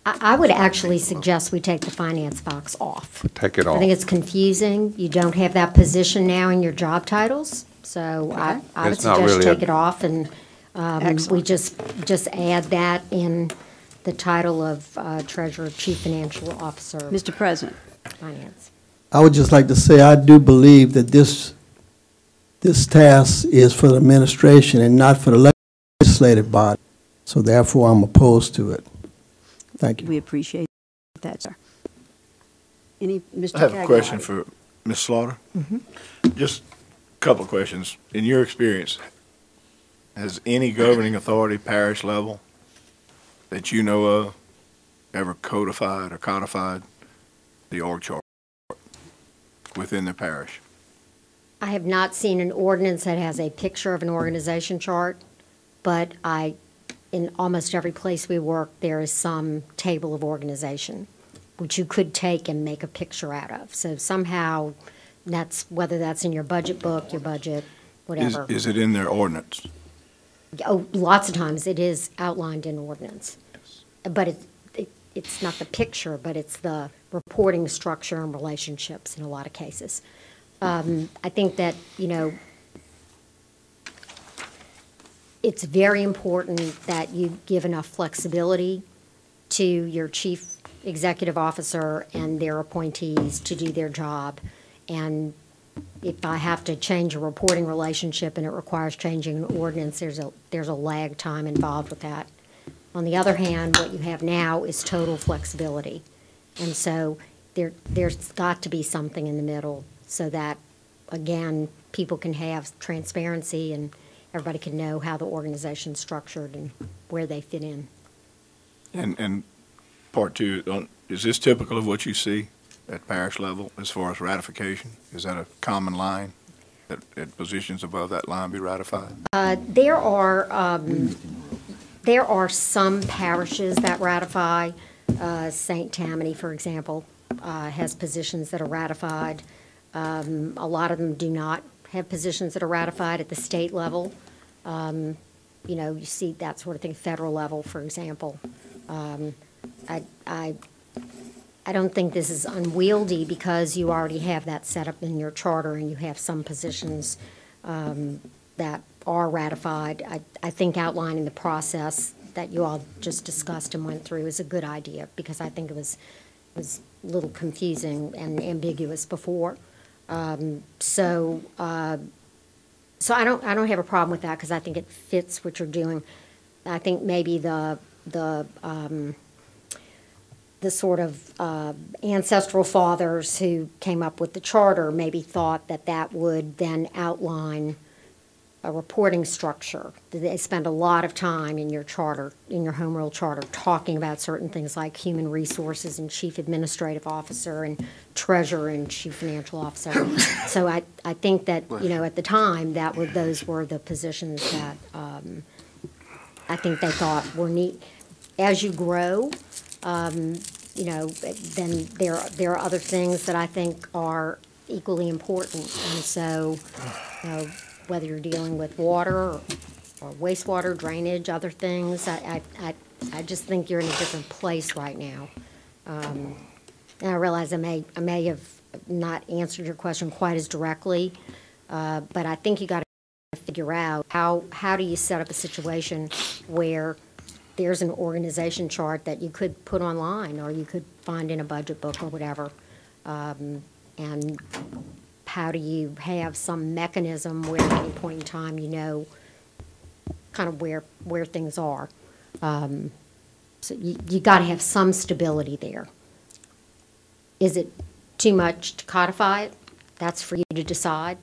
I would actually suggest we take the finance box off. Take it I off? think it's confusing. You don't have that position now in your job titles, so I would It's not suggest really a- take it off, and we just add that in the title of Treasurer, Chief Financial Officer, Mr. President? Finance. I would just like to say, I do believe that this task is for the administration and not for the legislative body. So therefore, I'm opposed to it. Thank you. We appreciate that, sir. Mr. I have a question Cagliari? for Ms. Slaughter. Just a couple of questions. In your experience, has any governing authority, parish level, that you know of, ever codified or codified the org chart within the parish? I have not seen an ordinance that has a picture of an organization chart, but in almost every place we work, there is some table of organization, which you could take and make a picture out of. So somehow, whether that's in your budget book, your budget, whatever. Is it in their ordinance? Oh, lots of times it is outlined in ordinance. But it's not the picture, but it's the reporting structure and relationships in a lot of cases. I think that, it's very important that you give enough flexibility to your chief executive officer and their appointees to do their job. And if I have to change a reporting relationship and it requires changing an ordinance, there's a lag time involved with that. On the other hand, what you have now is total flexibility. And so there's got to be something in the middle so that, again, people can have transparency and everybody can know how the organization's structured and where they fit in. And part two, is this typical of what you see at parish level as far as ratification? Is that a common line, that at positions above that line be ratified? There are some parishes that ratify. St. Tammany, for example, has positions that are ratified. A lot of them do not have positions that are ratified at the state level. You see that sort of thing, federal level, for example. I don't think this is unwieldy because you already have that set up in your charter and you have some positions that are ratified. I think outlining the process that you all just discussed and went through is a good idea because I think it was a little confusing and ambiguous before. So I don't have a problem with that because I think it fits what you're doing. I think maybe the sort of ancestral fathers who came up with the charter maybe thought that would then outline a reporting structure. They spend a lot of time in your charter, in your home rule charter, talking about certain things like human resources and chief administrative officer and treasurer and chief financial officer. So I think that, at the time, those were the positions that I think they thought were neat. As you grow, then there are other things that I think are equally important. And so, whether you're dealing with water or wastewater, drainage, other things, I just think you're in a different place right now. And I realize I may have not answered your question quite as directly, but I think you got to figure out how do you set up a situation where there's an organization chart that you could put online or you could find in a budget book or whatever, and how do you have some mechanism where at any point in time you know kind of where things are. So you got to have some stability there. Is it too much to codify it? That's for you to decide.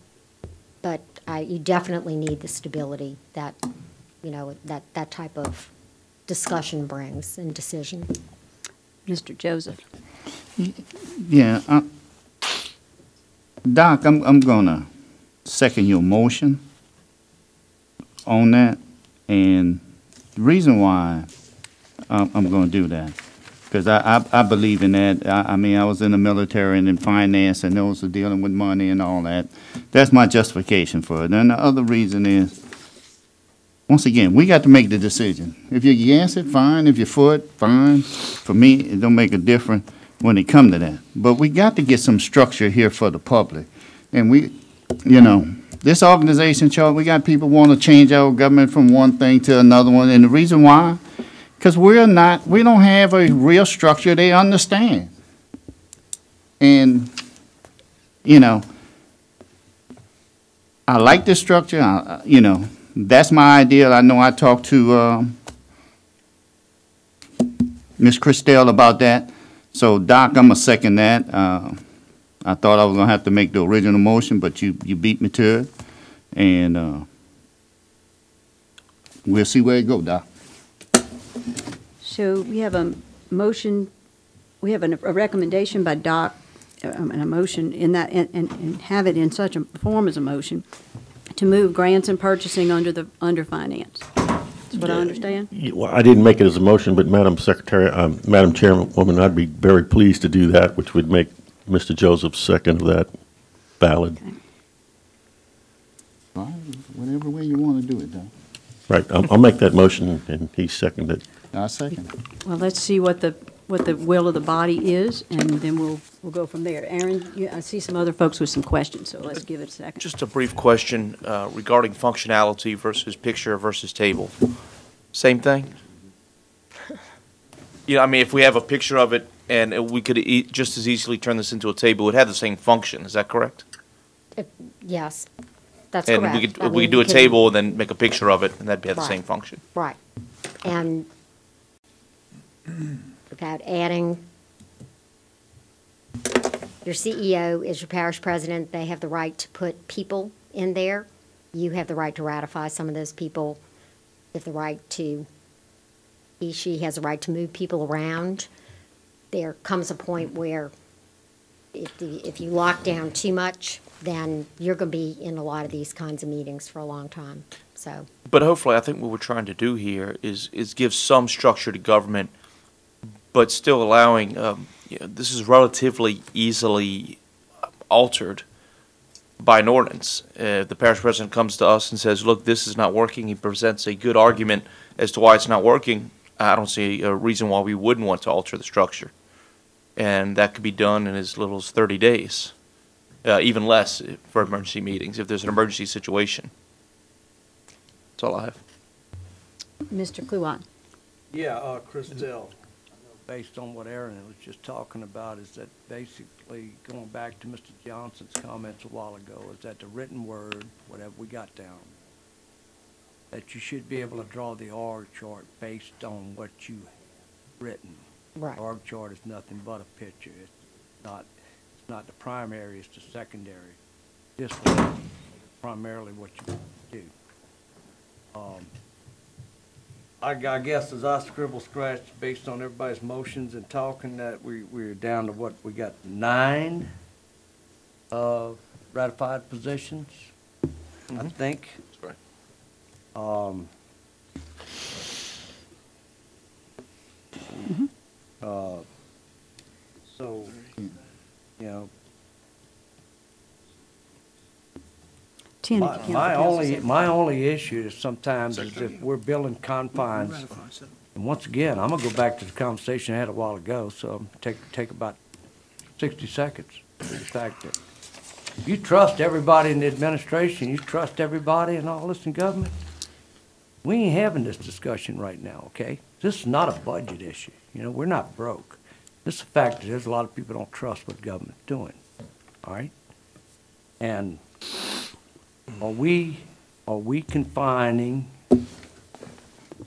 But you definitely need the stability that, that type of discussion brings and decision. Mr. Joseph. Yeah, Doc, I'm gonna second your motion on that, and the reason why I'm gonna do that, because I believe in that. I mean, I was in the military and in finance, and those are dealing with money and all that. That's my justification for it. And the other reason is, once again, we got to make the decision. If you're against it, fine. If you're for it, fine. For me, it don't make a difference when it come to that. But we got to get some structure here for the public. And we, this organization chart, we got people want to change our government from one thing to another one. And the reason why, because we don't have a real structure they understand. And, I like this structure, that's my idea. I know I talked to Ms. Christelle about that. So, Doc, I'm going to second that. I thought I was going to have to make the original motion, but you beat me to it. And we'll see where it goes, Doc. So we have a motion, we have a recommendation by Doc, and a motion in that, and have it in such a form as a motion, to move grants and purchasing under finance. That's what I understand? Well, I didn't make it as a motion, but Madam Secretary, Madam Chairwoman, I'd be very pleased to do that, which would make Mr. Joseph's second of that valid. Okay. All right, whatever way you want to do it, Doc. Right, I'll make that motion, and he seconded it. I second. Well, let's see what the will of the body is, and then we'll go from there. Aaron, I see some other folks with some questions, so let's give it a second. Just a brief question regarding functionality versus picture versus table. Same thing? I mean, if we have a picture of it and we could just as easily turn this into a table, it would have the same function. Is that correct? Yes, that's and correct. And we could do a table and then make a picture of it, and that'd have the same function. Right. And without adding, your CEO is your parish president. They have the right to put people in there. You have the right to ratify some of those people. You have the right to, she has the right to move people around. There comes a point where if you lock down too much, then you're going to be in a lot of these kinds of meetings for a long time. So. But hopefully, I think what we're trying to do here is give some structure to government, but still allowing, this is relatively easily altered by an ordinance. The parish president comes to us and says, look, this is not working. He presents a good argument as to why it's not working. I don't see a reason why we wouldn't want to alter the structure. And that could be done in as little as 30 days, even less for emergency meetings, if there's an emergency situation. That's all I have. Mr. Kluwan. Yeah, Christelle, based on what Aaron was just talking about, is that basically, going back to Mr. Johnson's comments a while ago, is that the written word, whatever we got down, that you should be able to draw the org chart based on what you've written. Right. The org chart is nothing but a picture. It's not the primary, it's the secondary. This was primarily what you do. I guess as I scribble scratch based on everybody's motions and talking, that we're down to what we got, 9 ratified positions, I think. That's right. So, 10 if you count the council seat. My only issue is sometimes is if we're building confines, and once again, I'm gonna go back to the conversation I had a while ago, so take about 60 seconds. The fact that you trust everybody in the administration, you trust everybody and all this in government. We ain't having this discussion right now, okay? This is not a budget issue. You know, we're not broke. This is a fact that there's a lot of people don't trust what government's doing, all right? And are we confining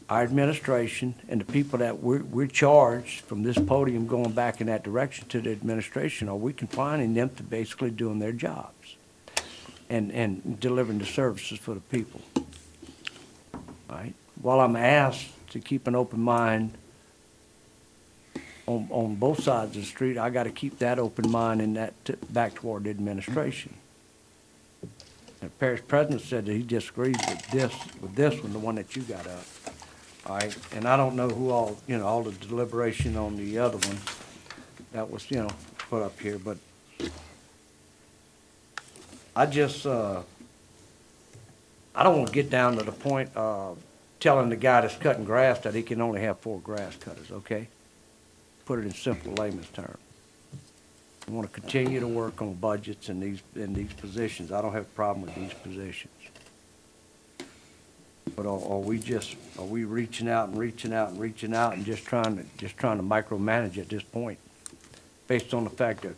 our administration and the people that we're charged from this podium going back in that direction to the administration, are we confining them to basically doing their jobs and delivering the services for the people? All right? While I'm asked to keep an open mind on both sides of the street, I got to keep that open mind and that back toward the administration. The parish president said that he disagrees with this one, the one that you got up. All right, and I don't know who all, you know, all the deliberation on the other one that was, you know, put up here, but I just, I don't want to get down to the point of telling the guy that's cutting grass that he can only have 4 grass cutters, okay? Put it in simple layman's terms. I want to continue to work on budgets in these positions. I don't have a problem with these positions. But are we reaching out and just trying to micromanage at this point, based on the fact that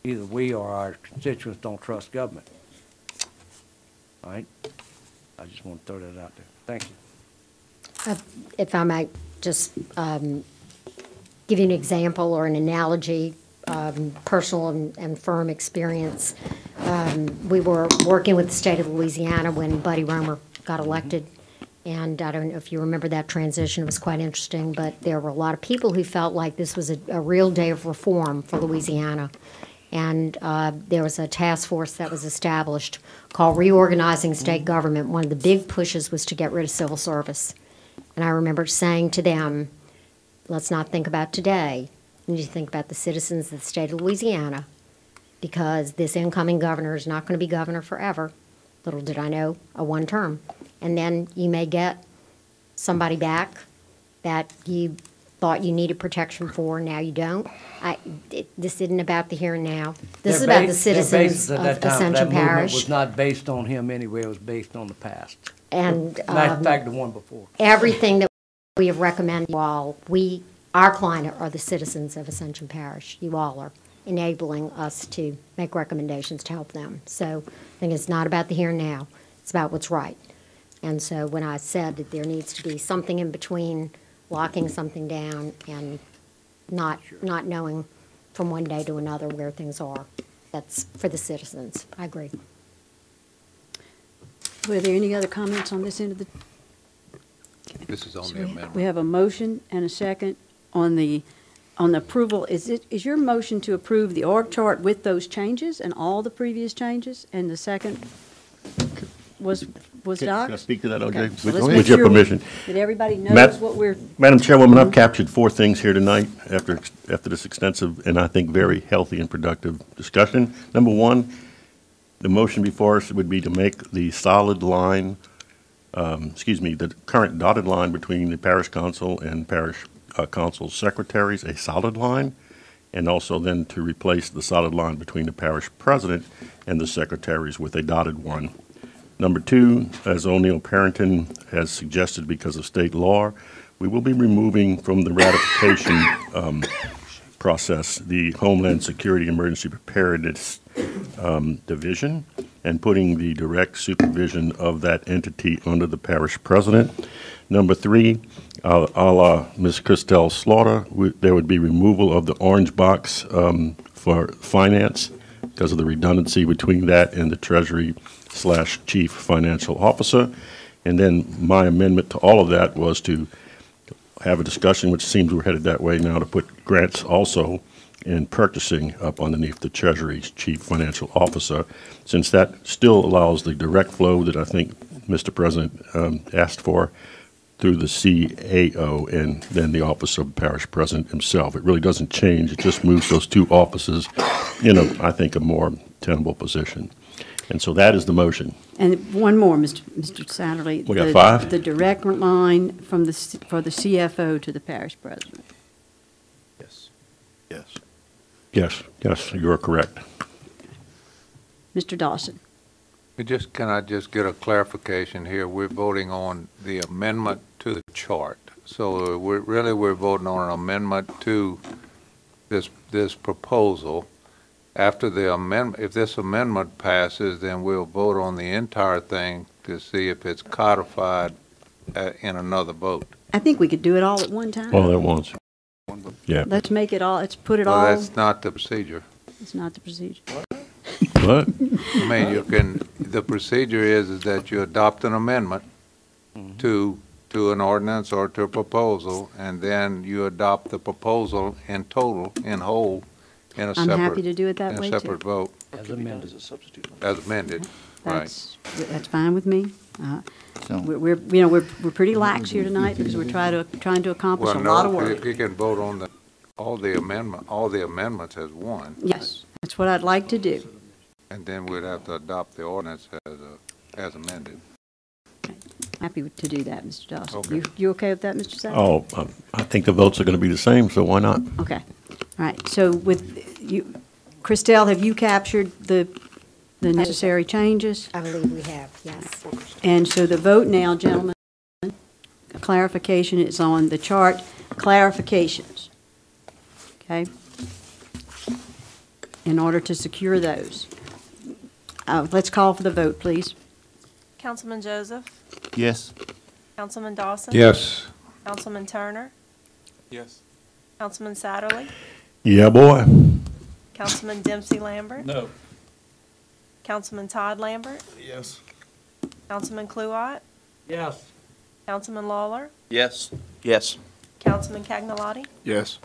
either we or our constituents don't trust government? All right? I just want to throw that out there. Thank you. If I might just give you an example or an analogy, personal and firm experience. We were working with the state of Louisiana when Buddy Roemer got elected, and I don't know if you remember that transition. It was quite interesting, but there were a lot of people who felt like this was a real day of reform for Louisiana. And there was a task force that was established called Reorganizing State Government. One of the big pushes was to get rid of civil service. And I remember saying to them, let's not think about today. We need to think about the citizens of the state of Louisiana, because this incoming governor is not going to be governor forever. Little did I know, a one term. And then you may get somebody back that you thought you needed protection for, now you don't. This isn't about the here and now. This is about the citizens of Ascension Parish. It was not based on him anyway, it was based on the past. And matter of fact, the one before. Everything that we have recommended, you all, our client are the citizens of Ascension Parish. You all are enabling us to make recommendations to help them. So I think it's not about the here and now. It's about what's right. And so when I said that there needs to be something in between locking something down and not knowing from one day to another where things are, that's for the citizens. I agree. Were there any other comments on this end of the? This is on the amendment. We have a motion and a second on the approval. Is your motion to approve the org chart with those changes and all the previous changes? And the second was Doc's? Can I speak to that, OJ? Okay, so let's With make your sure permission. that everybody knows what we're. Madam Chairwoman, I've captured 4 things here tonight after this extensive and I think very healthy and productive discussion. Number 1, the motion before us would be to make the solid line, the current dotted line between the parish council and parish council secretaries a solid line, and also then to replace the solid line between the parish president and the secretaries with a dotted one. Number 2, as O'Neill Parrington has suggested because of state law, we will be removing from the ratification process the Homeland Security Emergency Preparedness Division and putting the direct supervision of that entity under the parish president. Number 3, a la Ms. Christelle Slaughter, there would be removal of the orange box for finance because of the redundancy between that and the Treasury/Chief Financial Officer. And then my amendment to all of that was to have a discussion, which seems we're headed that way now, to put grants also in purchasing up underneath the Treasury's Chief Financial Officer, since that still allows the direct flow that I think Mr. President asked for through the CAO and then the Office of Parish President himself. It really doesn't change. It just moves those 2 offices in, I think, a more tenable position. And so that is the motion. And one more, Mr. Satterley. We got 5? The direct line from for the CFO to the parish president. Yes. Yes. Yes, you are correct. Mr. Dawson. Can I just get a clarification here? We're voting on the amendment to the chart. So we're voting on an amendment to this proposal. After the amendment, if this amendment passes, then we'll vote on the entire thing to see if it's codified in another vote. I think we could do it all at one time. All at once. Yeah. Let's make it all, let's put it Well, all. that's not the procedure. It's not the procedure. What? I mean, the procedure is that you adopt an amendment to an ordinance or to a proposal, and then you adopt the proposal in total, in whole, in a I'm separate. happy to do it that way, In a separate too. vote. As amended. As amended, right. That's fine with me. So- We're pretty lax here tonight because we're trying to accomplish a lot of Well, work. no, you can vote on all the amendments as one. Yes, that's what I'd like to do. And then we'd have to adopt the ordinance as amended. Happy to do that, Mr. Dawson. Okay. You okay with that, Mr. Satterley? Oh, I think the votes are going to be the same, so why not? Okay. All right. So with you, Christelle, have you captured the necessary changes? I believe we have, yes. And so the vote now, gentlemen, clarification is on the chart, clarifications. Okay? In order to secure those. Let's call for the vote, please. Councilman Joseph, Yes. Councilman Dawson. Yes. Councilman Turner, Yes. Councilman Satterley, Yeah, boy. Councilman Dempsey Lambert, No. Councilman Todd Lambert, Yes. Councilman Kluwat, Yes. Councilman Lawler, Yes. Yes. Councilman Cagnalotti, Yes.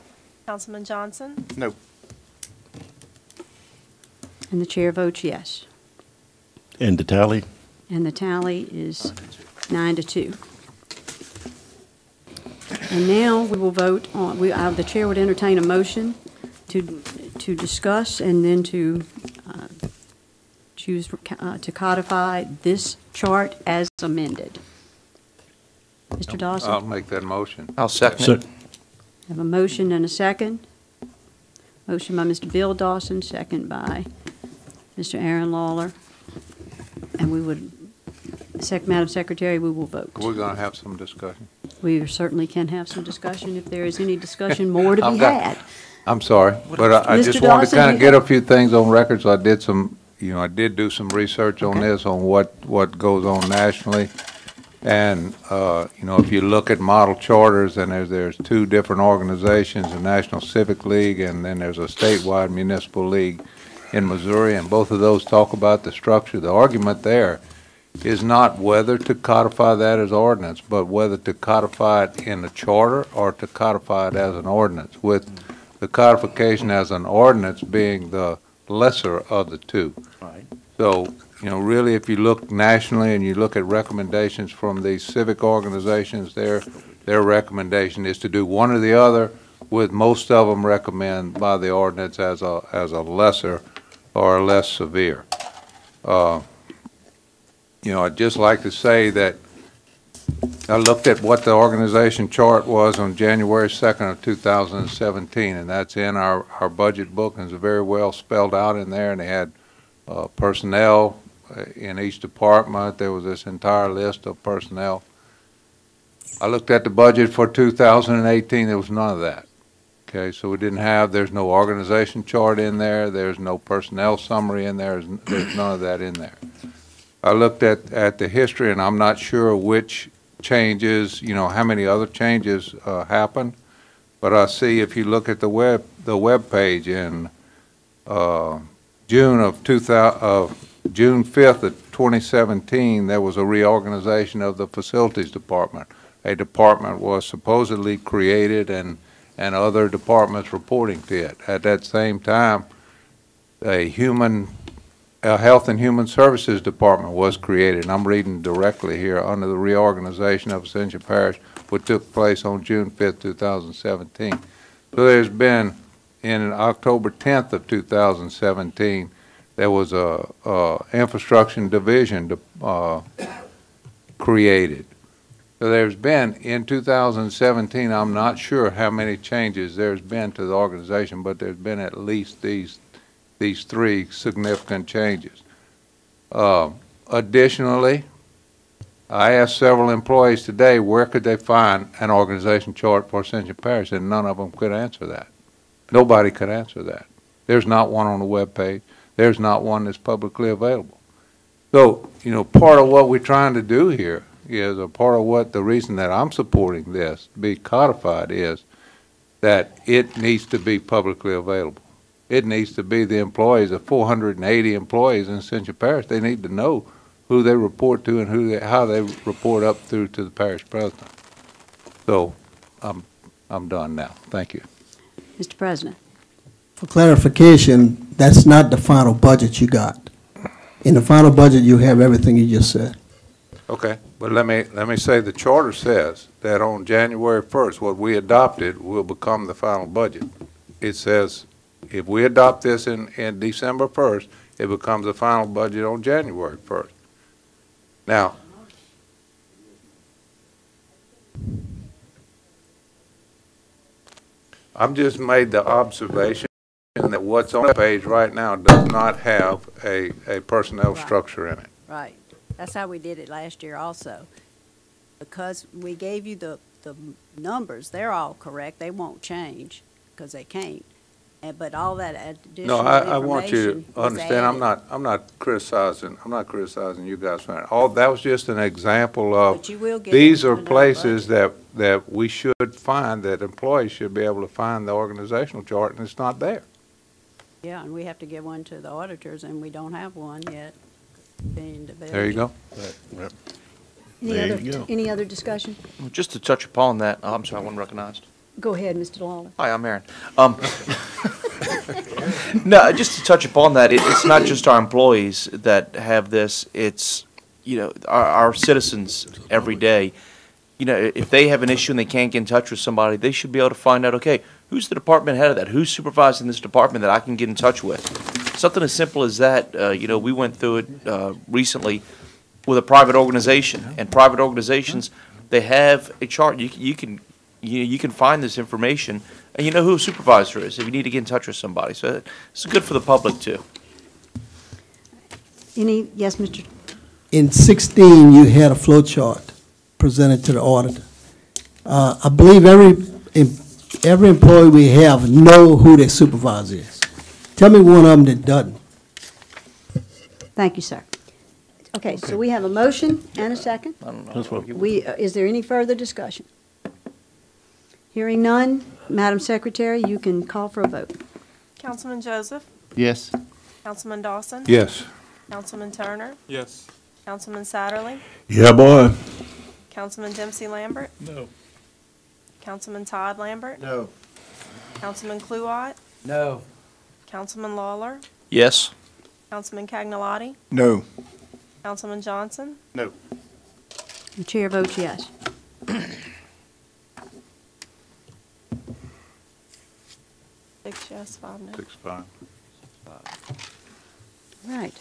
Councilman Johnson, No. And the chair votes yes. And the tally? And the tally is 9-2. And now we will vote on, the chair would entertain a motion to discuss and then to choose to codify this chart as amended. Mr. Dawson? I'll make that motion. I'll second So- it. I have a motion and a second. Motion by Mr. Bill Dawson, second by Mr. Aaron Lawler. And we would, Madam Secretary, we will vote. We're going to have some discussion. We certainly can have some discussion if there is any discussion more to be I've got- had. I'm sorry, but I Mr. just wanted to Dawson, kind you of get have- a few things on record, so I did do some research on this, on what goes on nationally. And, if you look at model charters, and there's two different organizations, the National Civic League, and then there's a statewide municipal league in Missouri, and both of those talk about the structure. The argument there is not whether to codify that as ordinance, but whether to codify it in a charter or to codify it as an ordinance, with the codification as an ordinance being the lesser of the two. Right. So, really, if you look nationally and you look at recommendations from these civic organizations, their recommendation is to do one or the other, with most of them recommend by the ordinance as a lesser or less severe. I'd just like to say that I looked at what the organization chart was on January 2nd of 2017, and that's in our budget book, and it's very well spelled out in there, and they had personnel in each department. There was this entire list of personnel. I looked at the budget for 2018, there was none of that. Okay, so there's no organization chart in there, there's no personnel summary in there, there's none of that in there. I looked at the history, and I'm not sure which changes, how many other changes happened, but I see if you look at the web page in June 5th of 2017, there was a reorganization of the facilities department. A department was supposedly created, and other departments reporting to it. At that same time, a Health and Human Services Department was created, and I'm reading directly here, under the reorganization of Ascension Parish, which took place on June 5th, 2017. So there's been, in October 10th of 2017, there was a infrastructure division created. So there's been, in 2017, I'm not sure how many changes there's been to the organization, but there's been at least these three significant changes. Additionally, I asked several employees today where could they find an organization chart for Ascension Parish, and none of them could answer that. Nobody could answer that. There's not one on the webpage. There's not one that's publicly available. So, you know, part of what we're trying to do here is, a part of what the reason that I'm supporting this to be codified is that it needs to be publicly available. It needs to be the employees, the 480 employees in Ascension Parish. They need to know who they report to and how they report up through to the parish president. So I'm done now. Thank you. Mr. President. For clarification, that's not the final budget you got. In the final budget, you have everything you just said. Okay, but let me say the charter says that on January 1st, what we adopted will become the final budget. It says if we adopt this in December 1st, it becomes the final budget on January 1st. Now, I've just made the observation that what's on the page right now does not have a personnel structure in it. Right. That's how we did it last year also. Because we gave you the numbers, they're all correct. They won't change because they can't. But all that additional information. No, I want you to understand. I'm not criticizing you guys for that. All that was just an example of. But you will get these are places that we should find, that employees should be able to find the organizational chart, and it's not there. Yeah, and we have to give one to the auditors, and we don't have one yet. There you go. Any other discussion? Just to touch upon that, I'm sorry, I wasn't recognized. Go ahead, Mr. Lawler. Hi, I'm Aaron. No, just to touch upon that, it's not just our employees that have this. It's, you know, our citizens every day. You know, if they have an issue and they can't get in touch with somebody, they should be able to find out, okay, who's the department head of that? Who's supervising this department that I can get in touch with? Something as simple as that. You know, we went through it recently with a private organization, and private organizations, they have a chart. You can find this information, and you know who a supervisor is if you need to get in touch with somebody. So it's good for the public too. Yes, Mr. In 16, you had a flow chart presented to the auditor. I believe every employee we have know who their supervisor is. Tell me one of them that doesn't. Thank you, sir. Okay, so we have a motion and a second. I don't know. Is there any further discussion? Hearing none, Madam Secretary, you can call for a vote. Councilman Joseph? Yes. Councilman Dawson? Yes. Councilman Turner? Yes. Councilman Satterley? Yeah, boy. Councilman Dempsey Lambert? No. Councilman Todd Lambert? No. Councilman Kluwat? No. Councilman Lawler? Yes. Councilman Cagnolati? No. Councilman Johnson? No. The chair votes yes. 6 yes, 5 no. 6-5. Right.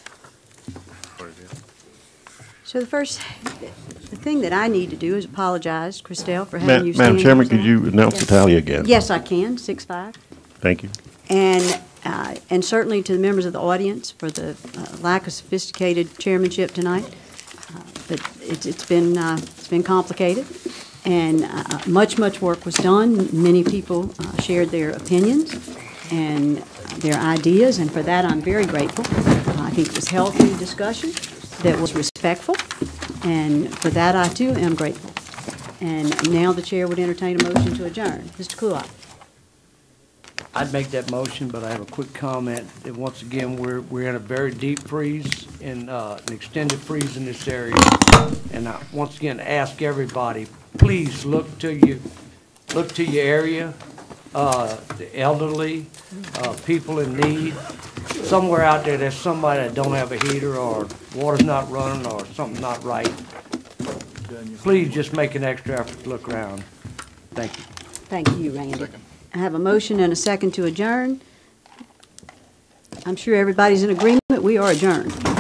So the thing that I need to do is apologize, Christelle, for having you stand. Madam Chairman, here. could you announce the tally again? Yes, I can, 6-5. Thank you. And certainly to the members of the audience for the lack of sophisticated chairmanship tonight. But it's been complicated, and much work was done. Many people shared their opinions and their ideas, and for that I'm very grateful. I think it was healthy discussion that was respectful, and for that I too am grateful. And now the chair would entertain a motion to adjourn. Mr. Kulop. I'd make that motion, but I have a quick comment. That once again, we're in a very deep freeze, in an extended freeze in this area. And I once again ask everybody, please look to your area, the elderly, people in need. Somewhere out there's somebody that don't have a heater, or water's not running, or something's not right. Please just make an extra effort to look around. Thank you. Thank you, Randy. I have a motion and a second to adjourn. I'm sure everybody's in agreement. We are adjourned.